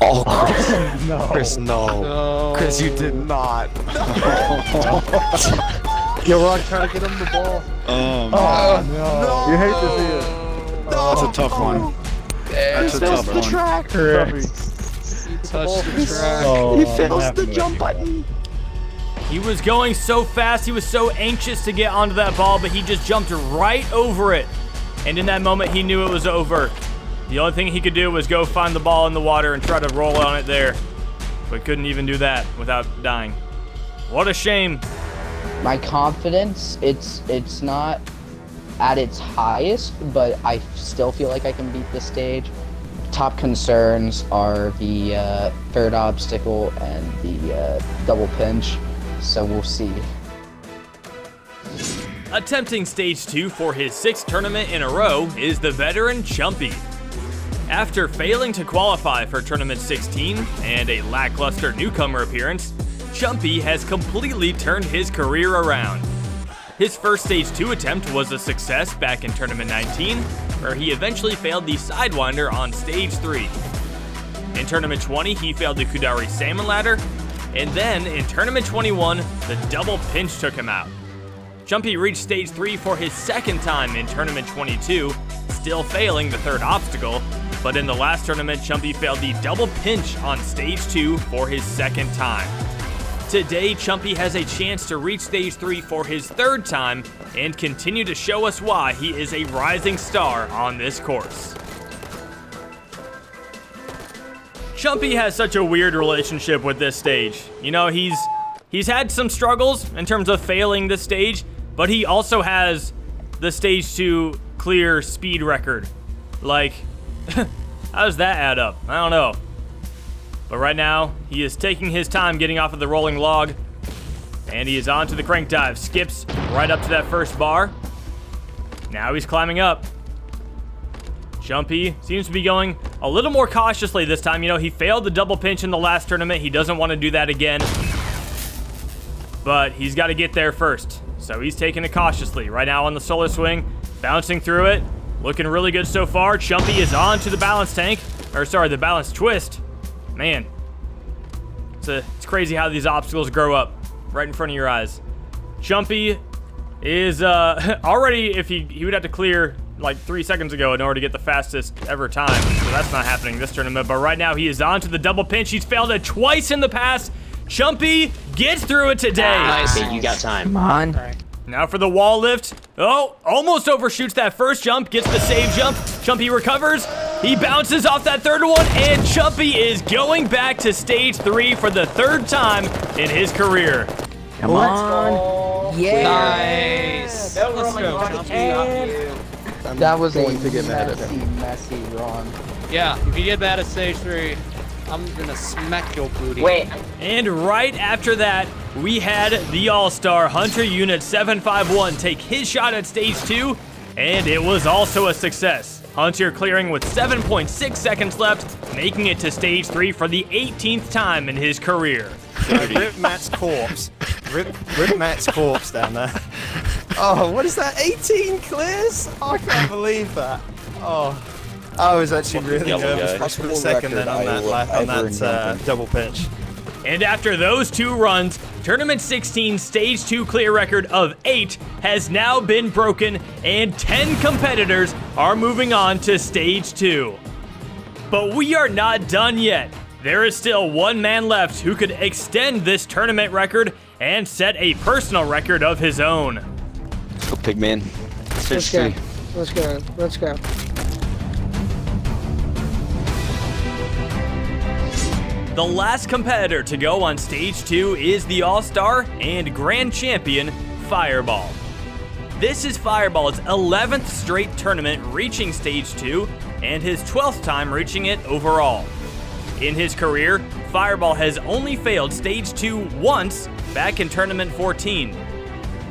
Oh, Chris. No. Chris, no. Chris, you did not. Yo, Rock, trying to get him the ball. Oh, no. You hate to see it. That's a tough one. That's a tough one. Track. He touched the track. He fails the jump button. He was going so fast, he was so anxious to get onto that ball, but he just jumped right over it. And in that moment, he knew it was over. The only thing he could do was go find the ball in the water and try to roll on it there. But couldn't even do that without dying. What a shame. My confidence, it's not at its highest, but I still feel like I can beat this stage. Top concerns are the 3rd obstacle and the double pinch, so we'll see. Attempting stage 2 for his 6th tournament in a row is the veteran Chumpy. After failing to qualify for Tournament 16 and a lackluster newcomer appearance, Chumpy has completely turned his career around. His first Stage 2 attempt was a success back in Tournament 19, where he eventually failed the Sidewinder on Stage 3. In Tournament 20, he failed the Kudari Salmon Ladder, and then in Tournament 21, the double pinch took him out. Chumpy reached Stage 3 for his second time in Tournament 22, still failing the third obstacle, but in the last tournament, Chumpy failed the double pinch on Stage 2 for his second time. Today, Chumpy has a chance to reach Stage 3 for his third time and continue to show us why he is a rising star on this course. Chumpy has such a weird relationship with this stage. You know, he's had some struggles in terms of failing this stage, but he also has the Stage 2 clear speed record. Like, how does that add up? I don't know. But right now, he is taking his time getting off of the rolling log, and he is on to the crank dive. Skips right up to that first bar. Now he's climbing up. Chumpy seems to be going a little more cautiously this time. You know, he failed the double pinch in the last tournament. He doesn't want to do that again. But he's got to get there first. So he's taking it cautiously. Right now on the solo swing, bouncing through it. Looking really good so far. Chumpy is on to the balance tank. Or sorry, the balance twist. Man. It's crazy how these obstacles grow up right in front of your eyes. Chumpy is already, if he would have to clear like 3 seconds ago in order to get the fastest ever time. So that's not happening this tournament. But right now he is on to the double pinch. He's failed it twice in the past. Chumpy gets through it today. Nice. Okay, you got time. Come on. Now for the wall lift. Oh, almost overshoots that first jump. Gets the save jump. Chumpy recovers. He bounces off that third one. And Chumpy is going back to Stage 3 for the third time in his career. Come on. Yeah. Nice. Let's go, Chumpy. That was going a to get mad at messy run. Yeah, if you get bad at Stage 3, I'm gonna smack your booty. Wait. And right after that, we had the All-Star Hunter Unit 751 take his shot at Stage 2, and it was also a success. Hunter clearing with 7.6 seconds left, making it to Stage 3 for the 18th time in his career. Rip Matt's corpse. Rip Matt's corpse down there. Oh, what is that? 18 clears? Oh, I can't believe that. Oh, I was actually really nervous for a second then on that double pinch. And after those two runs, Tournament 16 Stage 2 clear record of 8 has now been broken, and 10 competitors are moving on to Stage 2. But we are not done yet. There is still one man left who could extend this tournament record and set a personal record of his own. Let's go, Pigman. Let's go. Let's go. Let's go. The last competitor to go on Stage 2 is the All-Star and Grand Champion, Fireball. This is Fireball's 11th straight tournament reaching Stage 2 and his 12th time reaching it overall. In his career, Fireball has only failed Stage 2 once back in Tournament 14.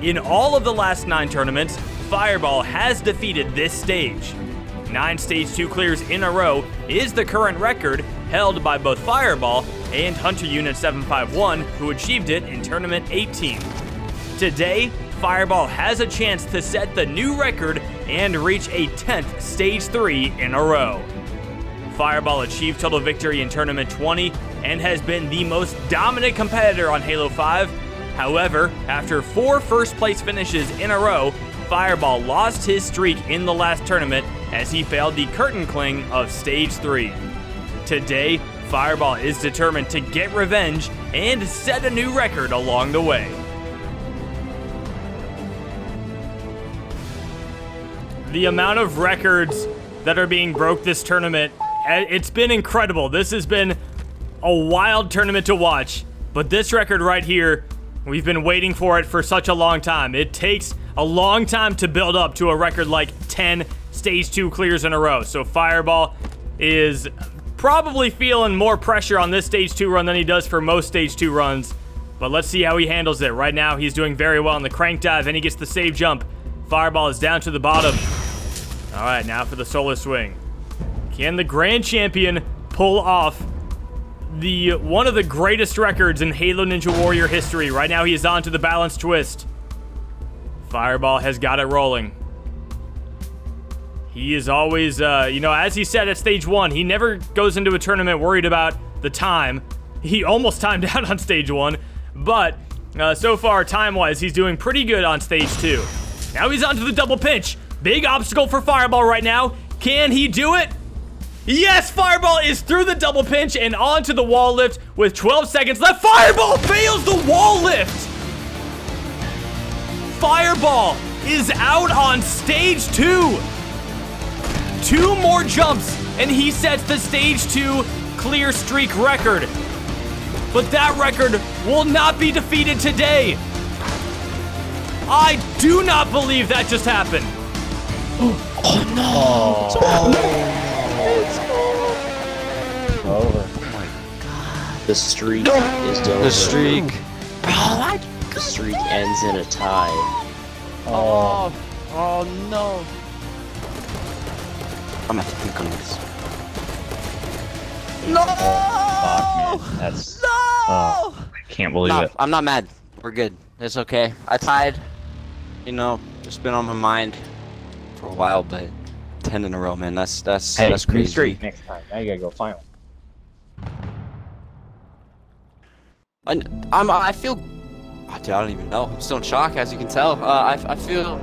In all of the last 9 tournaments, Fireball has defeated this stage. 9 Stage 2 clears in a row is the current record held by both Fireball and Hunter Unit 751, who achieved it in Tournament 18. Today, Fireball has a chance to set the new record and reach a 10th Stage 3 in a row. Fireball achieved total victory in Tournament 20 and has been the most dominant competitor on Halo 5. However, after 4 first-place finishes in a row, Fireball lost his streak in the last tournament as he failed the curtain cling of Stage 3. Today, Fireball is determined to get revenge and set a new record along the way. The amount of records that are being broke this tournament, it's been incredible. This has been a wild tournament to watch, but this record right here, we've been waiting for it for such a long time. It takes a long time to build up to a record like 10 Stage 2 clears in a row. So Fireball is probably feeling more pressure on this Stage 2 run than he does for most Stage 2 runs. But let's see how he handles it. Right now, he's doing very well on the crank dive, and he gets the save jump. Fireball is down to the bottom. All right, now for the solo swing. Can the Grand Champion pull off one of the greatest records in Halo Ninja Warrior history? Right now he is on to the balance twist. Fireball has got it rolling. He is always, as he said at stage 1, he never goes into a tournament worried about the time. He almost timed out on stage 1, but so far, time-wise, he's doing pretty good on stage 2. Now he's onto the double pinch. Big obstacle for Fireball right now. Can he do it? Yes, Fireball is through the double pinch and onto the wall lift with 12 seconds left. Fireball fails the wall lift. Fireball is out on stage 2. 2 more jumps and he sets the stage 2 clear streak record. But that record will not be defeated today. I do not believe that just happened. Oh no! It's over. Oh my god. The streak is over. The streak. The streak ends in a tie. Oh no. I'm gonna have to think on this. No! Oh, fuck, man. That's... No! Oh, I can't believe it. I'm not mad. We're good. It's okay. I tied. Just been on my mind for a while, but 10 in a row, man. That's crazy. New streak next time. Now you gotta go final. I feel... Dude, I don't even know. I'm still in shock, as you can tell. I feel...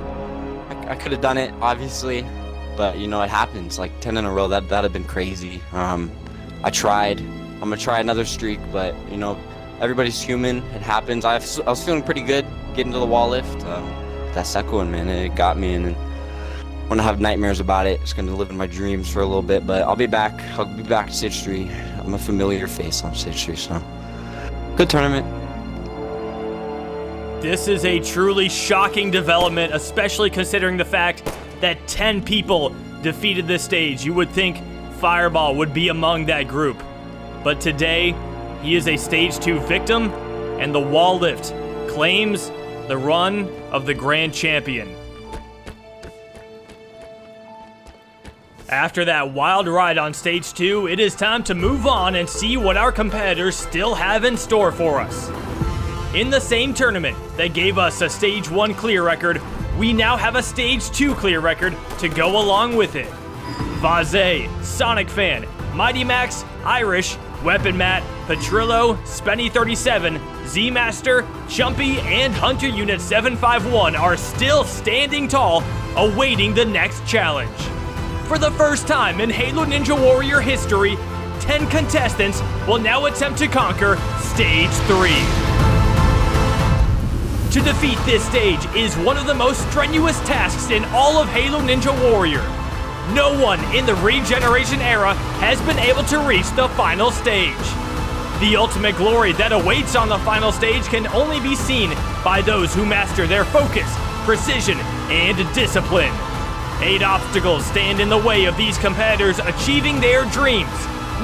I could have done it, obviously. But, it happens. Like, 10 in a row, that'd have been crazy. I tried. I'm gonna try another streak, but, everybody's human. It happens. I was feeling pretty good getting to the wall lift. That second one, man, it got me, and I'm gonna have nightmares about it. It's gonna live in my dreams for a little bit, but I'll be back. I'll be back to stage 3. I'm a familiar face on stage 3, so good tournament. This is a truly shocking development, especially considering the fact that 10 people defeated this stage. You would think Fireball would be among that group. But today, he is a stage 2 victim, and the wall lift claims the run of the Grand Champion. After that wild ride on stage 2, it is time to move on and see what our competitors still have in store for us. In the same tournament that gave us a stage 1 clear record, we now have a stage 2 clear record to go along with it. Vaze, Sonic Fan, Mighty Max, Irish, Weapon Matt, Petrillo, Spenny37, Z-Master, Chumpy, and Hunter Unit 751 are still standing tall, awaiting the next challenge. For the first time in Halo Ninja Warrior history, 10 contestants will now attempt to conquer Stage 3. To defeat this stage is one of the most strenuous tasks in all of Halo Ninja Warrior. No one in the regeneration era has been able to reach the final stage. The ultimate glory that awaits on the final stage can only be seen by those who master their focus, precision, and discipline. 8 obstacles stand in the way of these competitors achieving their dreams.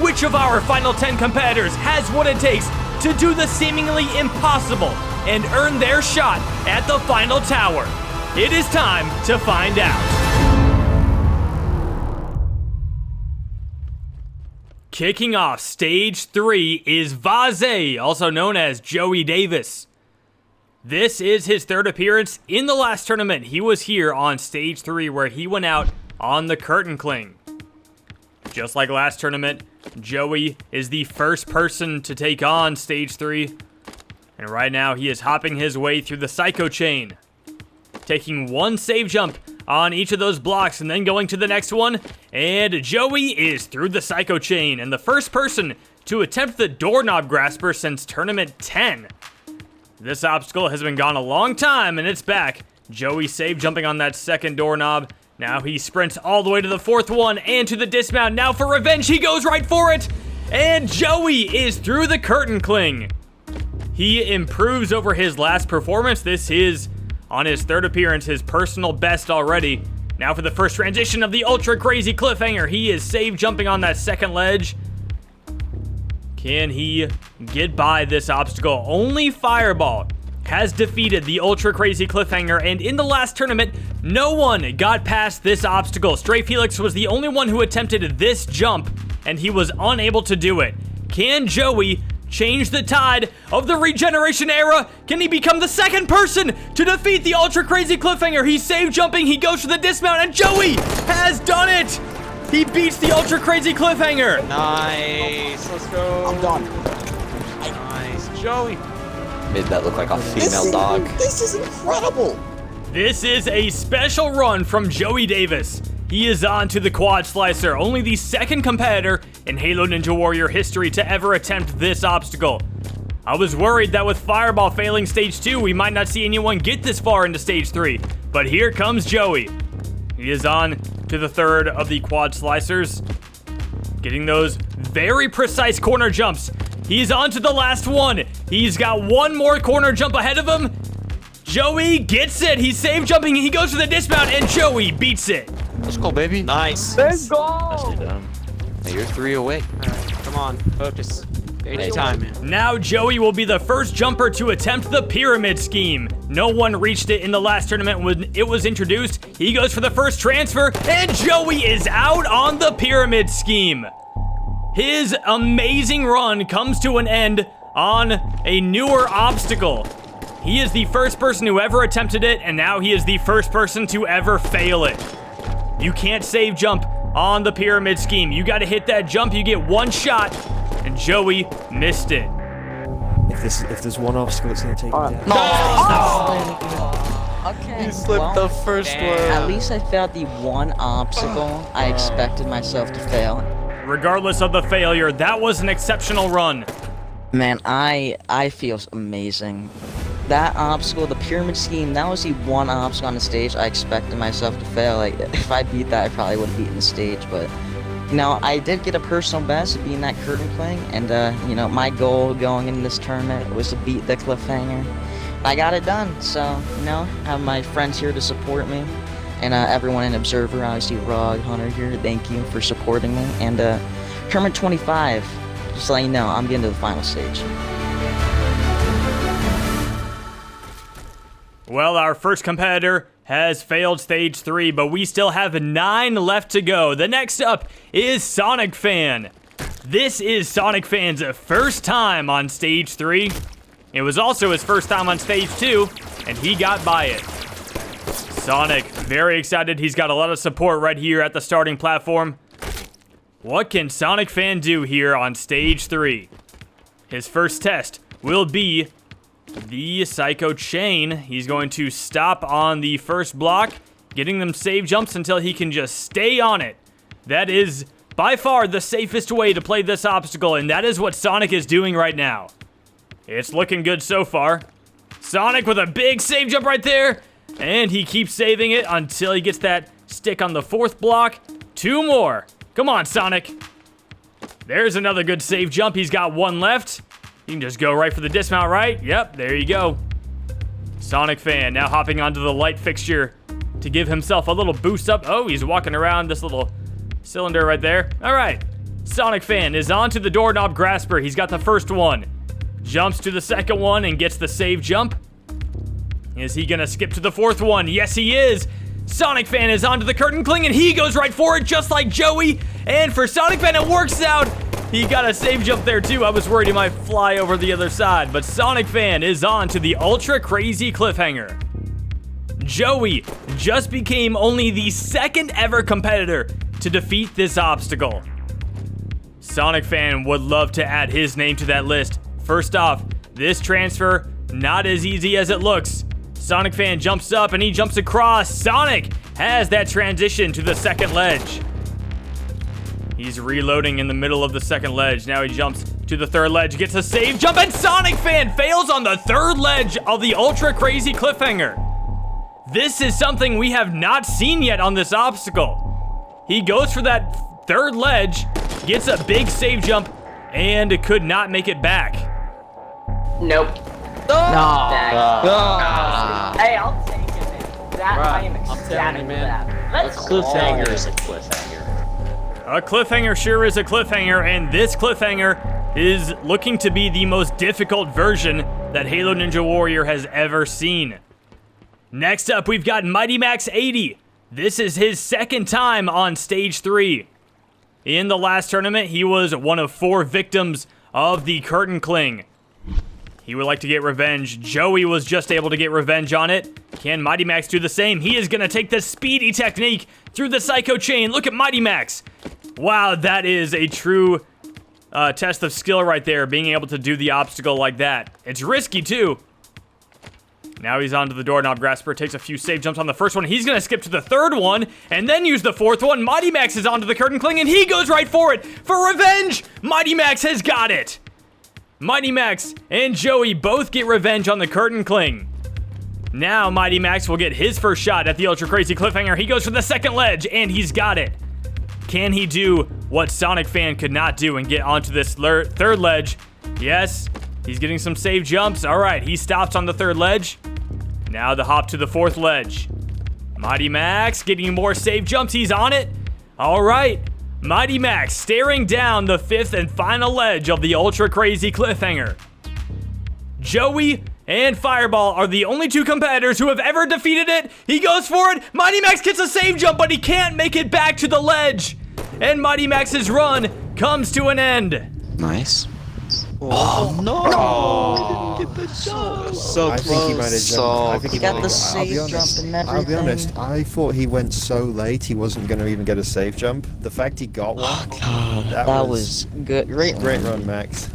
Which of our final 10 competitors has what it takes to do the seemingly impossible and earn their shot at the final tower? It is time to find out. Kicking off Stage 3 is Vaze, also known as Joey Davis. This is his 3rd appearance in the last tournament. He was here on Stage 3 where he went out on the curtain cling. Just like last tournament, Joey is the first person to take on Stage 3. And right now he is hopping his way through the Psycho Chain. Taking 1 save jump on each of those blocks and then going to the next one. And Joey is through the Psycho Chain and the first person to attempt the Doorknob Grasper since Tournament 10. This obstacle has been gone a long time and it's back. Joey save jumping on that second doorknob. Now he sprints all the way to the 4th one and to the dismount. Now for revenge, he goes right for it. And Joey is through the curtain cling. He improves over his last performance. This is, on his 3rd appearance, his personal best already. Now for the first transition of the ultra crazy cliffhanger. He is save jumping on that second ledge. Can he get by this obstacle? Only Fireball has defeated the ultra crazy cliffhanger, and in the last tournament, no one got past this obstacle. Stray Felix was the only one who attempted this jump, and he was unable to do it. Can Joey change the tide of the regeneration era? Can he become the second person to defeat the ultra crazy cliffhanger? He's save jumping, he goes for the dismount, and Joey has done it! He beats the ultra crazy cliffhanger. Nice. Let's go. I'm done. Nice. Joey. Made that look like a female dog. This is incredible. This is a special run from Joey Davis. He is on to the quad slicer, only the second competitor in Halo Ninja Warrior history to ever attempt this obstacle. I was worried that with Fireball failing stage 2, we might not see anyone get this far into stage 3, but here comes Joey. He is on to the third of the quad slicers, getting those very precise corner jumps. He's on to the last one. He's got one more corner jump ahead of him. Joey gets it. He's save jumping. He goes for the dismount, and Joey beats it. Let's go, baby. Nice. Let's go. Hey, you're 3 away. All right, come on, focus. Take time, man. Now Joey will be the first jumper to attempt the pyramid scheme. No one reached it in the last tournament when it was introduced. He goes for the first transfer, and Joey is out on the pyramid scheme. His amazing run comes to an end on a newer obstacle. He is the first person who ever attempted it, and now he is the first person to ever fail it. You can't save jump on the pyramid scheme. You gotta hit that jump, you get one shot, and Joey missed it. If there's one obstacle, it's gonna take him down. Okay. You slipped the first one. At least I failed the one obstacle I expected myself to fail. Regardless of the failure, that was an exceptional run. Man, I feel amazing. That obstacle, the pyramid scheme, that was the one obstacle on the stage I expected myself to fail. Like, if I beat that, I probably would have beaten the stage, but now I did get a personal best of being that curtain cling, and you know, my goal going into this tournament was to beat the cliffhanger. I got it done, so, you know, I have my friends here to support me, and everyone in Observer, obviously Rog, Hunter here, thank you for supporting me, and tournament 25, just to let you know, I'm getting to the final stage. Well, our first competitor has failed stage 3, but we still have 9 left to go. The next up is Sonic Fan. This is Sonic Fan's first time on stage 3. It was also his first time on stage 2, and he got by it. Sonic, very excited. He's got a lot of support right here at the starting platform. What can Sonic Fan do here on stage 3? His first test will be the Psycho Chain. He's going to stop on the first block, getting them save jumps until he can just stay on it. That is by far the safest way to play this obstacle, and that is what Sonic is doing right now. It's looking good so far. Sonic with a big save jump right there, and he keeps saving it until he gets that stick on the fourth block. 2 more. Come on, Sonic. There's another good save jump. He's got 1 left. You can just go right for the dismount, right? Yep, there you go. Sonic Fan now hopping onto the light fixture to give himself a little boost up. Oh, he's walking around this little cylinder right there. All right. Sonic Fan is onto the doorknob grasper. He's got the first one. Jumps to the second one and gets the save jump. Is he gonna skip to the fourth one? Yes, he is. Sonic Fan is onto the curtain cling and he goes right for it just like Joey. And for Sonic Fan, it works out. He got a save jump there too. I was worried he might fly over the other side, but Sonic Fan is on to the ultra crazy cliffhanger. Joey just became only the second ever competitor to defeat this obstacle. Sonic Fan would love to add his name to that list. First off, this transfer, not as easy as it looks. Sonic Fan jumps up and he jumps across. Sonic has that transition to the second ledge. He's reloading in the middle of the second ledge. Now he jumps to the third ledge, gets a save jump, and Sonic Fan fails on the third ledge of the ultra crazy cliffhanger. This is something we have not seen yet on this obstacle. He goes for that third ledge, gets a big save jump, and could not make it back. Nope. No. Hey, I'll take it, man. That I am ecstatic for that. Let's go. Cliffhanger is a cliffhanger. A cliffhanger sure is a cliffhanger, and this cliffhanger is looking to be the most difficult version that Halo Ninja Warrior has ever seen. Next up, we've got Mighty Max 80. This is his second time on Stage 3. In the last tournament, he was one of 4 victims of the Curtain Cling. He would like to get revenge. Joey was just able to get revenge on it. Can Mighty Max do the same? He is going to take the speedy technique through the Psycho Chain. Look at Mighty Max. Wow, that is a true test of skill right there, being able to do the obstacle like that. It's risky, too. Now he's onto the doorknob grasper, takes a few safe jumps on the first one. He's going to skip to the third one, and then use the fourth one. Mighty Max is onto the Curtain Cling, and he goes right for it. For revenge, Mighty Max has got it. Mighty Max and Joey both get revenge on the Curtain Cling. Now Mighty Max will get his first shot at the Ultra Crazy Cliffhanger. He goes for the second ledge, and he's got it. Can he do what Sonic Fan could not do and get onto this third ledge? Yes, he's getting some save jumps. All right, he stops on the third ledge. Now the hop to the fourth ledge. Mighty Max getting more save jumps. He's on it. All right. Mighty Max staring down the fifth and final ledge of the Ultra Crazy Cliffhanger. Joey and Fireball are the only 2 competitors who have ever defeated it. He goes for it. Mighty Max gets a save jump, but he can't make it back to the ledge. And Mighty Max's run comes to an end. Nice. Oh, no! Didn't get the jump. So I think he might have So I think he got might the have- save I'll be honest, jump and I'll be everything. honest, I thought he went so late he wasn't going to even get a save jump. The fact he got one, that was good. Great run, Max.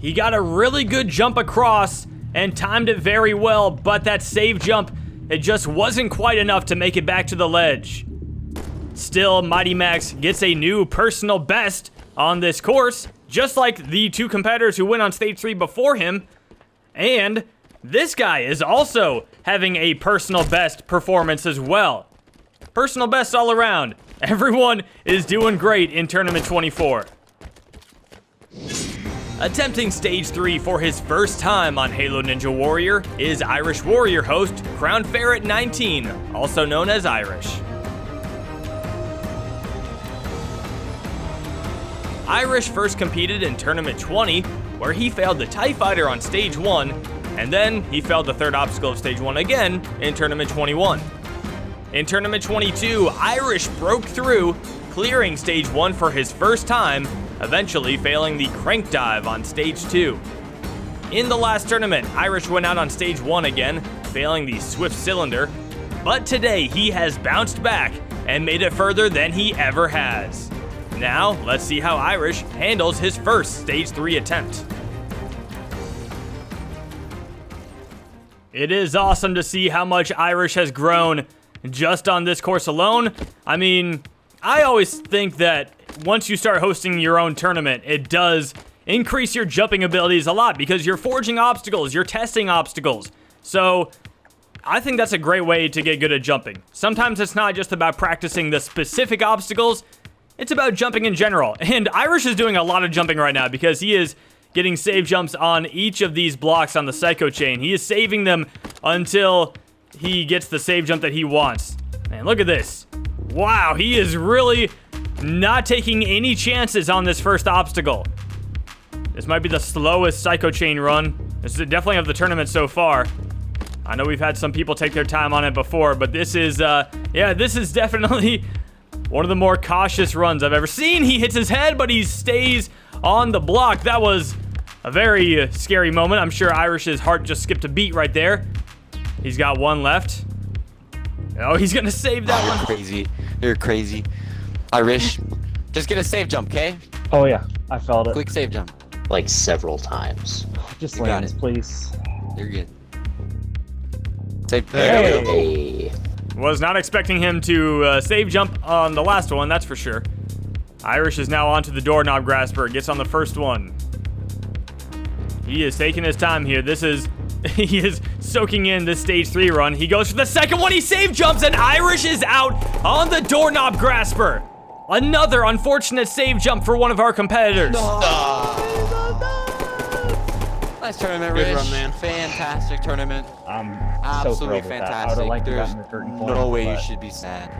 He got a really good jump across and timed it very well, but that save jump, it just wasn't quite enough to make it back to the ledge. Still, Mighty Max gets a new personal best on this course, just like the 2 competitors who went on Stage 3 before him. And this guy is also having a personal best performance as well. Personal best all around. Everyone is doing great in Tournament 24. Attempting Stage 3 for his first time on Halo Ninja Warrior is Irish Warrior host Crown Ferret 19, also known as Irish. Irish first competed in Tournament 20, where he failed the TIE Fighter on Stage 1, and then he failed the third obstacle of Stage 1 again in Tournament 21. In Tournament 22, Irish broke through, clearing Stage 1 for his first time, eventually failing the crank dive on Stage 2. In the last tournament, Irish went out on Stage 1 again, failing the Swift Cylinder, but today he has bounced back and made it further than he ever has. Now, let's see how Irish handles his first Stage 3 attempt. It is awesome to see how much Irish has grown just on this course alone. I mean, I always think that once you start hosting your own tournament, it does increase your jumping abilities a lot because you're forging obstacles, you're testing obstacles. So, I think that's a great way to get good at jumping. Sometimes it's not just about practicing the specific obstacles, it's about jumping in general. And Irish is doing a lot of jumping right now because he is getting save jumps on each of these blocks on the Psycho Chain. He is saving them until he gets the save jump that he wants. Man, look at this. Wow, he is really not taking any chances on this first obstacle. This might be the slowest Psycho Chain run. This is definitely of the tournament so far. I know we've had some people take their time on it before, but this is, this is definitely one of the more cautious runs I've ever seen. He hits his head, but he stays on the block. That was a very scary moment. I'm sure Irish's heart just skipped a beat right there. He's got one left. Oh, he's gonna save that one. Crazy. You're crazy. Irish, just get a save jump, okay? Oh yeah, I felt it. Quick save jump. Like several times. Just You got land, it. please. You're good. Save. Hey. Was not expecting him to save jump on the last one, that's for sure. Irish is now onto the doorknob grasper, gets on the first one. He is taking his time here. He is soaking in this Stage 3 run. He goes for the second one, he save jumps, and Irish is out on the doorknob grasper. Another unfortunate save jump for one of our competitors. Nice tournament, Good Rich. run, man. Fantastic tournament. I'm Absolutely so thrilled with that. I fantastic. would have liked to There's gotten the curtain no point, way you but should be sad.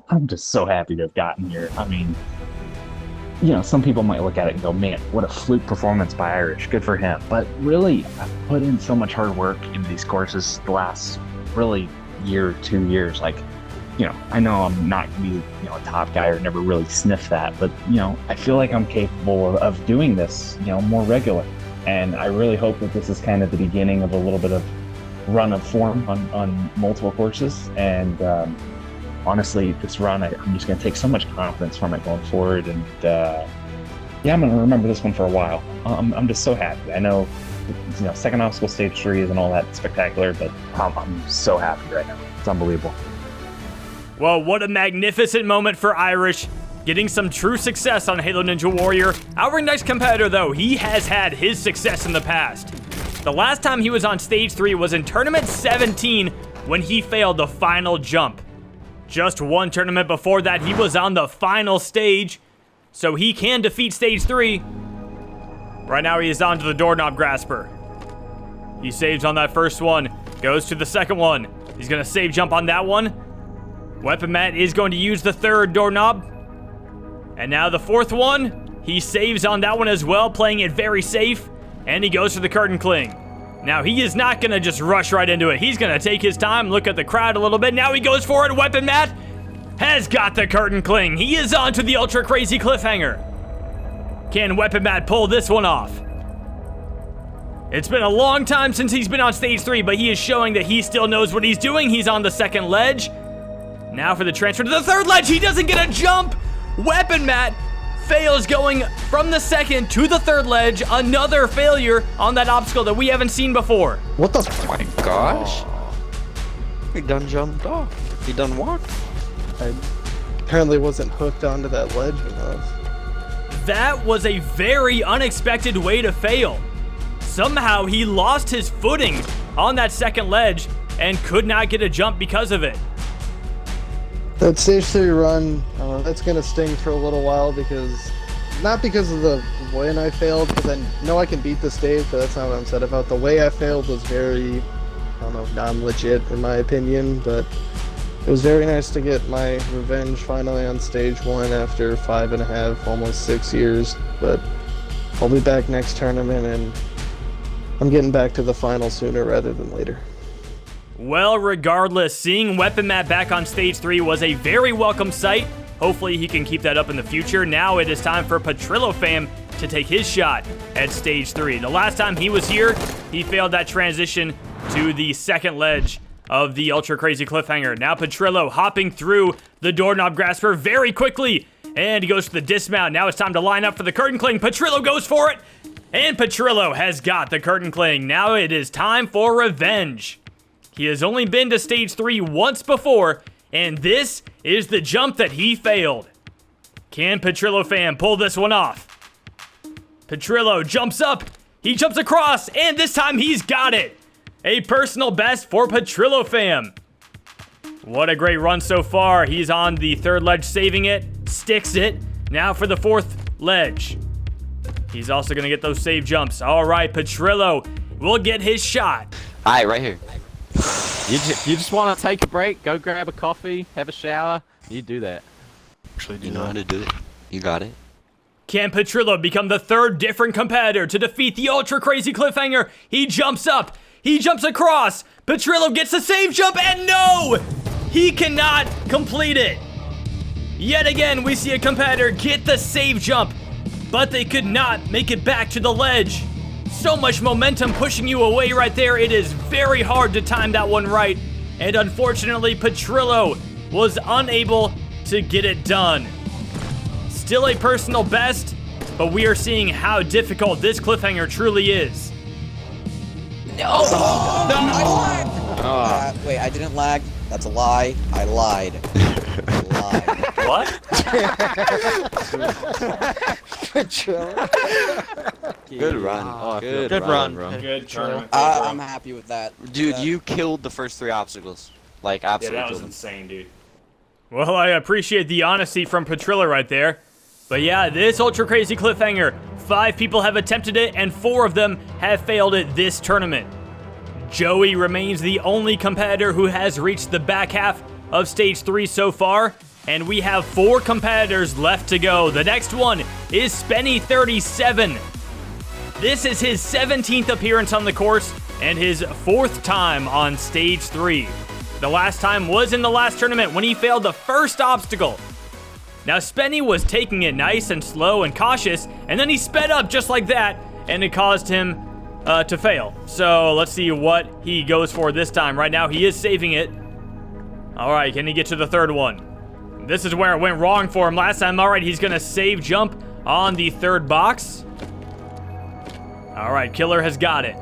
I'm just so happy to have gotten here. I mean, you know, some people might look at it and go, man, what a fluke performance by Irish. Good for him. But really, I've put in so much hard work into these courses the last really year, 2 years. Like, you know, I know I'm not going to be, you know, a top guy or never really sniff that, but, you know, I feel like I'm capable of doing this, you know, more regular. And I really hope that this is kind of the beginning of a little bit of run of form on multiple courses. And honestly, this run, I'm just going to take so much confidence from it going forward. And yeah, I'm going to remember this one for a while. I'm just so happy. I know, you know, second obstacle stage 3 isn't all that spectacular, but I'm so happy right now. It's unbelievable. Well, what a magnificent moment for Irish, getting some true success on Halo Ninja Warrior. Our next competitor, though, he has had his success in the past. The last time he was on stage 3 was in tournament 17 when he failed the final jump. Just one tournament before that, he was on the final stage, so he can defeat stage 3. Right now, he is on to the doorknob grasper. He saves on that first one, goes to the second one. He's gonna save jump on that one. Weapon Matt is going to use the third doorknob. And now the fourth one, he saves on that one as well, playing it very safe. And he goes for the curtain cling. Now he is not gonna just rush right into it. He's gonna take his time, look at the crowd a little bit. Now he goes for it. Weapon Matt has got the curtain cling. He is on to the ultra crazy cliffhanger. Can Weapon Matt pull this one off? It's been a long time since he's been on stage 3, but he is showing that he still knows what he's doing. He's on the second ledge. Now for the transfer to the third ledge. He doesn't get a jump. Weapon Matt fails going from the second to the third ledge. Another failure on that obstacle that we haven't seen before. What the? Oh my gosh. He done jumped off. He done walked. I apparently wasn't hooked onto that ledge enough. That was a very unexpected way to fail. Somehow he lost his footing on that second ledge and could not get a jump because of it. That stage 3 run, that's going to sting for a little while because, not because of the way I failed, because I know I can beat the stage, but that's not what I'm said about. The way I failed was very, I don't know, non-legit in my opinion, but it was very nice to get my revenge finally on stage 1 after 5.5, almost 6 years, but I'll be back next tournament and I'm getting back to the final sooner rather than later. Well, regardless, seeing Weapon Matt back on stage 3 was a very welcome sight. Hopefully he can keep that up in the future. Now it is time for Petrillo fam to take his shot at stage 3. The last time he was here, he failed that transition to the second ledge of the ultra crazy cliffhanger. Now Petrillo hopping through the doorknob grasper very quickly, and he goes to the dismount. Now it's time to line up for the curtain cling. Petrillo goes for it, and Petrillo has got the curtain cling. Now it is time for revenge. He has only been to stage 3 once before, and this is the jump that he failed. Can Petrillo fam pull this one off? Petrillo jumps up, he jumps across, and this time he's got it. A personal best for Petrillo fam. What a great run so far. He's on the third ledge, saving it, sticks it. Now for the fourth ledge. He's also gonna get those save jumps. All right, Petrillo will get his shot. All right, right here. You just want to take a break, go grab a coffee, have a shower. You do that. Actually, you know how to do it. You got it. Can Petrillo become the third different competitor to defeat the ultra crazy cliffhanger? He jumps up, he jumps across. Petrillo gets the save jump, and no! He cannot complete it. Yet again, we see a competitor get the save jump, but they could not make it back to the ledge. So much momentum pushing you away right there. It is very hard to time that one right. And unfortunately, Petrillo was unable to get it done. Still a personal best, but we are seeing how difficult this cliffhanger truly is. No! Wait, I didn't lag. That's a lie. I lied. What? Good run. Oh, good run. Good tournament. I'm happy with that. Dude, you killed the first 3 obstacles. Like, absolutely. Yeah, that was killed insane, dude. Well, I appreciate the honesty from Petrillo right there. But yeah, this ultra crazy cliffhanger, 5 people have attempted it and 4 of them have failed it this tournament. Joey remains the only competitor who has reached the back half of stage 3 so far. and we have 4 competitors left to go. The next one is Spenny37. This is his 17th appearance on the course and his 4th time on stage 3. The last time was in the last tournament when he failed the first obstacle. Now Spenny was taking it nice and slow and cautious, and then he sped up just like that, and it caused him to fail. So let's see what he goes for this time. Right now he is saving it. All right, can he get to the third one? This is where it went wrong for him last time. All right, he's gonna save jump on the third box. All right, Killer has got it.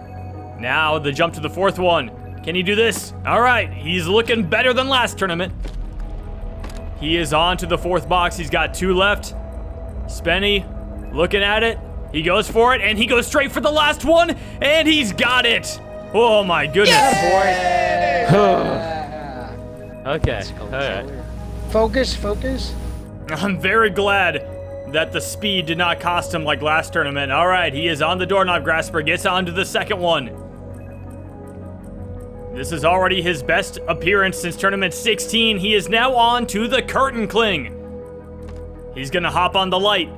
Now the jump to the fourth one. Can he do this? All right, he's looking better than last tournament. He is on to the fourth box. He's got 2 left. Spenny looking at it. He goes for it, and he goes straight for the last one, and he's got it. Oh my goodness. Okay, alright. Focus. I'm very glad that the speed did not cost him like last tournament. All right, he is on the doorknob grasper, gets on to the second one. This is already his best appearance since tournament 16. He is now on to the curtain cling. He's gonna hop on the light.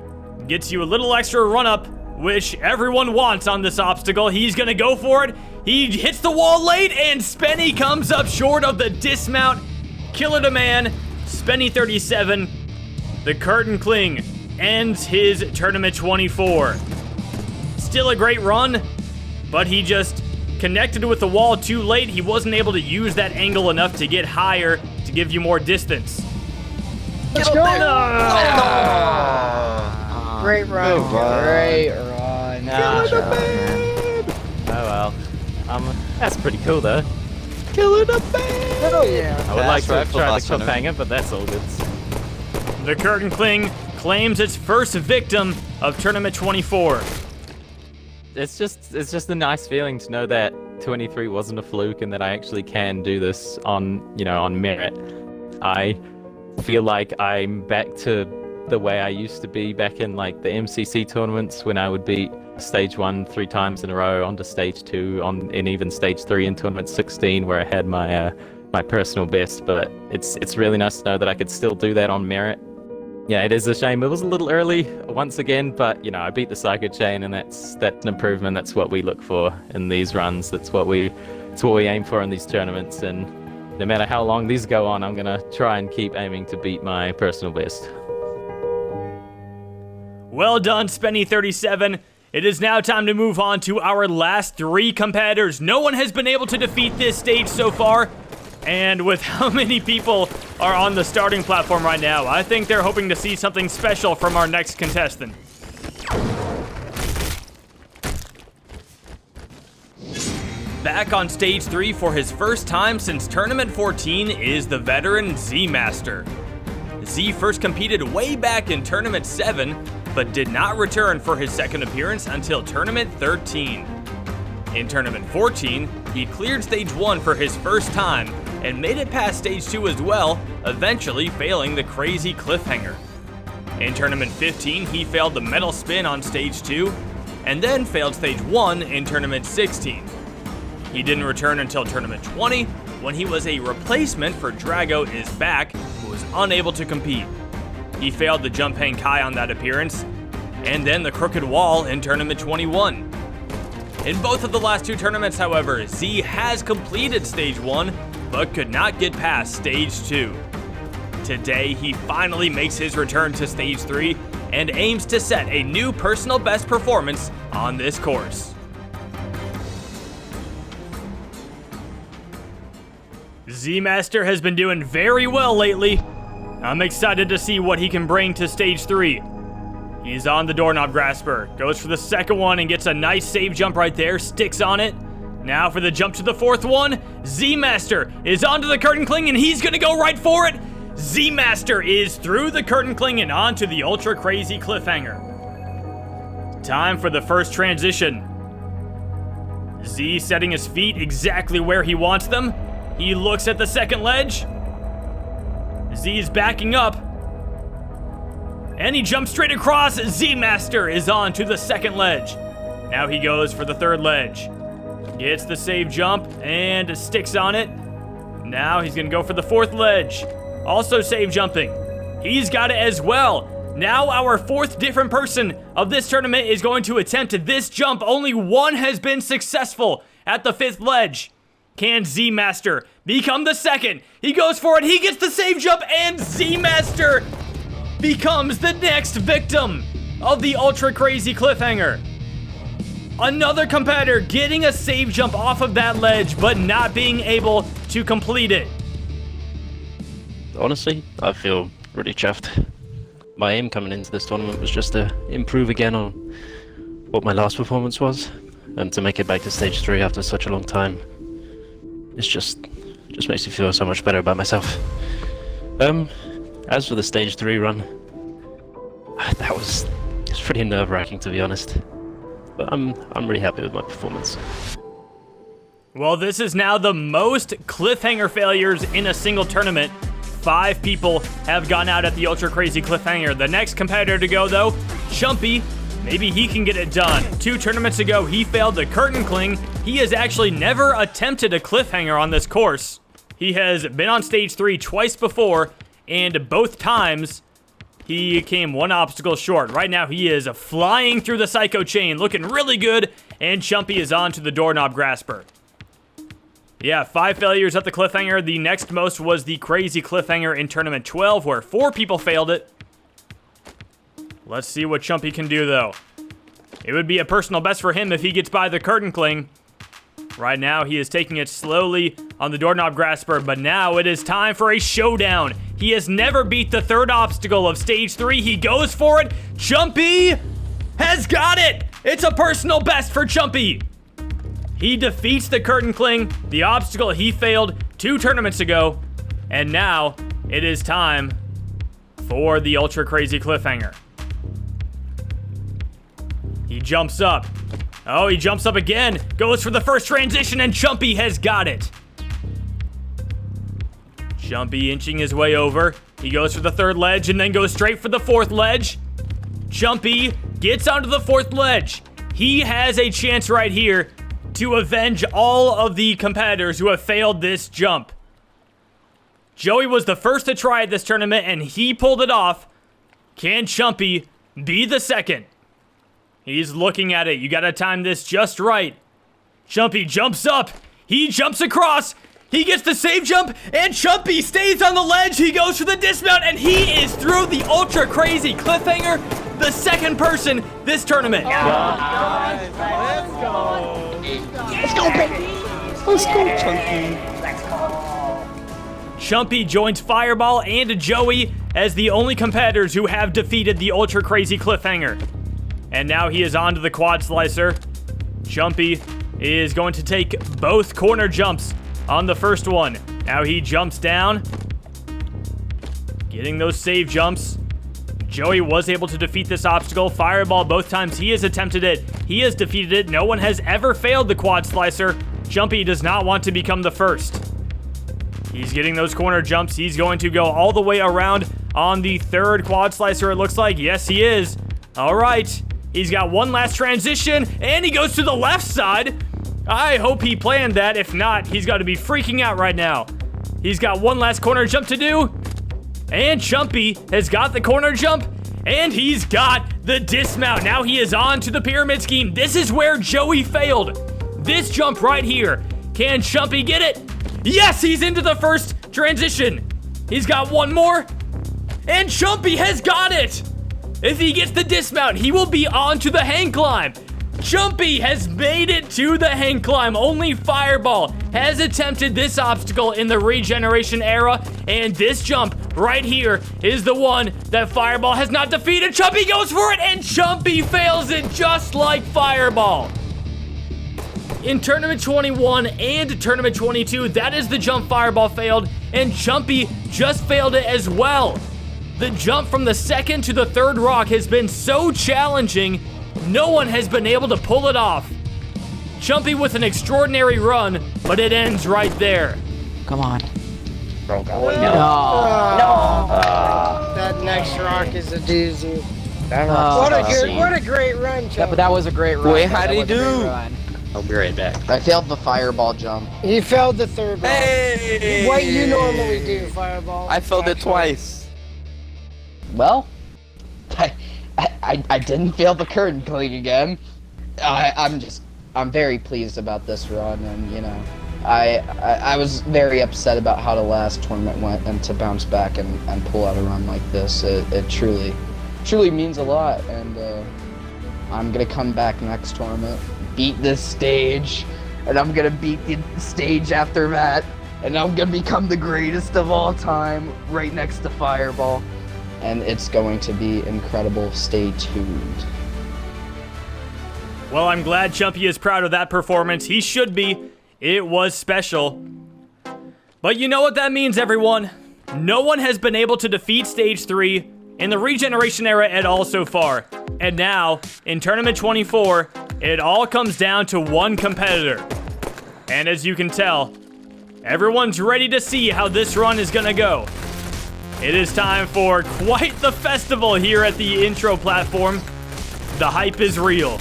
Gets you a little extra run up, which everyone wants on this obstacle. He's gonna go for it. He hits the wall late, and Spenny comes up short of the dismount. Killer to man, Spenny37, the curtain cling, ends his tournament 24. Still a great run, but he just connected with the wall too late. He wasn't able to use that angle enough to get higher to give you more distance. Let's go! Great run. Great run. Oh well. That's pretty cool though. Killing a man! Oh yeah. I would like to have tried the cliffhanger, but that's all good. The curtain cling claims its first victim of tournament 24. It's just a nice feeling to know that 23 wasn't a fluke and that I actually can do this on merit. I feel like I'm back to the way I used to be back in like the MCC tournaments when I would beat stage 1 3 times in a row onto stage 2 and even stage 3 in tournament 16 where I had my my personal best. But it's really nice to know that I could still do that on merit. Yeah, it is a shame. It was a little early once again, but I beat the Psycho Chain, and that's an improvement. That's what we look for in these runs. It's what we aim for in these tournaments. And no matter how long these go on, I'm gonna try and keep aiming to beat my personal best. Well done, Spenny37. It is now time to move on to our last 3 competitors. No one has been able to defeat this stage so far. And with how many people are on the starting platform right now, I think they're hoping to see something special from our next contestant. Back on stage 3 for his first time since tournament 14 is the veteran Z-Master. Z first competed way back in tournament 7, but did not return for his second appearance until tournament 13. In tournament 14, he cleared stage 1 for his first time and made it past stage 2 as well, eventually failing the crazy cliffhanger. In tournament 15, he failed the metal spin on stage 2, and then failed stage 1 in tournament 16. He didn't return until tournament 20, when he was a replacement for Drago Is Back, who was unable to compete. He failed the jump hang kai on that appearance, and then the crooked wall in tournament 21. In both of the last 2 tournaments, however, Z has completed stage 1, but could not get past stage 2. Today, he finally makes his return to stage 3 and aims to set a new personal best performance on this course. Z-Master has been doing very well lately. I'm excited to see what he can bring to stage 3. He's on the doorknob grasper, goes for the second one and gets a nice save jump right there, sticks on it. Now for the jump to the fourth one, Z-Master is onto the curtain cling and he's gonna go right for it. Z-Master is through the curtain cling and onto the ultra crazy cliffhanger. Time for the first transition. Z setting his feet exactly where he wants them. He looks at the second ledge. Z's backing up. And he jumps straight across. Z-Master is on to the second ledge. Now he goes for the third ledge. Gets the save jump and sticks on it. Now he's gonna go for the fourth ledge. Also save jumping. He's got it as well. Now our fourth different person of this tournament is going to attempt this jump. Only one has been successful at the 5th ledge. Can Z-Master become the second? He goes for it. He gets the save jump, and Z-Master becomes the next victim of the ultra crazy cliffhanger. Another competitor getting a save jump off of that ledge, but not being able to complete it. Honestly, I feel really chuffed. My aim coming into this tournament was just to improve again on what my last performance was, and to make it back to stage 3 after such a long time. It's just makes me feel so much better about myself. As for the stage 3 run, it's pretty nerve-wracking, to be honest. But I'm really happy with my performance. Well, this is now the most cliffhanger failures in a single tournament. 5 people have gone out at the ultra crazy cliffhanger. The next competitor to go, though, Chumpy. Maybe he can get it done. 2 tournaments ago, he failed the curtain cling. He has actually never attempted a cliffhanger on this course. He has been on stage 3 twice before, and both times he came 1 obstacle short. Right now, he is flying through the Psycho Chain, looking really good, and Chumpy is on to the Doorknob Grasper. Yeah, 5 failures at the cliffhanger. The next most was the crazy cliffhanger in tournament 12, where 4 people failed it. Let's see what Chumpy can do, though. It would be a personal best for him if he gets by the curtain cling. Right now, he is taking it slowly on the Doorknob Grasper, but now it is time for a showdown. He has never beat the 3rd obstacle of stage 3. He goes for it. Chumpy has got it. It's a personal best for Chumpy. He defeats the curtain cling, the obstacle he failed 2 tournaments ago, and now it is time for the ultra crazy cliffhanger. He jumps up. Oh, he jumps up again. Goes for the first transition, and Chumpy has got it. Chumpy inching his way over. He goes for the 3rd ledge and then goes straight for the 4th ledge. Chumpy gets onto the 4th ledge. He has a chance right here to avenge all of the competitors who have failed this jump. Joey was the first to try at this tournament, and he pulled it off. Can Chumpy be the second? He's looking at it. You gotta time this just right. Chumpy jumps up. He jumps across. He gets the save jump, and Chumpy stays on the ledge. He goes for the dismount, and he is through the ultra crazy cliffhanger. The second person this tournament. Let's go. Let's go, baby. Let's go, Chumpy. Chumpy joins Fireball and Joey as the only competitors who have defeated the ultra crazy cliffhanger. And now he is on to the quad slicer. Chumpy is going to take both corner jumps on the first one. Now he jumps down, getting those save jumps. Joey was able to defeat this obstacle. Fireball, both times he has attempted it, he has defeated it. No one has ever failed the quad slicer. Chumpy does not want to become the first. He's getting those corner jumps. He's going to go all the way around on the 3rd quad slicer, it looks like. Yes, he is. All right. He's got 1 last transition, and he goes to the left side. I hope he planned that. If not, he's got to be freaking out right now. He's got 1 last corner jump to do. And Chumpy has got the corner jump, and he's got the dismount. Now he is on to the pyramid scheme. This is where Joey failed. This jump right here. Can Chumpy get it? Yes, he's into the first transition. He's got 1 more, and Chumpy has got it. If he gets the dismount, he will be on to the hang climb. Chumpy has made it to the hang climb. Only Fireball has attempted this obstacle in the regeneration era, and this jump right here is the one that Fireball has not defeated. Chumpy goes for it, and Chumpy fails it just like Fireball. In Tournament 21 and Tournament 22, that is the jump Fireball failed, and Chumpy just failed it as well. The jump from the 2nd to the 3rd rock has been so challenging, no one has been able to pull it off. Chumpy with an extraordinary run, but it ends right there. Come on. No. That next rock is a doozy. Oh, What a great run, Chumpy. Yeah, but that was a great run. Wait, how'd he That was a do? great run. I'll be right back. I failed the Fireball jump. He failed the 3rd rock. Hey! What you normally do, Fireball. I failed it twice. well, I didn't fail the curtain cling again. I'm very pleased about this run, and you know, I was very upset about how the last tournament went, and to bounce back and pull out a run like this, it truly means a lot, and I'm gonna come back next tournament, beat this stage, and I'm gonna beat the stage after that, and I'm gonna become the greatest of all time, right next to Fireball, and it's going to be incredible. Stay tuned. Well, I'm glad Chumpy is proud of that performance. He should be. It was special. But you know what that means, everyone? No one has been able to defeat Stage 3 in the Regeneration era at all so far. And now, in Tournament 24, it all comes down to one competitor. And as you can tell, everyone's ready to see how this run is gonna go. It is time for quite the festival here at the intro platform. The hype is real.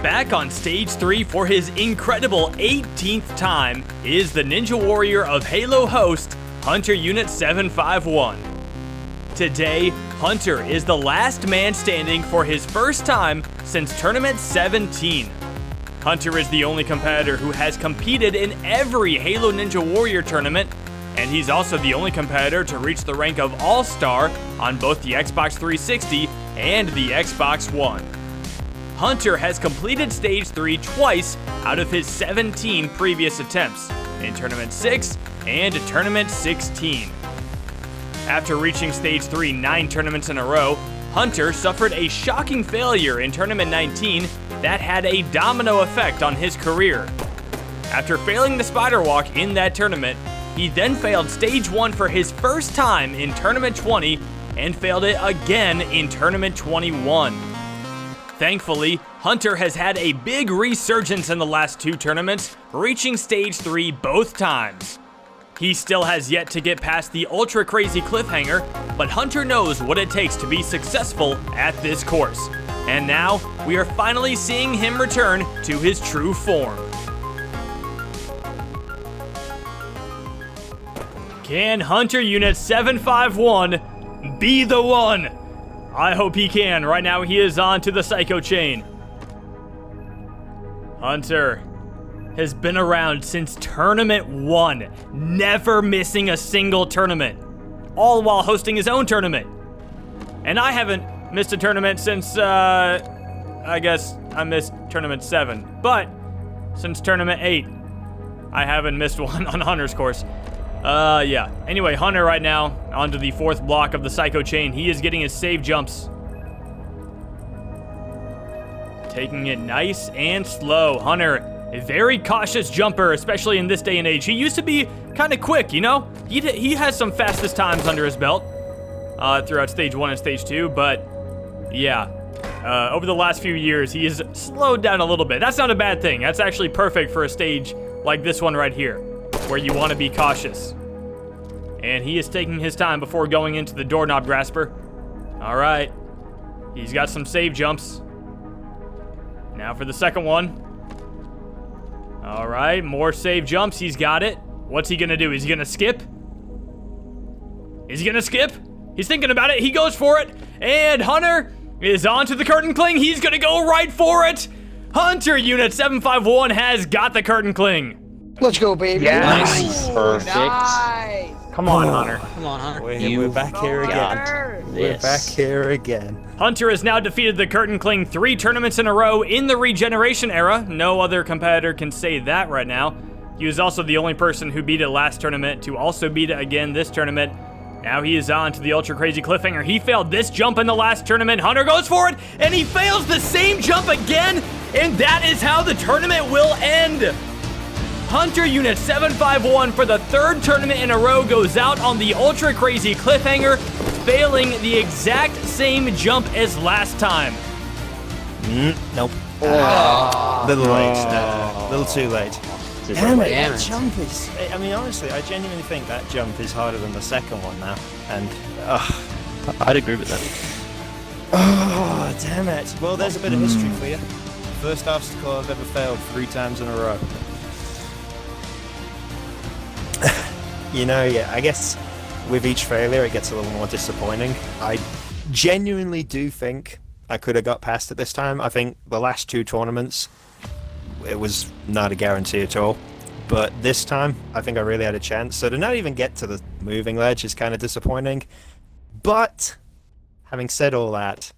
Back on Stage 3 for his incredible 18th time is the Ninja Warrior of Halo host, Hunter Unit 751. Today, Hunter is the last man standing for his first time since Tournament 17. Hunter is the only competitor who has competed in every Halo Ninja Warrior tournament, and he's also the only competitor to reach the rank of All-Star on both the Xbox 360 and the Xbox One. Hunter has completed Stage 3 twice out of his 17 previous attempts, in Tournament 6 and Tournament 16. After reaching Stage 3 9 tournaments in a row, Hunter suffered a shocking failure in Tournament 19 that had a domino effect on his career. After failing the spider walk in that tournament, he then failed Stage 1 for his first time in Tournament 20 and failed it again in Tournament 21. Thankfully, Hunter has had a big resurgence in the last 2 tournaments, reaching Stage 3 both times. He still has yet to get past the ultra crazy cliffhanger, but Hunter knows what it takes to be successful at this course. And now, we are finally seeing him return to his true form. Can Hunter Unit 751 be the one? I hope he can. Right now he is on to the Psycho Chain. Hunter has been around since Tournament 1, never missing a single tournament, all while hosting his own tournament. And I haven't missed a tournament since, I guess I missed Tournament 7, but since Tournament 8, I haven't missed one on Hunter's course. Yeah. Anyway, Hunter right now, onto the 4th block of the Psycho Chain. He is getting his save jumps. Taking it nice and slow. Hunter, a very cautious jumper, especially in this day and age. He used to be kind of quick, you know? He has some fastest times under his belt throughout Stage 1 and Stage 2, but yeah. Over the last few years, he has slowed down a little bit. That's not a bad thing. That's actually perfect for a stage like this one right here, where you want to be cautious. And he is taking his time before going into the doorknob grasper. All right. He's got some save jumps. Now for the second one. All right, more save jumps. He's got it. What's he gonna do? Is he gonna skip? Is he gonna skip? He's thinking about it. He goes for it. And Hunter is onto the curtain cling. He's gonna go right for it. Hunter Unit 751 has got the curtain cling. Let's go, baby. Yeah. Nice. Perfect. Nice. Come on, Hunter. Come on, Hunter. We're back here again. We're back here again. Hunter has now defeated the curtain cling 3 tournaments in a row in the Regeneration era. No other competitor can say that right now. He was also the only person who beat it last tournament to also beat it again this tournament. Now he is on to the ultra crazy cliffhanger. He failed this jump in the last tournament. Hunter goes for it, and he fails the same jump again, and that is how the tournament will end. Hunter Unit 751 for the 3rd tournament in a row goes out on the ultra crazy cliffhanger, failing the exact same jump as last time. Nope. Little late. Little too late. Damn it, that jump is... I mean, honestly, I genuinely think that jump is harder than the second one now. And, I'd agree with that. Oh, damn it. Well, there's a bit of history for you. First obstacle I've ever failed 3 times in a row. You know, yeah, I guess with each failure, it gets a little more disappointing. I genuinely do think I could have got past it this time. I think the last 2 tournaments, it was not a guarantee at all. But this time, I think I really had a chance. So to not even get to the moving ledge is kind of disappointing. But having said all that,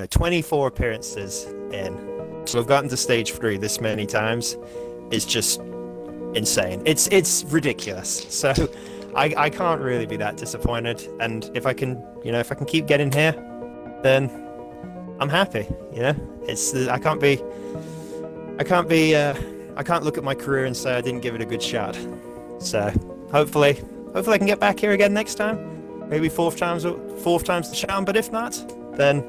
24 appearances in, to have gotten to stage 3 this many times is just insane. It's ridiculous. So I can't really be that disappointed. And if I can, if I can keep getting here, then I'm happy. I can't look at my career and say I didn't give it a good shot. So hopefully I can get back here again next time. Maybe fourth time's the charm. But if not, then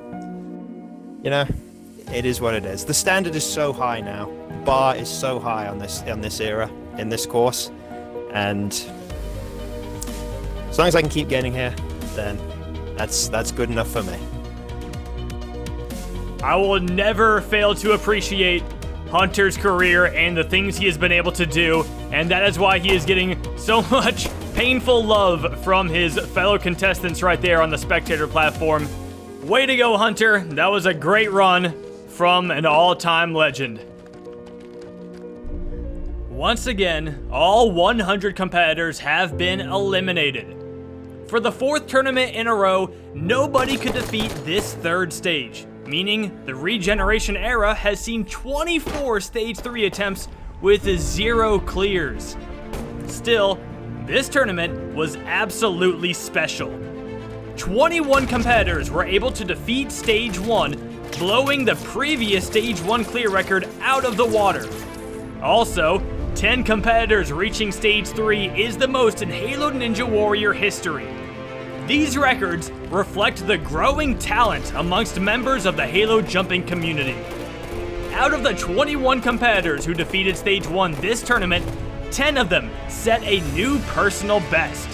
it is what it is. The standard is so high now. The bar is so high on this era, in this course, and as long as I can keep getting here, then that's good enough for me. I will never fail to appreciate Hunter's career and the things he has been able to do, and that is why he is getting so much painful love from his fellow contestants right there on the spectator platform. Way to go, Hunter. That was a great run from an all-time legend. Once again, all 100 competitors have been eliminated. For the 4th tournament in a row, nobody could defeat this 3rd stage, meaning the regeneration era has seen 24 stage 3 attempts with 0 clears. Still, this tournament was absolutely special. 21 competitors were able to defeat stage 1, blowing the previous stage 1 clear record out of the water. Also, 10 competitors reaching stage 3 is the most in Halo Ninja Warrior history. These records reflect the growing talent amongst members of the Halo jumping community. Out of the 21 competitors who defeated stage 1 this tournament, 10 of them set a new personal best.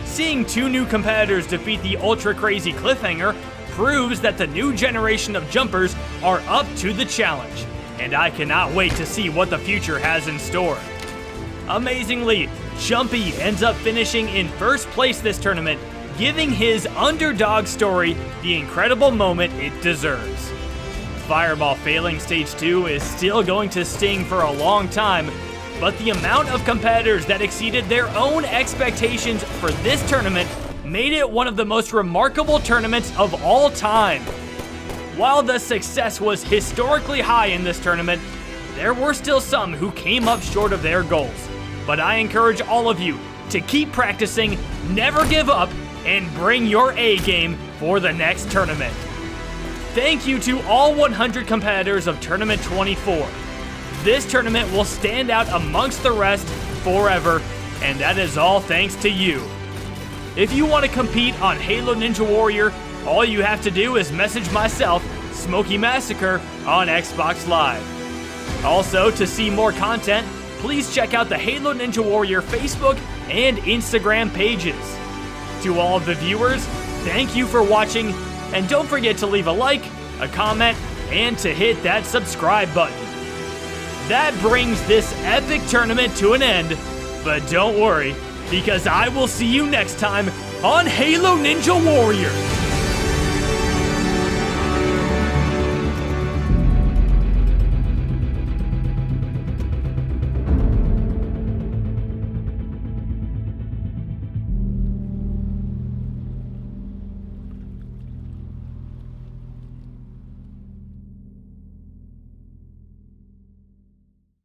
Seeing 2 new competitors defeat the ultra crazy cliffhanger proves that the new generation of jumpers are up to the challenge, and I cannot wait to see what the future has in store. Amazingly, Jumpy ends up finishing in 1st place this tournament, giving his underdog story the incredible moment it deserves. Fireball failing stage 2 is still going to sting for a long time, but the amount of competitors that exceeded their own expectations for this tournament made it one of the most remarkable tournaments of all time. While the success was historically high in this tournament, there were still some who came up short of their goals. But I encourage all of you to keep practicing, never give up, and bring your A game for the next tournament. Thank you to all 100 competitors of Tournament 24. This tournament will stand out amongst the rest forever, and that is all thanks to you. If you want to compete on Halo Ninja Warrior, all you have to do is message myself, SMOKEY MASSACRE, on Xbox Live. Also, to see more content, please check out the Halo Ninja Warrior Facebook and Instagram pages. To all of the viewers, thank you for watching, and don't forget to leave a like, a comment, and to hit that subscribe button. That brings this epic tournament to an end, but don't worry, because I will see you next time on Halo Ninja Warrior.